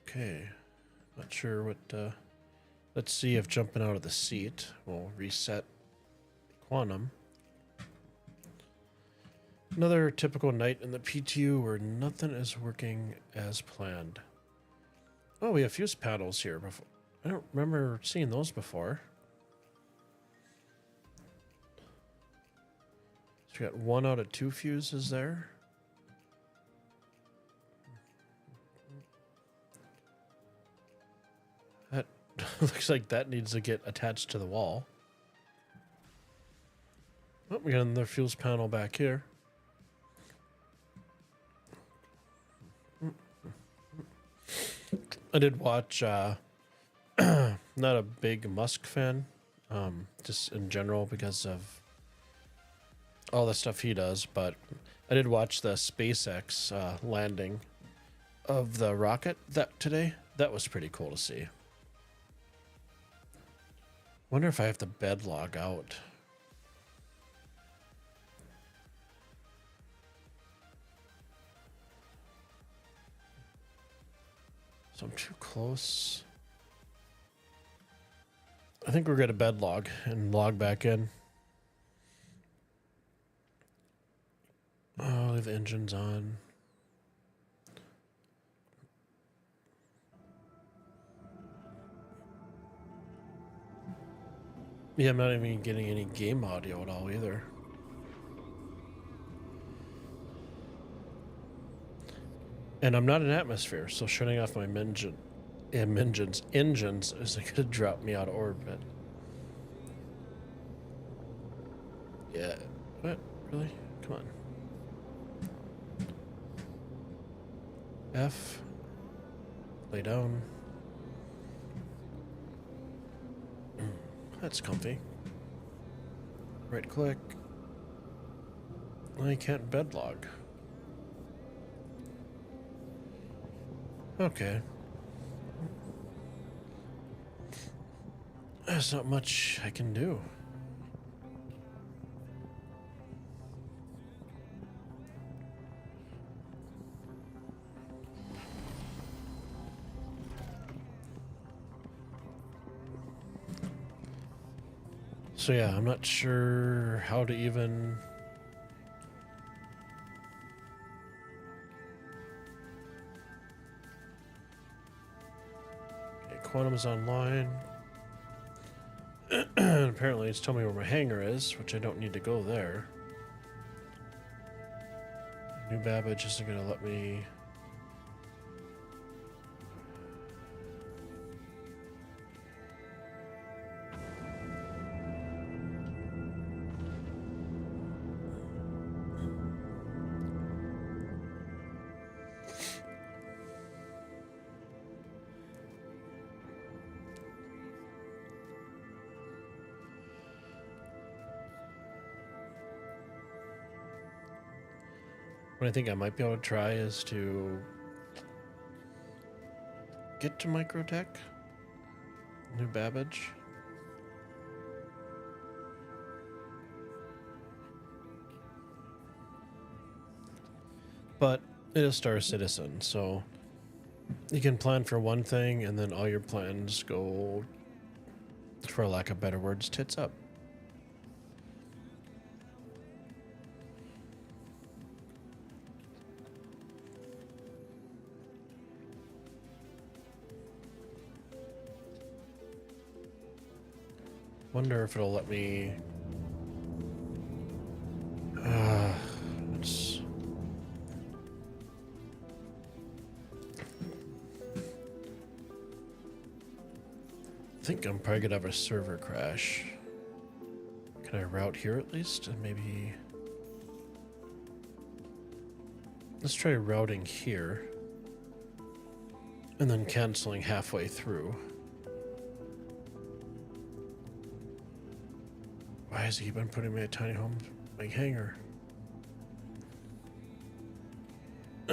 Okay, not sure what, let's see if jumping out of the seat will reset quantum. Another typical night in the PTU where nothing is working as planned. Oh, we have fuse panels here before. I don't remember seeing those before. So we got 1 out of 2 fuses there. That looks like that needs to get attached to the wall. Oh, we got another fuse panel back here. I did watch. Not a big Musk fan, just in general because of all the stuff he does. But I did watch the SpaceX landing of the rocket that today. That was pretty cool to see. Wonder if I have to bed log out. So I'm too close. I think we're going to bed log and log back in. Oh, leave the engines on. Yeah, I'm not even getting any game audio at all either. And I'm not in atmosphere, so shutting off my engines is going to drop me out of orbit. Yeah. What? Really? Come on. F. Lay down. That's comfy. Right click. I can't bed log. Okay. There's not much I can do. So yeah, I'm not sure how to even... Okay, Quantum's online. Apparently it's telling me where my hangar is, which I don't need to go there. New Babbage isn't going to let me... What I think I might be able to try is to get to Microtech, New Babbage. But it is Star Citizen, so you can plan for one thing and then all your plans go, for lack of better words, tits up. Wonder if it'll let me... It's... I think I'm probably gonna have a server crash. Can I route here at least? And maybe... Let's try routing here. And then canceling halfway through. Why has he been putting me at tiny home, big hangar?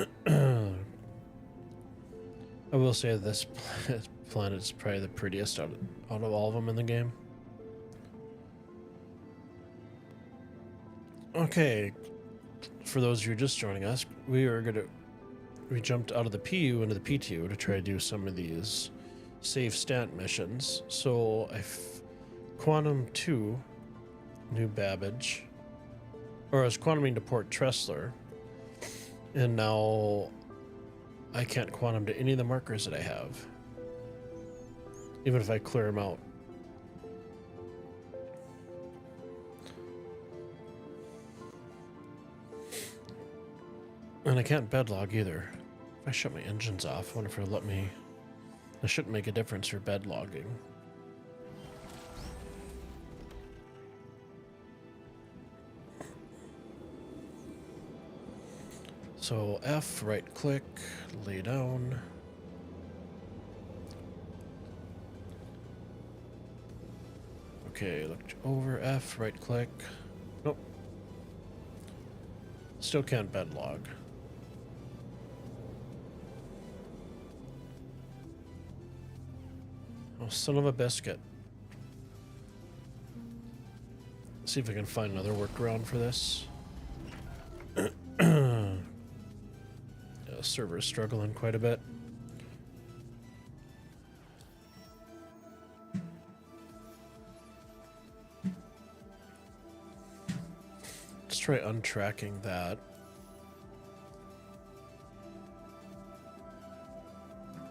I will say this planet is probably the prettiest out of all of them in the game. Okay, for those of you just joining us, we jumped out of the PU into the PTU to try to do some of these save Stanton missions. So Quantum 2, New Babbage, or I was quantuming to Port Tressler, and now I can't quantum to any of the markers that I have, even if I clear them out. And I can't bed log either. If I shut my engines off, I wonder if it'll let me... It shouldn't make a difference for bed logging. So F, right click, lay down. Okay, look over F, right click. Nope. Still can't bed log. Oh, son of a biscuit. See if I can find another workaround for this. Yeah, server's struggling quite a bit. Let's try untracking that.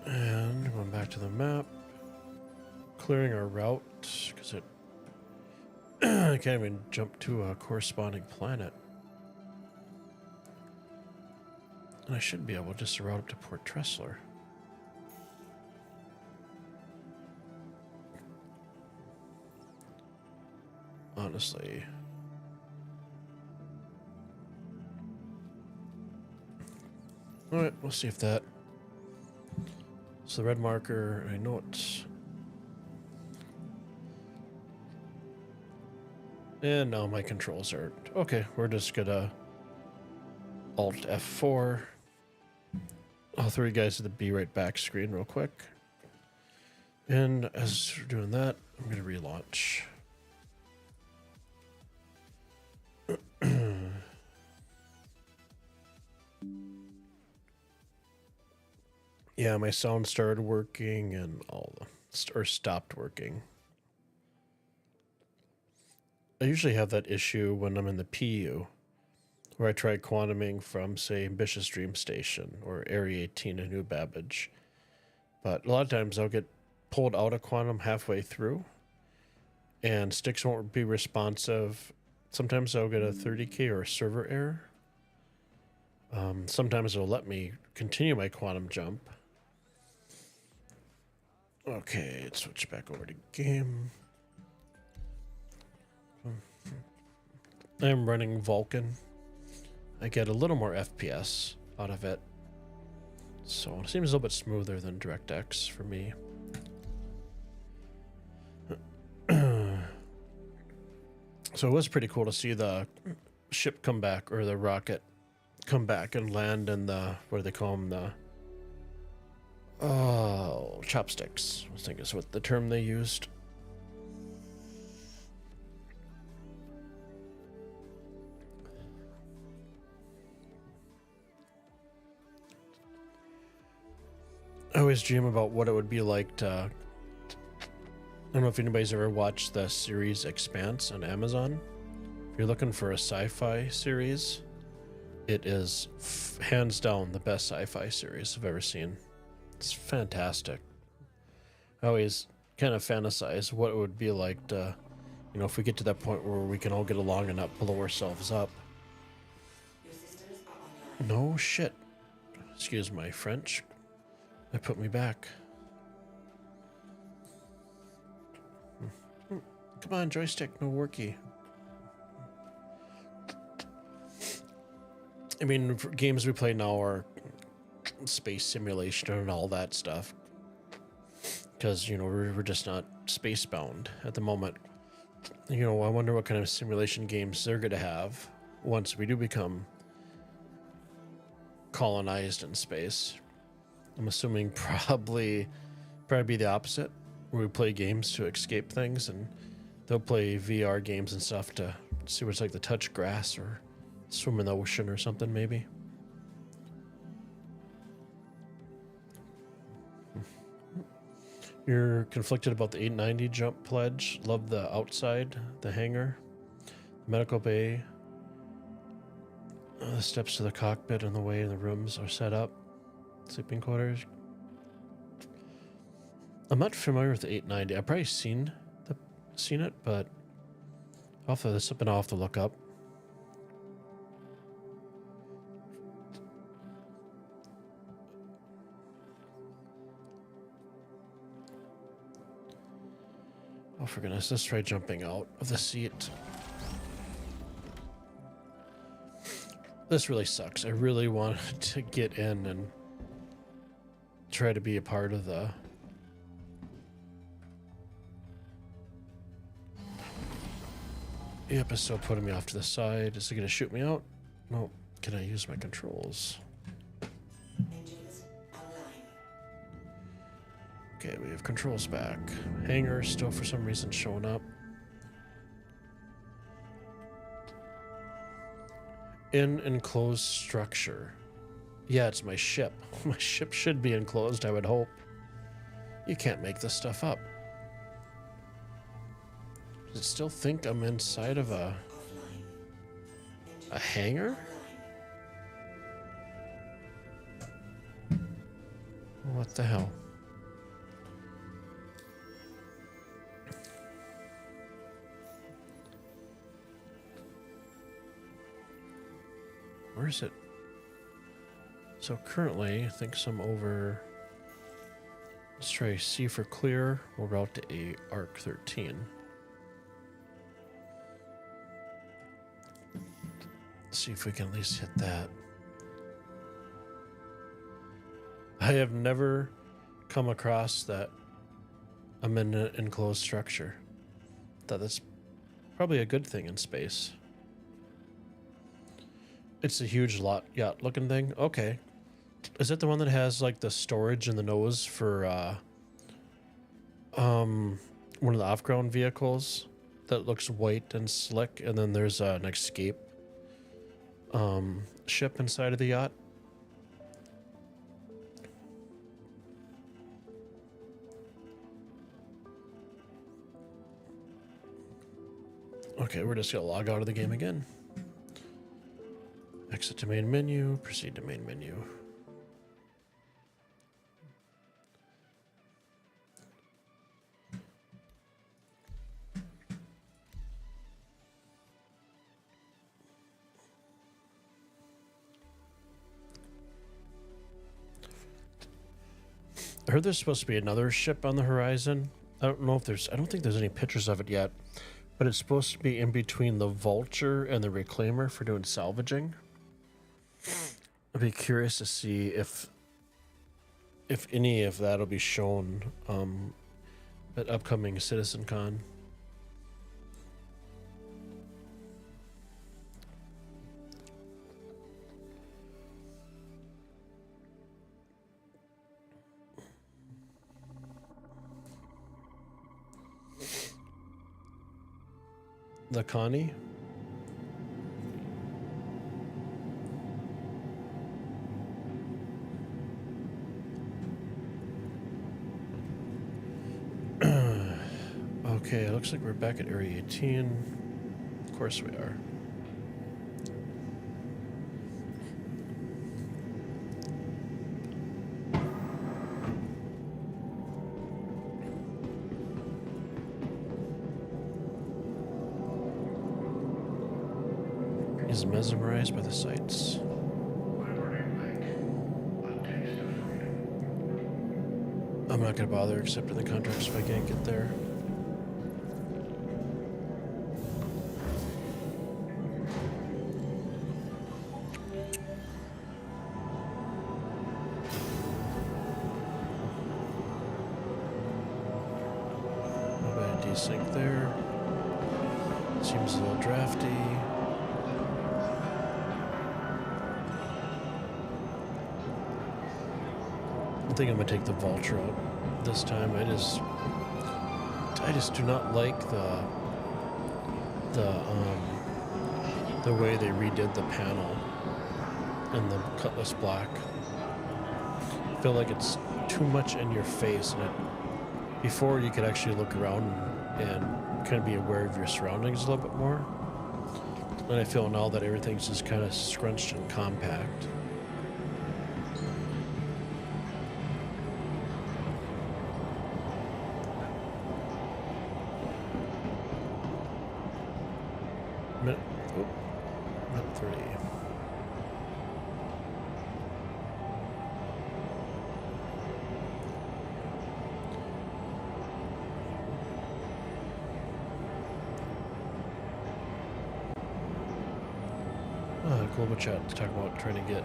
And going back to the map. Clearing our route, because it I can't even jump to a corresponding planet. And I should be able just to route up to Port Tressler. Honestly. Alright, we'll see if that. So the red marker, I know it's. And now my controls are. Okay, we're just gonna Alt F4. I'll throw you guys to the be right back screen real quick. And as we're doing that, I'm gonna relaunch. Yeah, my sound started working and all the or stopped working. I usually have that issue when I'm in the PU, where I try quantuming from, say, Ambitious Dream Station or Area 18 in New Babbage. But a lot of times I'll get pulled out of quantum halfway through, and sticks won't be responsive. Sometimes I'll get a 30K or a server error. Sometimes it'll let me continue my quantum jump. Okay, let's switch back over to game. I'm running Vulkan. I get a little more FPS out of it. So it seems a little bit smoother than DirectX for me. So it was pretty cool to see the ship come back, or the rocket come back and land in the, what do they call them, the chopsticks, I think is what the term they used. I always dream about what it would be like to. I don't know if anybody's ever watched the series Expanse on Amazon. If you're looking for a sci-fi series, it is hands down the best sci-fi series I've ever seen. It's fantastic. I always kind of fantasize what it would be like to, you know, if we get to that point where we can all get along and not blow ourselves up. Your systems are online. No shit. Excuse my French. That put me back. Come on, joystick, no worky. I mean, games we play now are space simulation and all that stuff. Because, you know, we're just not space bound at the moment. You know, I wonder what kind of simulation games they're going to have once we do become colonized in space. I'm assuming probably be the opposite, where we play games to escape things, and they'll play VR games and stuff to see what it's like to touch grass or swim in the ocean or something, maybe. You're conflicted about the 890 jump pledge. Love the outside, the hangar, the medical bay, the steps to the cockpit and the way the rooms are set up. Sleeping quarters. I'm not familiar with the 890. I've probably seen it, but that's something I'll have to look up. Oh, for goodness, let's try jumping out of the seat. This really sucks. I really wanted to get in and try to be a part of the. Yep, it's still putting me off to the side. Is it gonna shoot me out? No. Can I use my controls? Engines online. Okay, we have controls back. Hangar still for some reason showing up. In enclosed structure. Yeah, it's my ship. My ship should be enclosed, I would hope. You can't make this stuff up. Does it still think I'm inside of a hangar? What the hell? Where is it? So currently, I think I'm over. Let's try C for clear. We'll route to A arc 13. See if we can at least hit that. I have never come across that I'm in an enclosed structure. That's probably a good thing in space. It's a huge yacht looking thing. Okay. Is it the one that has like the storage in the nose for one of the off-ground vehicles that looks white and slick, and then there's an escape ship inside of the yacht? Okay, we're just gonna log out of the game again. Exit to main menu, proceed to main menu. I heard there's supposed to be another ship on the horizon. I don't know if there's, I don't think there's any pictures of it yet, but it's supposed to be in between the Vulture and the Reclaimer for doing salvaging. I'd be curious to see if any of that'll be shown at upcoming CitizenCon. The Connie? Okay, it looks like we're back at Area 18. Of course we are. He's mesmerized by the sights. I'm not gonna bother accepting the contracts if I can't get there. No bad desync there. Seems a little drafty. I think I'm gonna take the Vulture out this time. I just do not like the way they redid the panel in the Cutlass Black. I feel like it's too much in your face, and before you could actually look around and kind of be aware of your surroundings a little bit more. And I feel now that everything's just kind of scrunched and compact. Minute 30. Global chat to talk about trying to get,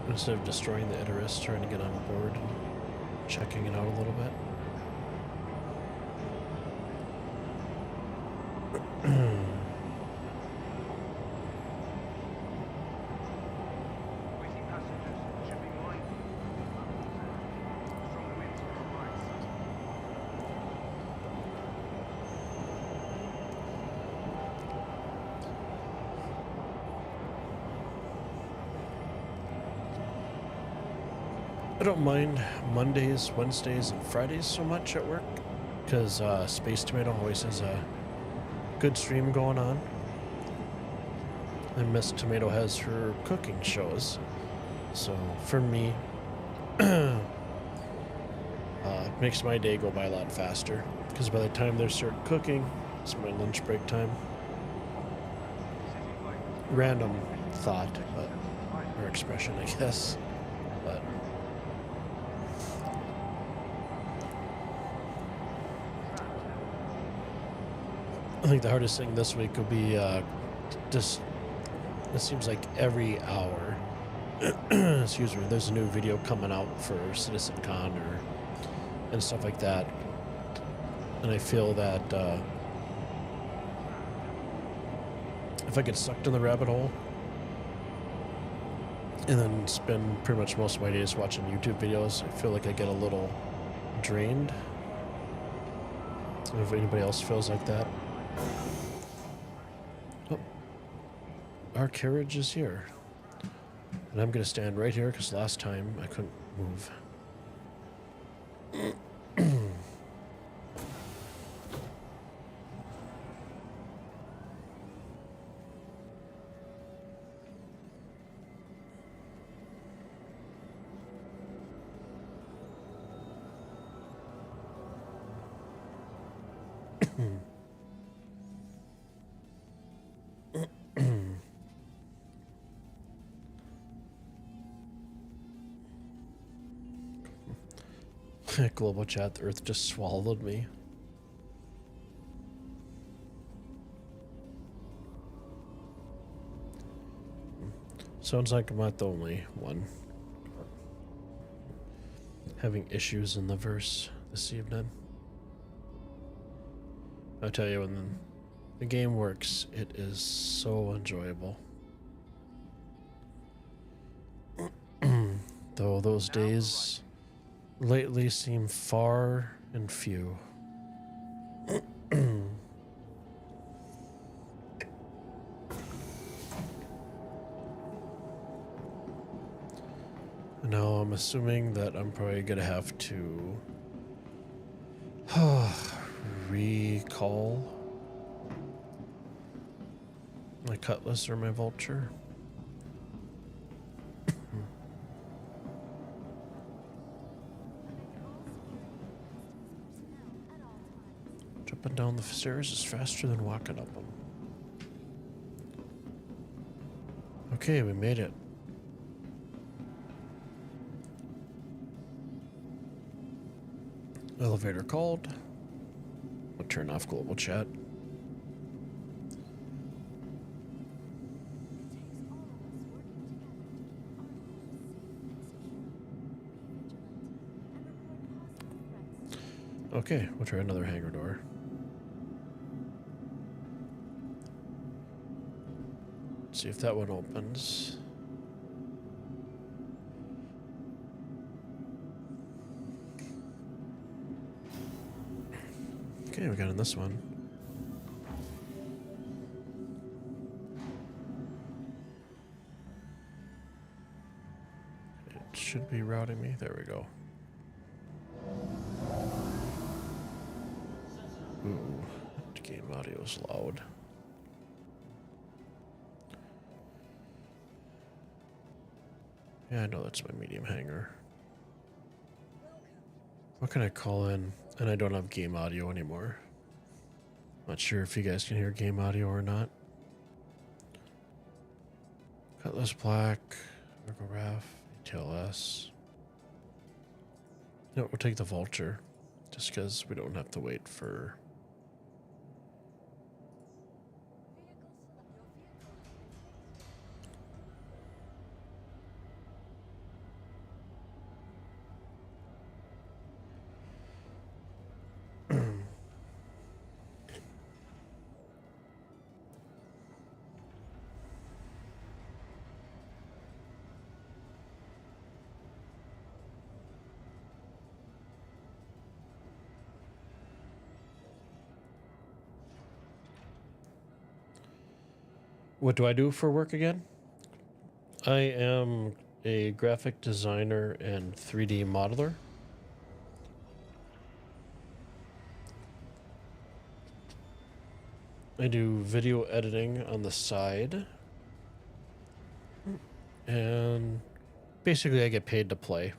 instead of destroying the Icarus, trying to get on board and checking it out a little bit. I don't mind Mondays, Wednesdays, and Fridays so much at work because Space Tomato always has a good stream going on. And Miss Tomato has her cooking shows. So for me, it makes my day go by a lot faster because by the time they start cooking, it's my lunch break time. Random thought, but or expression, I guess. But I think the hardest thing this week will be just. It seems like every hour, excuse me, there's a new video coming out for CitizenCon and stuff like that, and I feel that if I get sucked in the rabbit hole and then spend pretty much most of my days watching YouTube videos, I feel like I get a little drained. If anybody else feels like that. Oh, our carriage is here. And I'm going to stand right here because last time I couldn't move. Global chat, the earth just swallowed me. Sounds like I'm not the only one having issues in the verse this evening. I tell you, when the game works, it is so enjoyable. Though those days lately seem far and few. Now I'm assuming that I'm probably gonna have to recall my cutlass or my vulture. Jumping down the stairs is faster than walking up them. Okay, we made it. Elevator called. We'll turn off global chat. Okay, we'll try another hangar door. See if that one opens. Okay, we got in this one. It should be routing me. There we go. Ooh, the game audio is loud. Yeah, I know that's my medium hangar. What can I call in? And I don't have game audio anymore. Not sure if you guys can hear game audio or not. Cutlass Black, Virgo Raf, TLS. No, we'll take the Vulture. Just because we don't have to wait for... What do I do for work again? I am a graphic designer and 3D modeler. I do video editing on the side. And basically I get paid to play.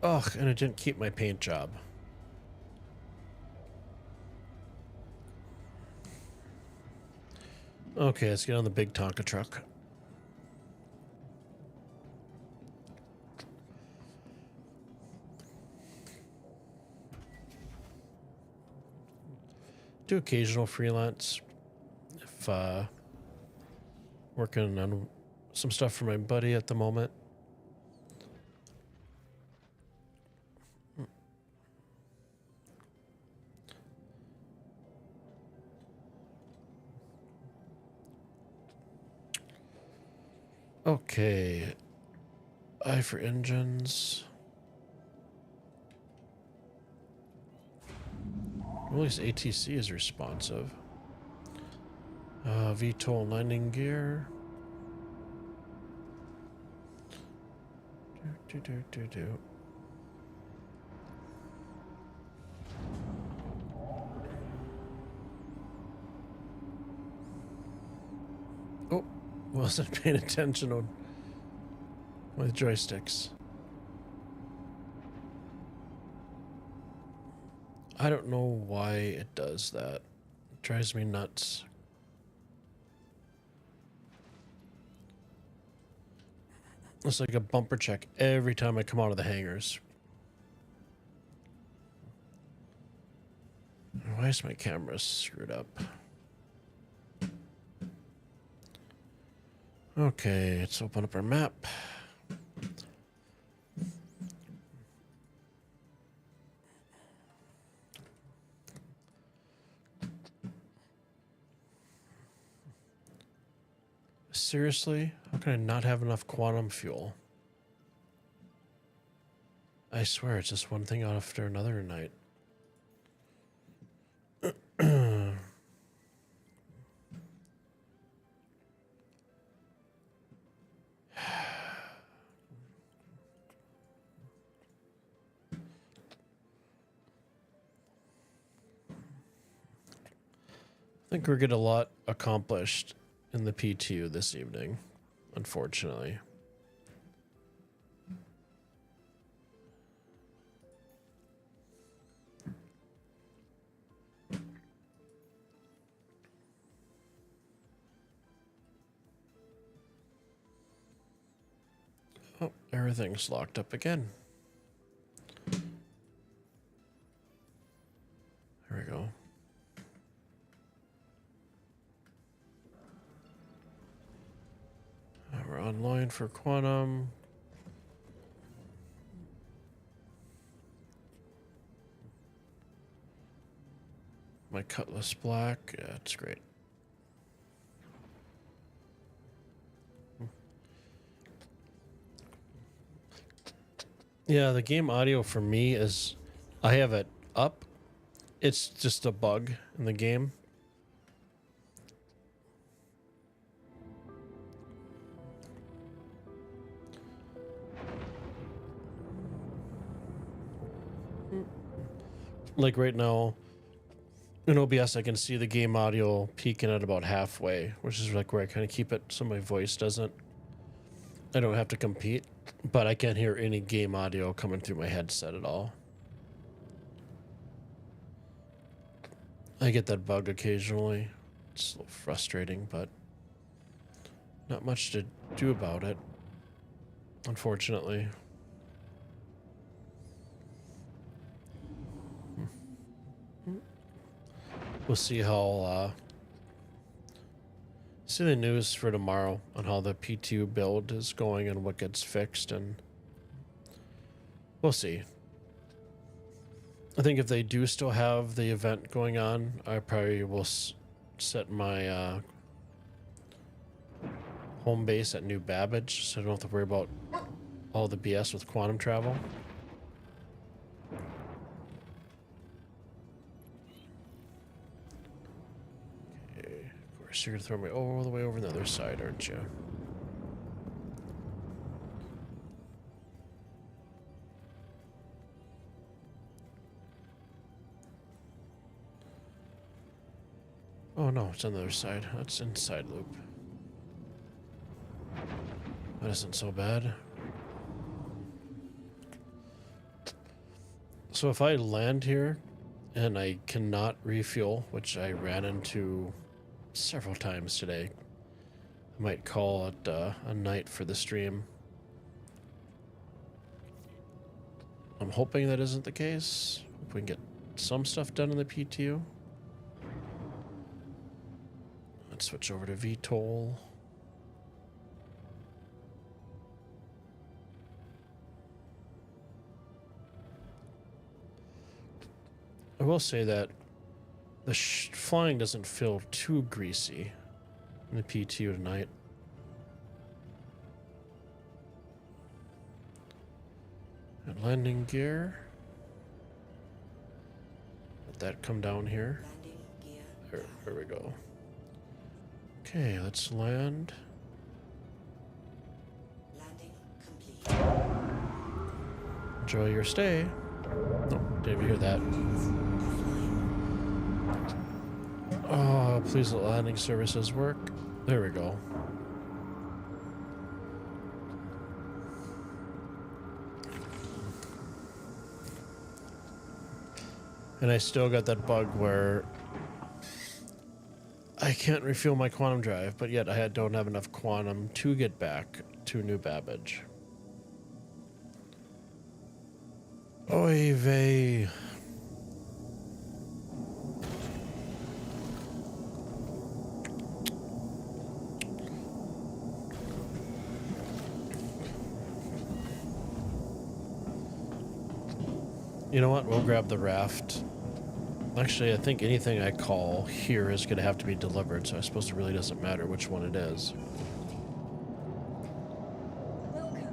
Ugh, and I didn't keep my paint job. Okay, let's get on the big Tonka truck. Do occasional freelance if working on some stuff for my buddy at the moment. Okay. I for engines. At least ATC is responsive. VTOL landing gear. Do. Oh, wasn't paying attention on my joysticks. I don't know why it does that. It drives me nuts. It's like a bumper check every time I come out of the hangars. Why is my camera screwed up? Okay, let's open up our map. Seriously? How can I not have enough quantum fuel? I swear it's just one thing after another tonight. I think we're getting a lot accomplished in the PTU this evening, unfortunately. Oh, everything's locked up again. There we go. We're online for quantum. My Cutlass black. Yeah, it's great. Yeah, the game audio for me is, I have it up. It's just a bug in the game. Like right now, in OBS, I can see the game audio peaking at about halfway, which is like where I kind of keep it so my voice doesn't, I don't have to compete, but I can't hear any game audio coming through my headset at all. I get that bug occasionally. It's a little frustrating, but not much to do about it, unfortunately. We'll see how, see the news for tomorrow on how the PTU build is going and what gets fixed, and we'll see. I think if they do still have the event going on, I probably will set my home base at New Babbage, so I don't have to worry about all the BS with quantum travel. Next, you're gonna throw me all the way over the other side, aren't you? Oh no, it's on the other side. That's inside loop. That isn't so bad. So if I land here and I cannot refuel, which I ran into several times today, I might call it a night for the stream. I'm hoping that isn't the case. Hope we can get some stuff done in the PTU. Let's switch over to VTOL. I will say that the flying doesn't feel too greasy in the PTU tonight. And landing gear. Let that come down here. Landing gear. There we go. Okay, let's land. Landing complete. Enjoy your stay. Oh, didn't even hear that. Oh, please let landing services work. There we go. And I still got that bug where I can't refuel my quantum drive, but yet I don't have enough quantum to get back to New Babbage. Oy vey. You know what? We'll grab the raft. Actually, I think anything I call here is going to have to be delivered, so I suppose it really doesn't matter which one it is. Welcome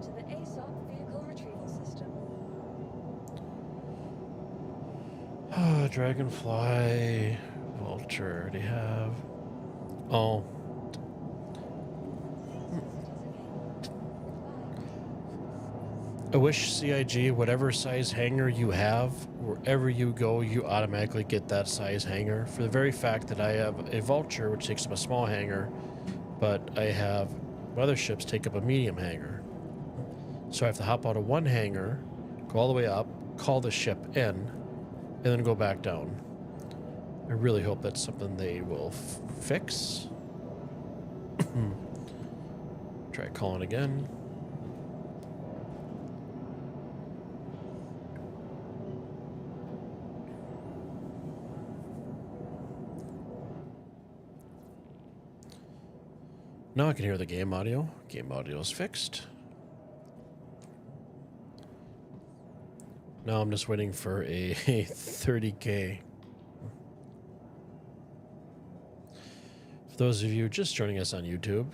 to the ASOP vehicle retrieval system. Dragonfly, Vulture, already have. Oh, I wish CIG, whatever size hangar you have, wherever you go, you automatically get that size hangar. For the very fact that I have a Vulture, which takes up a small hangar, but I have other ships take up a medium hangar. So I have to hop out of one hangar, go all the way up, call the ship in, and then go back down. I really hope that's something they will fix. Try calling again. Now I can hear the game audio. Game audio is fixed. Now I'm just waiting for a 30K. For those of you just joining us on YouTube,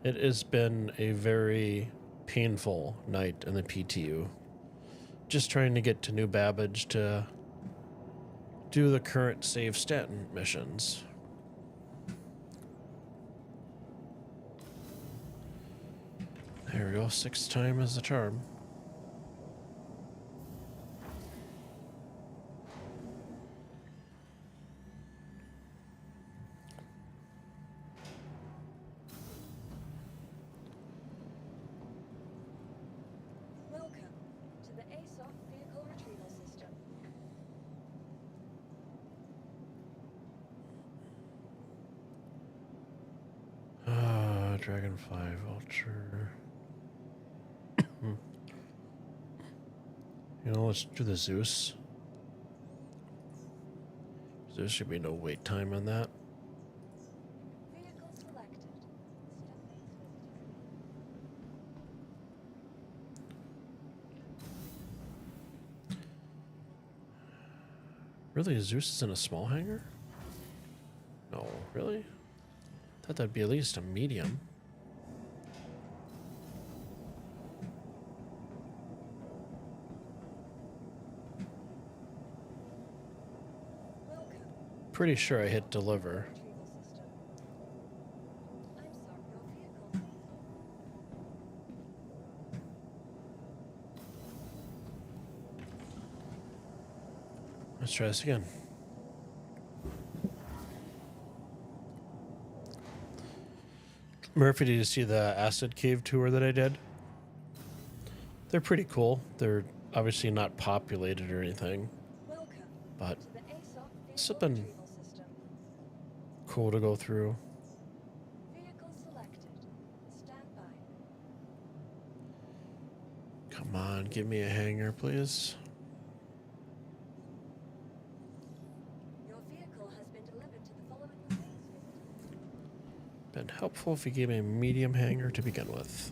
it has been a very painful night in the PTU. Just trying to get to New Babbage to do the current Save Stanton missions. There we go, 6th time is the charm. Welcome to the ASOP vehicle retrieval system. Dragonfly, Vulture. You know, let's do the Zeus. There should be no wait time on that. Vehicle selected. Really, Zeus is in a small hangar? No, really? Thought that'd be at least a medium. Welcome Pretty sure I hit deliver. retrieval system. Let's try this again. Murphy, did you see the acid cave tour that I did? They're pretty cool. They're obviously not populated or anything, Welcome but to the ASOC it's vehicle been retrieval system. cool to go through. Vehicle selected. Stand by. Come on, give me a hanger, please. Your vehicle has been delivered to the following remains visitor. Been helpful if you gave me a medium hanger to begin with.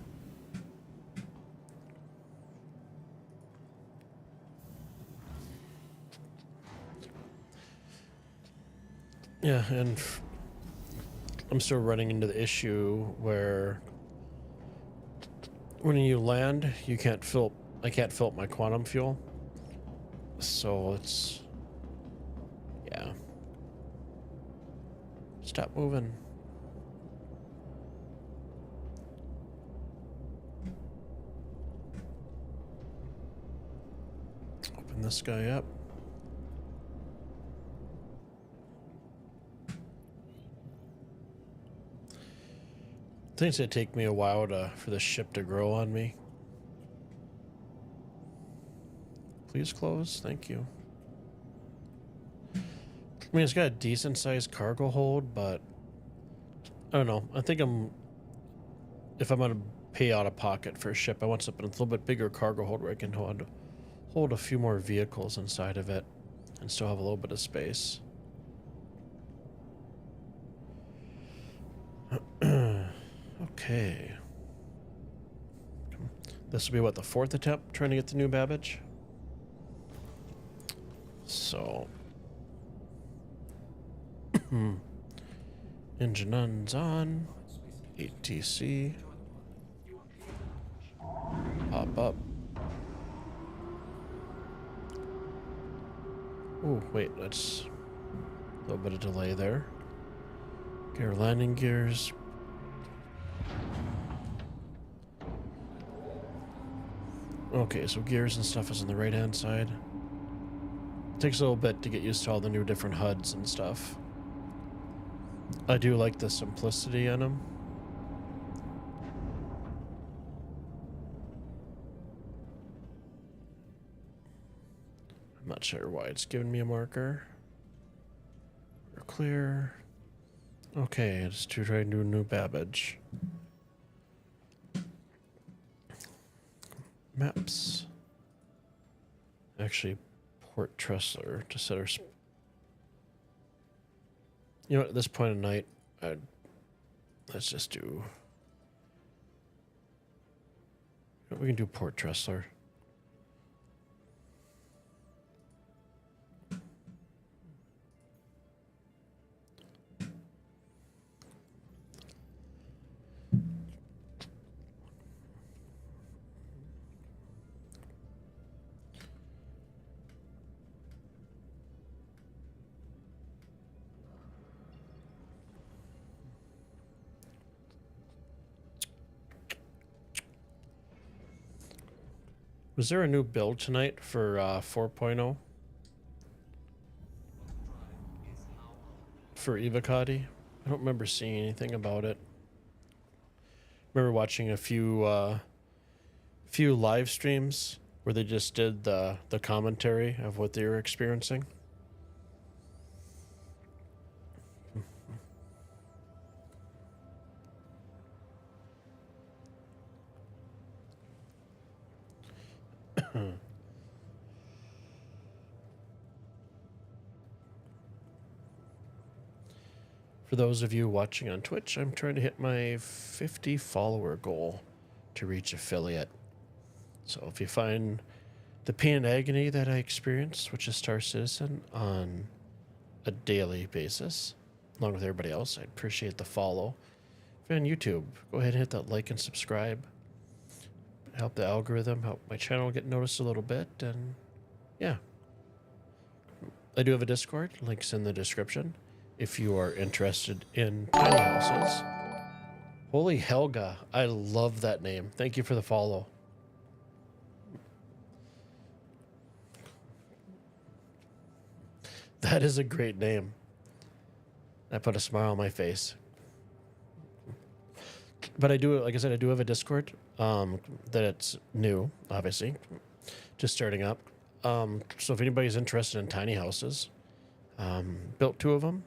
Yeah, and I'm still running into the issue where when you land, you can't fill. I can't fill up my quantum fuel, so it's yeah. Stop moving. Open this guy up. I think it's gonna take me a while for the ship to grow on me. Please close, thank you. I mean, it's got a decent sized cargo hold, but I don't know. I think if I'm gonna pay out of pocket for a ship, I want something with a little bit bigger cargo hold where I can hold a few more vehicles inside of it and still have a little bit of space. Okay. This will be what, the 4th attempt trying to get the new Babbage? So engine un's on. ATC. Pop up. Oh, wait, that's a little bit of delay there. Gear landing gears. Okay, so gears and stuff is on the right hand side. Takes a little bit to get used to all the new different HUDs and stuff. I do like the simplicity in them. I'm not sure why it's giving me a marker. We're clear. Okay, it's to try and do a new Babbage. Maps. Actually, Port Tressler to set our. You know what? At this point of night, let's just do. We can do Port Tressler. Was there a new build tonight for 4.0? For Evocati? I don't remember seeing anything about it. Remember watching a few live streams where they just did the commentary of what they were experiencing. For those of you watching on Twitch, I'm trying to hit my 50 follower goal to reach affiliate. So if you find the pain and agony that I experience, which is Star Citizen, on a daily basis, along with everybody else, I appreciate the follow. If you're on YouTube, go ahead and hit that like and subscribe. Help the algorithm, help my channel get noticed a little bit, and yeah. I do have a Discord, links in the description. If you are interested in tiny houses. Holy Helga, I love that name. Thank you for the follow. That is a great name. That put a smile on my face. But I do, like I said, I do have a Discord. That it's new, obviously, just starting up. So if anybody's interested in tiny houses, built 2 of them.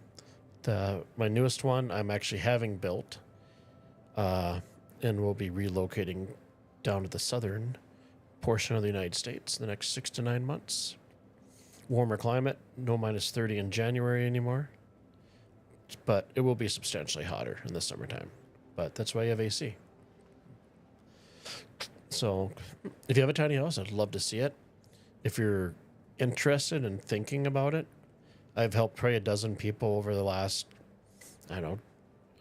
My newest one I'm actually having built, and we'll be relocating down to the southern portion of the United States in the next 6 to 9 months. Warmer climate, no minus 30 in January anymore, but it will be substantially hotter in the summertime. But that's why you have AC. So if you have a tiny house, I'd love to see it. If you're interested in thinking about it, I've helped probably a dozen people over the last, I don't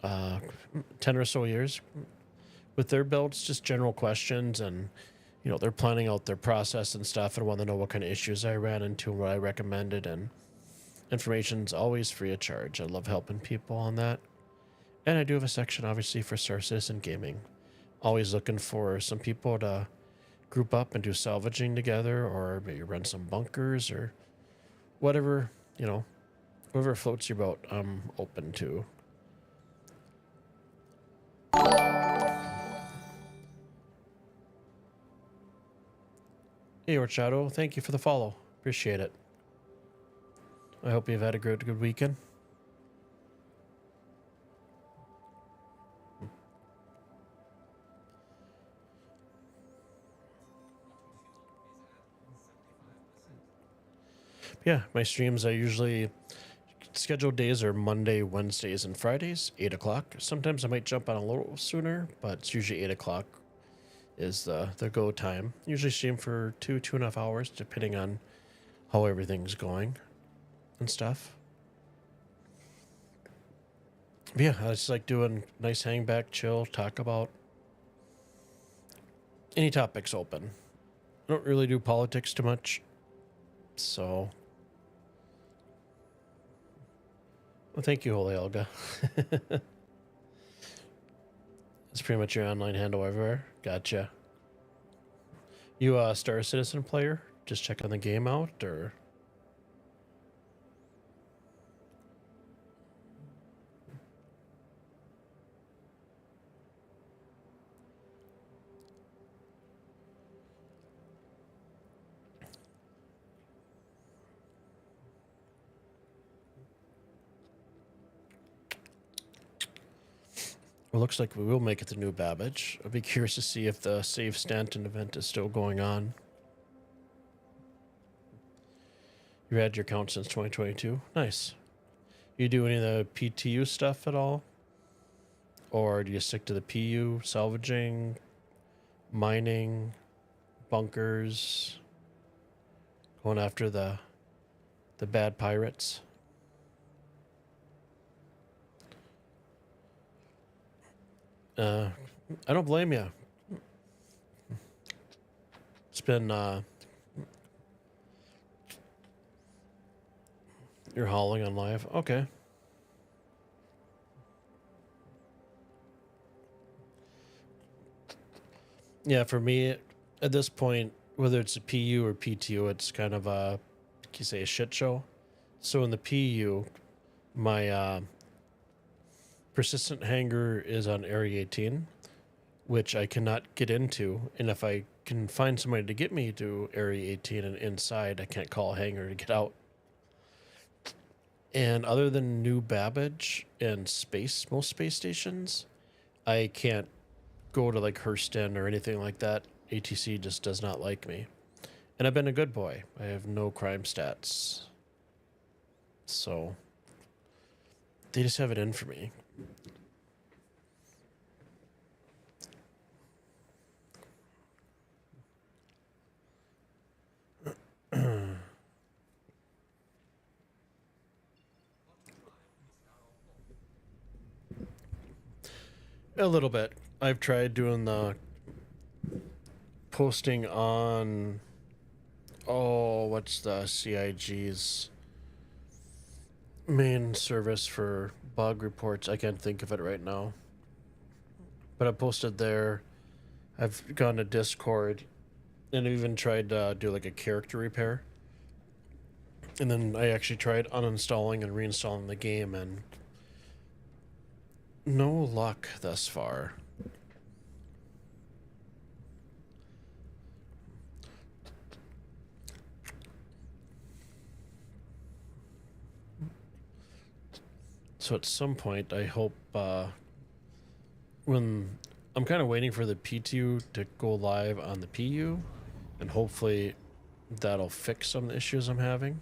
know, 10 or so years with their builds, just general questions. And, you know, they're planning out their process and stuff and want to know what kind of issues I ran into and what I recommended. And information's always free of charge. I love helping people on that. And I do have a section, obviously, for Star Citizen Gaming. Always looking for some people to group up and do salvaging together, or maybe run some bunkers or whatever, you know, whatever floats your boat, I'm open to. Hey, Orchado, thank you for the follow. Appreciate it. I hope you've had a good weekend. Yeah, my streams, I usually scheduled days are Monday, Wednesdays, and Fridays, 8 o'clock. Sometimes I might jump on a little sooner, but it's usually 8 o'clock is the go time. Usually stream for 2.5 hours, depending on how everything's going and stuff. But yeah, I just like doing nice hang back, chill, talk about any topics open. I don't really do politics too much, so... Well, thank you, Holy Olga. That's pretty much your online handle everywhere. Gotcha. You a Star Citizen player? Just checking the game out, or? Well, looks like we will make it to New Babbage. I'd be curious to see if the Save Stanton event is still going on. You had your account since 2022? Nice. You do any of the PTU stuff at all? Or do you stick to the PU, salvaging, mining, bunkers, going after the bad pirates? I don't blame you. It's been, you're hauling on live? Okay. Yeah, for me, at this point, whether it's a PU or PTU, it's kind of a, like you say, a shit show. So in the PU, my, persistent hangar is on Area 18, which I cannot get into. And if I can find somebody to get me to Area 18 and inside, I can't call a hangar to get out. And other than New Babbage and space, most space stations, I can't go to like Hurston or anything like that. ATC just does not like me. And I've been a good boy. I have no crime stats. So they just have it in for me. A little bit. I've tried doing the posting on, oh, what's the CIG's main service for bug reports? I can't think of it right now. But I posted there. I've gone to Discord and even tried to do like a character repair. And then I actually tried uninstalling and reinstalling the game, and no luck thus far. So at some point, I hope when I'm kind of waiting for the PTU to go live on the PU, and hopefully that'll fix some of the issues I'm having.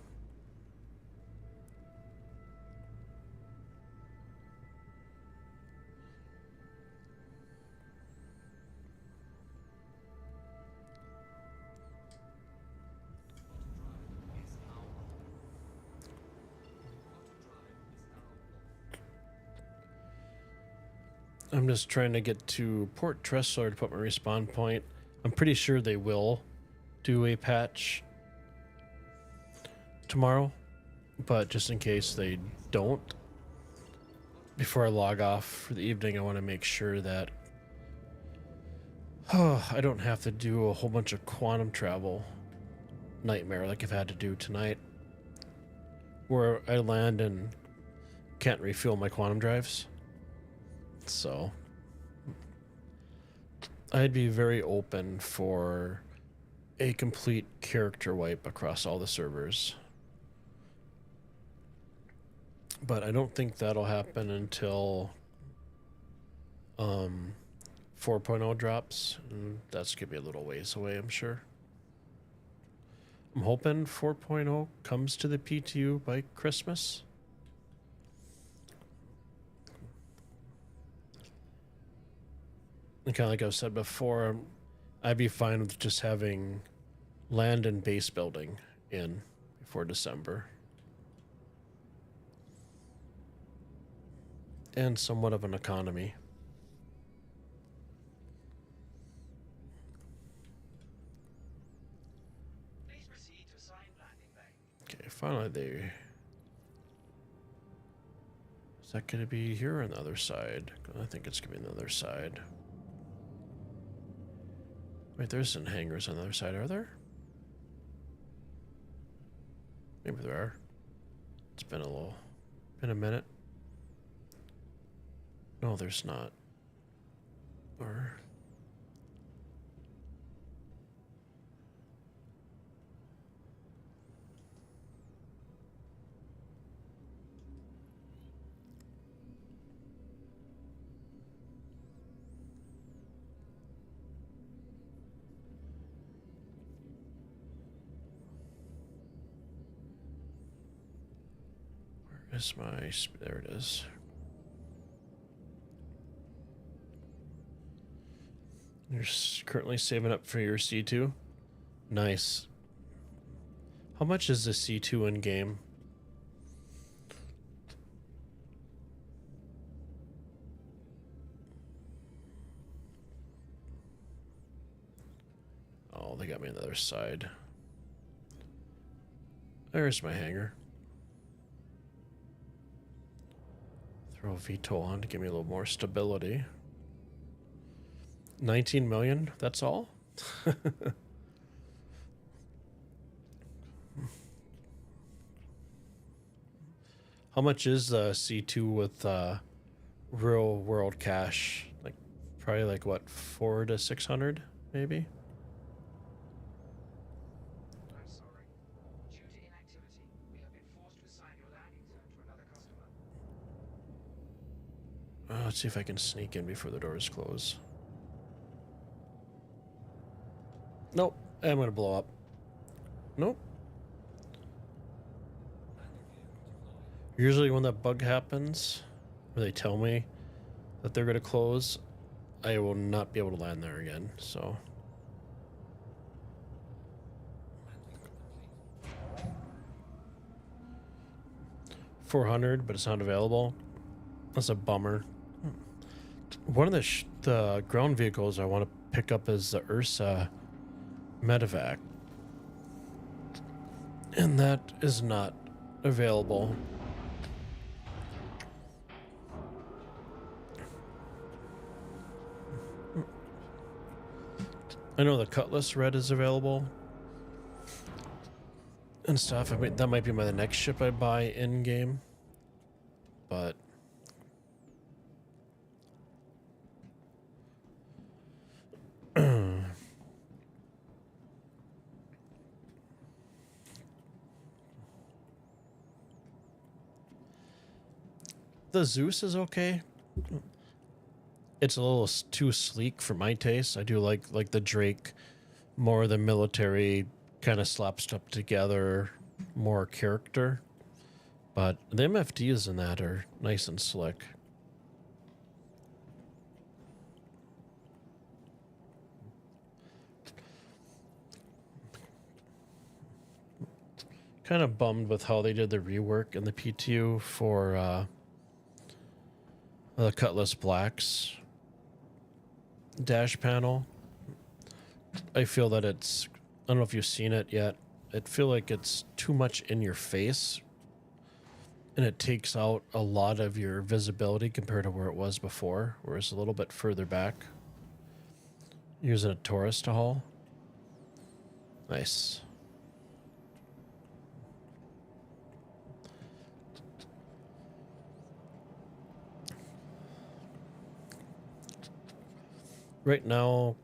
I'm just trying to get to Port Tressler to put my respawn point. I'm pretty sure they will do a patch tomorrow, but just in case they don't, before I log off for the evening, I want to make sure that I don't have to do a whole bunch of quantum travel nightmare like I've had to do tonight, where I land and can't refuel my quantum drives. So I'd be very open for a complete character wipe across all the servers. But I don't think that'll happen until 4.0 drops. And that's gonna be a little ways away, I'm sure. I'm hoping 4.0 comes to the PTU by Christmas. And kind of like I've said before, I'd be fine with just having land and base building in before December. And somewhat of an economy. Please proceed to assigned landing bay. Okay, finally they... Is that going to be here or on the other side? I think it's going to be on the other side. Wait, there's some hangars on the other side, are there? Maybe there are. It's been a minute. No, there's not. Or... Where's my... There it is. You're currently saving up for your C2? Nice. How much is the C2 in game? Oh, they got me on the other side. There's my hangar. Throw VTOL on to give me a little more stability. 19 million, that's all? How much is the C2 with real world cash? Like probably like what, 400 to 600 maybe? I'm sorry. Due to inactivity, we have been forced to assign your landing zone to another customer. Let's see if I can sneak in before the doors close. Nope, I'm gonna blow up. Nope. Usually when that bug happens, where they tell me that they're gonna close, I will not be able to land there again, so. $400, but it's not available. That's a bummer. One of the ground vehicles I want to pick up is the Ursa medevac, and that is not available. I know the Cutlass Red is available, and stuff. I mean, that might be the next ship I buy in game, but the Zeus is okay. It's a little too sleek for my taste. I do like the Drake, more the military kind of slapped up together, more character. But the MFDs in that are nice and slick. Kind of bummed with how they did the rework in the PTU for the Cutlass Blacks dash panel. I feel that it's, I don't know if you've seen it yet. I feel like it's too much in your face, and it takes out a lot of your visibility compared to where it was before, where it's a little bit further back. Using a Taurus to haul. Nice. Right now,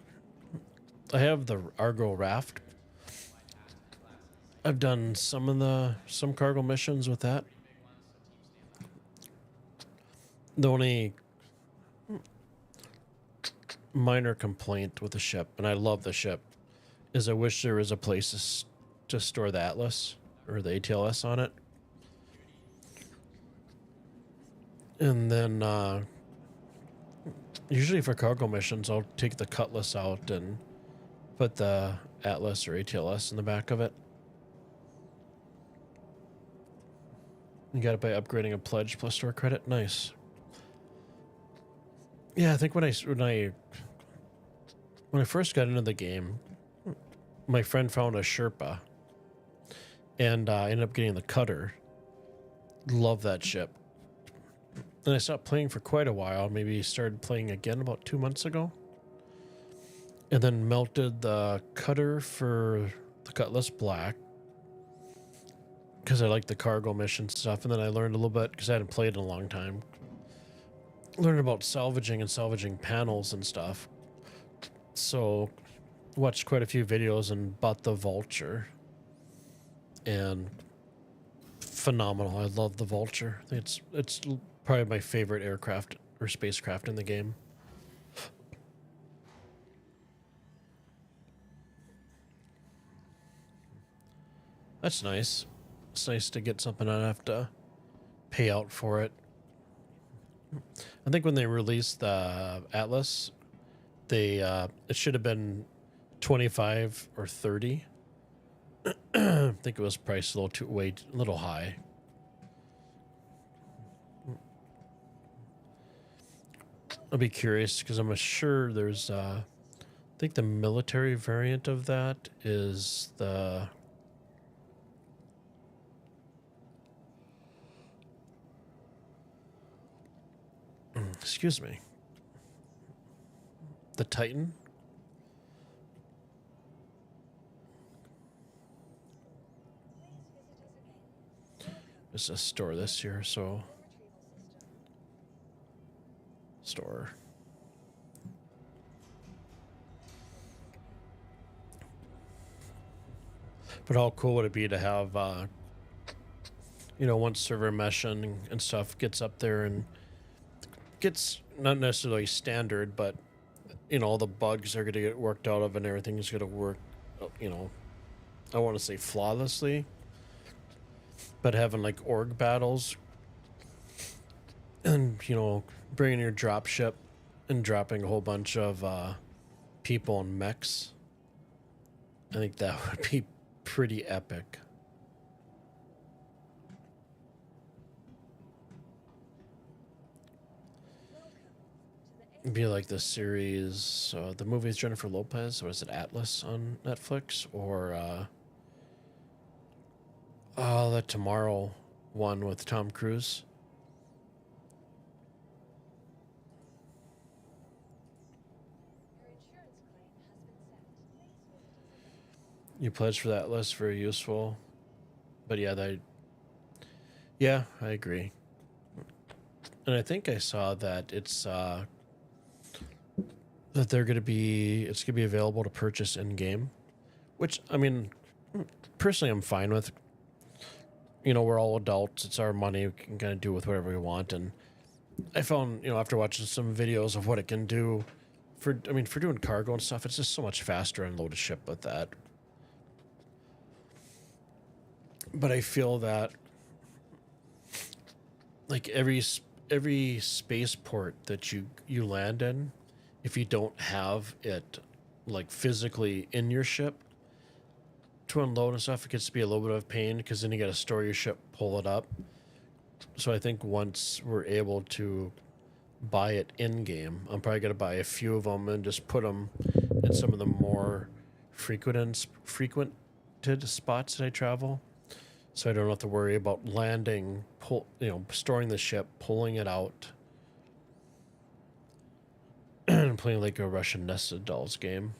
I have the Argo Raft. I've done some cargo missions with that. The only minor complaint with the ship, and I love the ship, is I wish there was a place to store the Atlas or the ATLS on it. And then usually for cargo missions, I'll take the Cutlass out and put the Atlas or ATLS in the back of it. You got it by upgrading a pledge plus store credit. Nice. Yeah, I think when I first got into the game, my friend found a Sherpa, and I ended up getting the Cutter. Love that ship. And I stopped playing for quite a while. Maybe started playing again about 2 months ago. And then melted the Cutter for the Cutlass Black, because I like the cargo mission stuff. And then I learned a little bit, because I hadn't played in a long time, learned about salvaging and salvaging panels and stuff. So watched quite a few videos and bought the Vulture. And phenomenal. I love the Vulture. I think it's probably my favorite aircraft or spacecraft in the game. That's nice. It's nice to get something I don't have to pay out for it. I think when they released the Atlas, they it should have been 25 or 30. I think it was priced a little high. I'll be curious, because I'm sure there's I think the military variant of that is the excuse me, the Titan. It's a store this year, so store. But how cool would it be to have, once server mesh and stuff gets up there and gets not necessarily standard, but all the bugs are going to get worked out of and everything's going to work, I want to say flawlessly, but having like org battles and, bringing your drop ship and dropping a whole bunch of people and mechs, I think that would be pretty epic. It'd be like the series, the movies Jennifer Lopez, or is it Atlas on Netflix, or the Tomorrow one with Tom Cruise. You pledged for that list, very useful. But yeah, I agree. And I think I saw that it's gonna be available to purchase in game, which I mean, personally, I'm fine with. You know, we're all adults. It's our money. We can kind of do with whatever we want. And I found, after watching some videos of what it can do for doing cargo and stuff, it's just so much faster and load a ship with that. But I feel that like every spaceport that you land in, if you don't have it like physically in your ship to unload and stuff, it gets to be a little bit of a pain because then you got to store your ship, pull it up. So I think once we're able to buy it in game, I'm probably gonna buy a few of them and just put them in some of the more frequented spots that I travel, so I don't have to worry about landing, storing the ship, pulling it out, and playing like a Russian nested dolls game.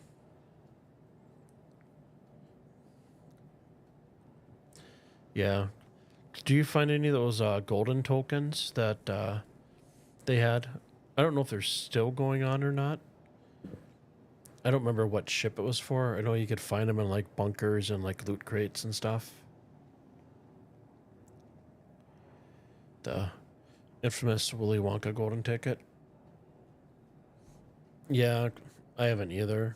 Yeah. Do you find any of those golden tokens that they had? I don't know if they're still going on or not. I don't remember what ship it was for. I know you could find them in like bunkers and like loot crates and stuff. The infamous Willy Wonka golden ticket. Yeah, I haven't either.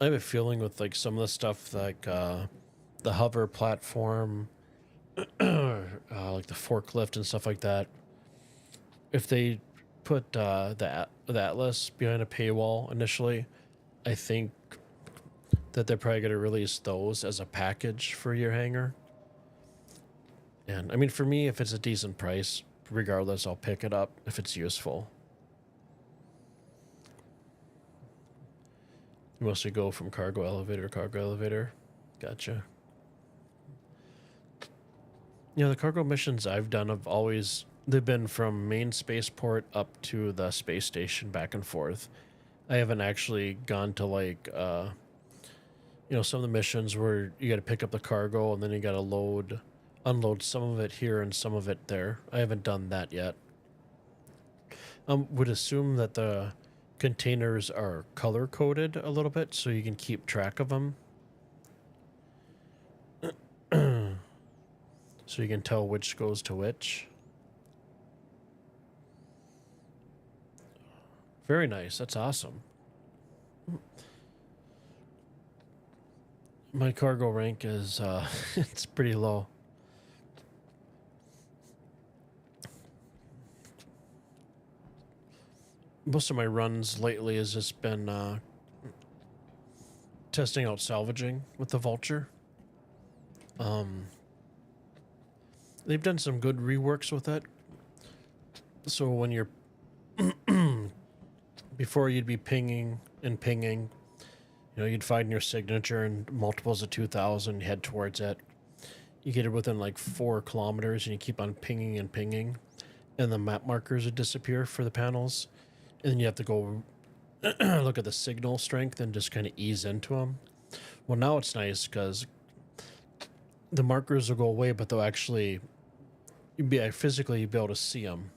I have a feeling with like some of the stuff like the hover platform, like the forklift and stuff like that. If they put the Atlas behind a paywall initially, I think that they're probably going to release those as a package for your hangar. And I mean, for me, if it's a decent price, regardless, I'll pick it up if it's useful. You mostly go from cargo elevator to cargo elevator. Gotcha. Yeah, the cargo missions I've done they've been from main spaceport up to the space station back and forth. I haven't actually gone to like some of the missions where you got to pick up the cargo and then you got to unload some of it here and some of it there. I haven't done that yet. Would assume that the containers are color coded a little bit so you can keep track of them. So you can tell which goes to which. Very nice. That's awesome. My cargo rank is it's pretty low. Most of my runs lately has just been testing out salvaging with the Vulture. They've done some good reworks with it. So when you're before you'd be pinging, you'd find your signature and multiples of 2,000, head towards it. You get it within like 4 kilometers and you keep on pinging and pinging, and the map markers would disappear for the panels. And then you have to go look at the signal strength and just kind of ease into them. Well, now it's nice because the markers will go away, but they'll actually physically be able to see them,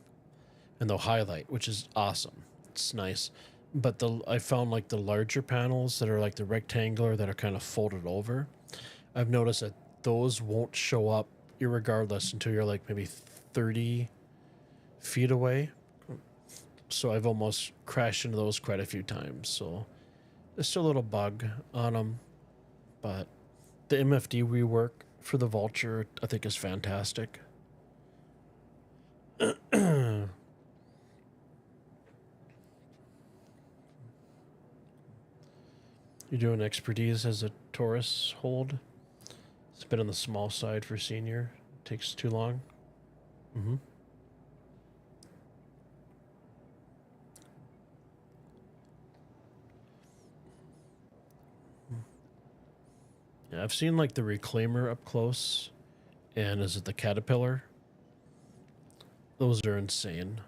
and they'll highlight, which is awesome. It's nice. But I found like the larger panels that are like the rectangular that are kind of folded over, I've noticed that those won't show up irregardless until you're like maybe 30 feet away. So I've almost crashed into those quite a few times. So there's still a little bug on them, but the MFD rework for the Vulture I think is fantastic. You're doing expertise as a Taurus hold. It's been on the small side for senior. Takes too long. Mm-hmm. Yeah, I've seen like the Reclaimer up close, and is it the Caterpillar? Those are insane.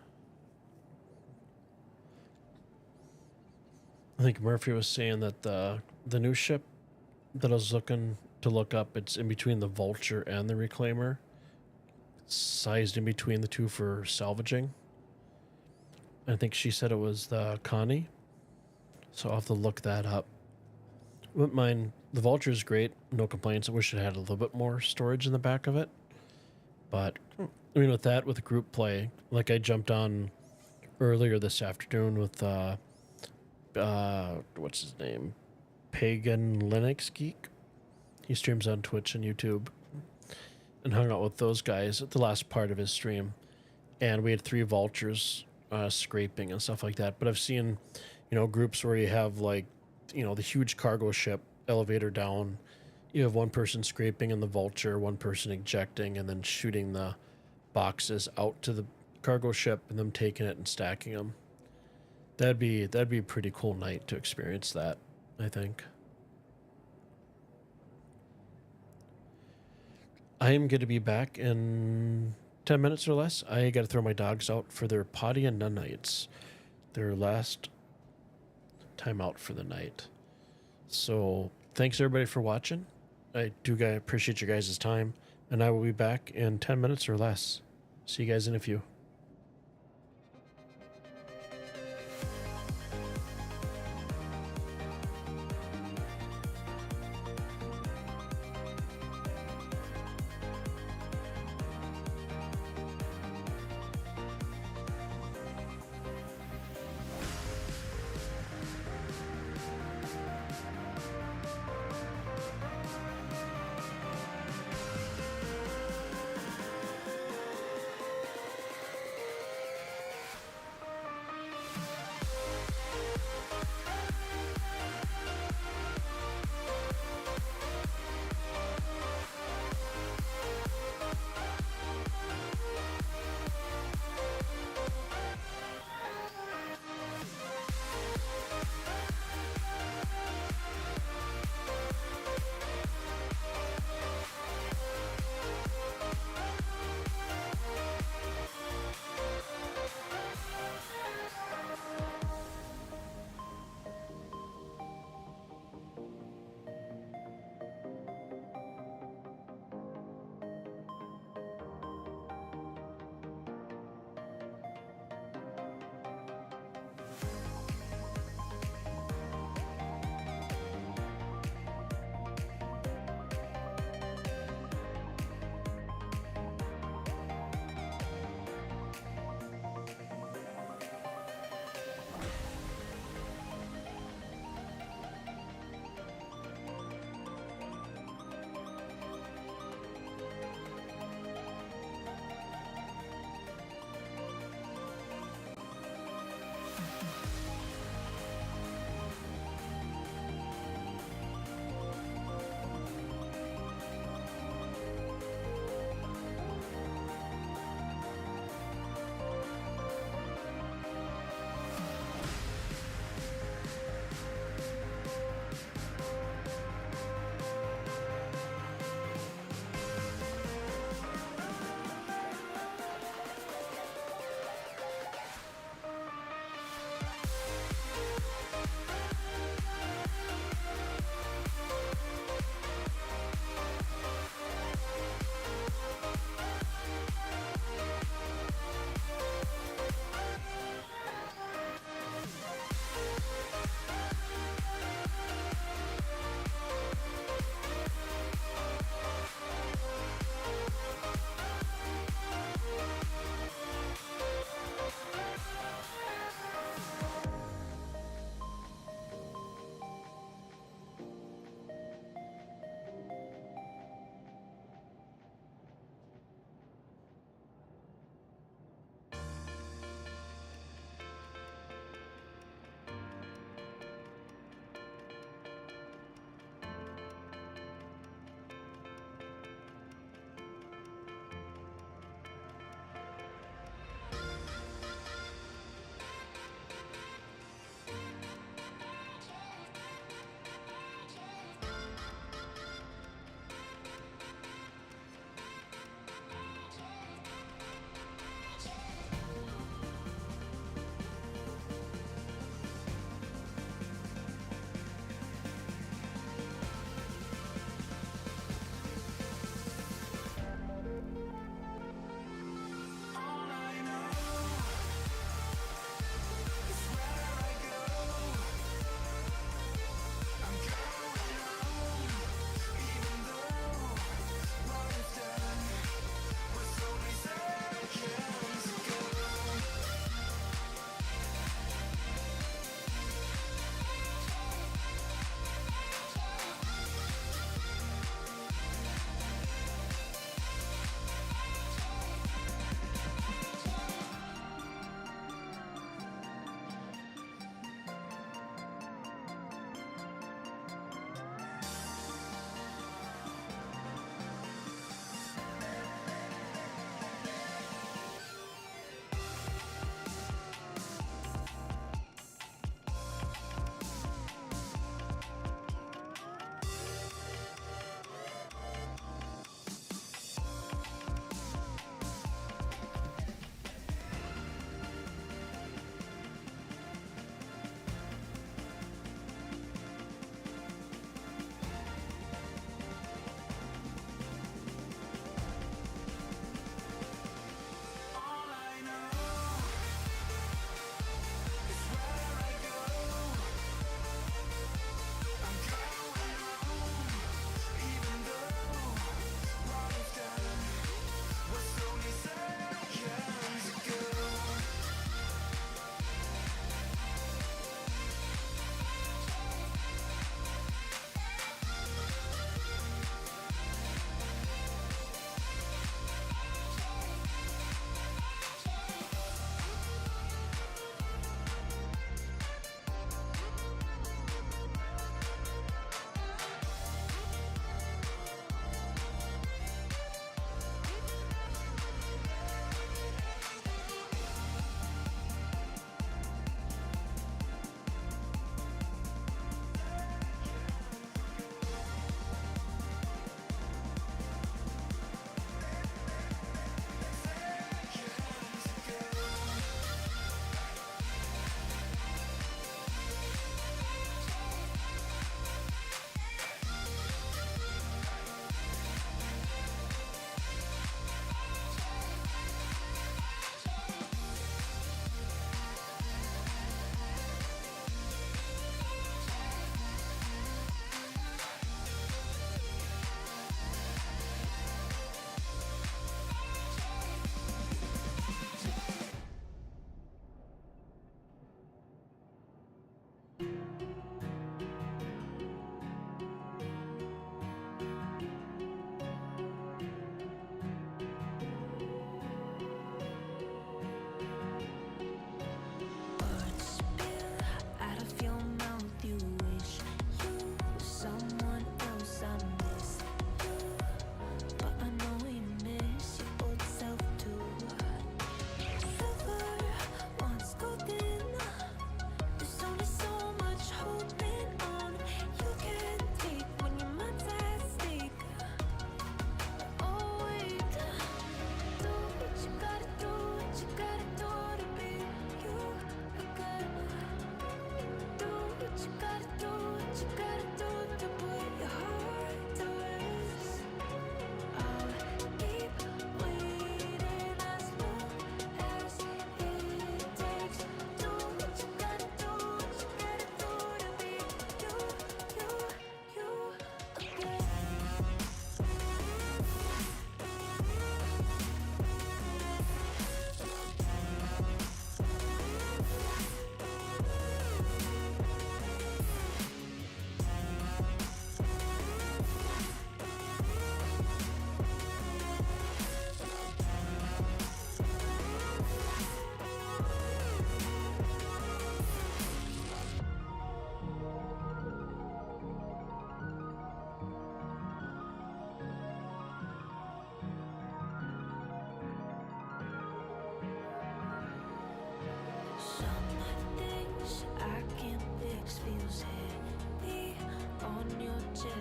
I think Murphy was saying that the new ship that I was looking to look up, it's in between the Vulture and the Reclaimer. Sized in between the two for salvaging. I think she said it was the Connie. So I'll have to look that up. Wouldn't mind. The Vulture is great. No complaints. I wish it had a little bit more storage in the back of it. But, I mean, with that, with group play, like I jumped on earlier this afternoon with, what's his name? Pagan Linux Geek. He streams on Twitch and YouTube. And hung out with those guys at the last part of his stream. And we had 3 vultures scraping and stuff like that. But I've seen, groups where you have like, the huge cargo ship, elevator down. You have one person scraping in the vulture, one person ejecting, and then shooting the boxes out to the cargo ship and them taking it and stacking them. That'd be a pretty cool night to experience that, I think. I am going to be back in 10 minutes or less. I got to throw my dogs out for their potty and none nights. Their last time out for the night. So thanks everybody for watching. I do appreciate your guys' time. And I will be back in 10 minutes or less. See you guys in a few.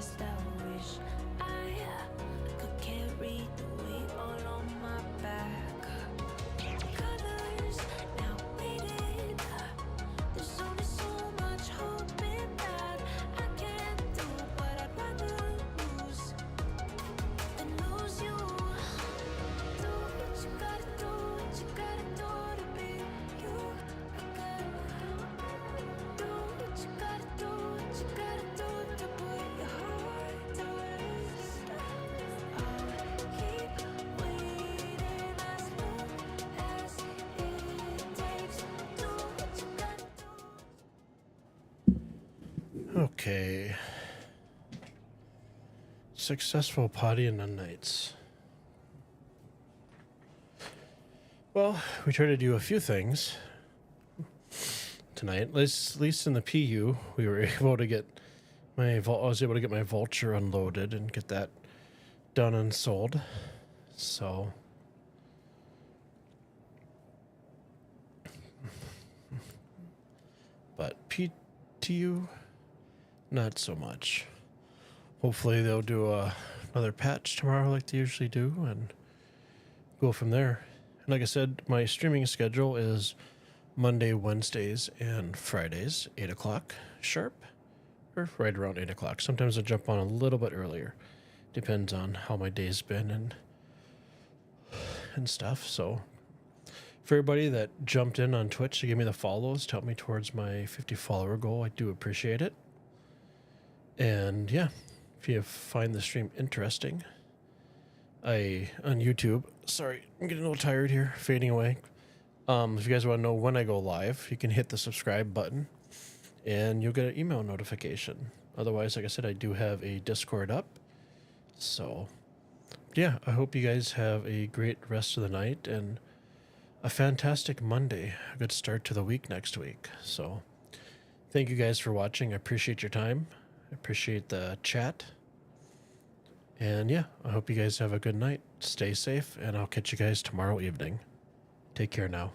just I wish I could carry the weight all on my back. Colors now faded. There's only so much hope in that. I can't do what I'd rather lose than lose you. Do what you gotta do, what you gotta do to be you again. Do what you gotta do, what you gotta do to put your heart to rest. I'll keep waiting as long as it takes. Do what you gotta do. Okay. Successful potty and none nights. Well, we tried to do a few things tonight. At least in the PU, we were able to get I was able to get my vulture unloaded and get that done and sold. So but PTU, not so much. Hopefully they'll do another patch tomorrow like they usually do and go from there. And like I said, my streaming schedule is Monday, Wednesdays, and Fridays, 8 o'clock sharp, or right around 8 o'clock. Sometimes I jump on a little bit earlier. Depends on how my day's been and stuff. So for everybody that jumped in on Twitch to give me the follows to help me towards my 50 follower goal, I do appreciate it. And yeah, if you find the stream interesting, on YouTube, sorry, I'm getting a little tired here, fading away. If you guys want to know when I go live, you can hit the subscribe button and you'll get an email notification. Otherwise, like I said, I do have a Discord up. So yeah, I hope you guys have a great rest of the night and a fantastic Monday, a good start to the week next week. So thank you guys for watching. I appreciate your time. I appreciate the chat. And yeah, I hope you guys have a good night. Stay safe, and I'll catch you guys tomorrow evening. Take care now.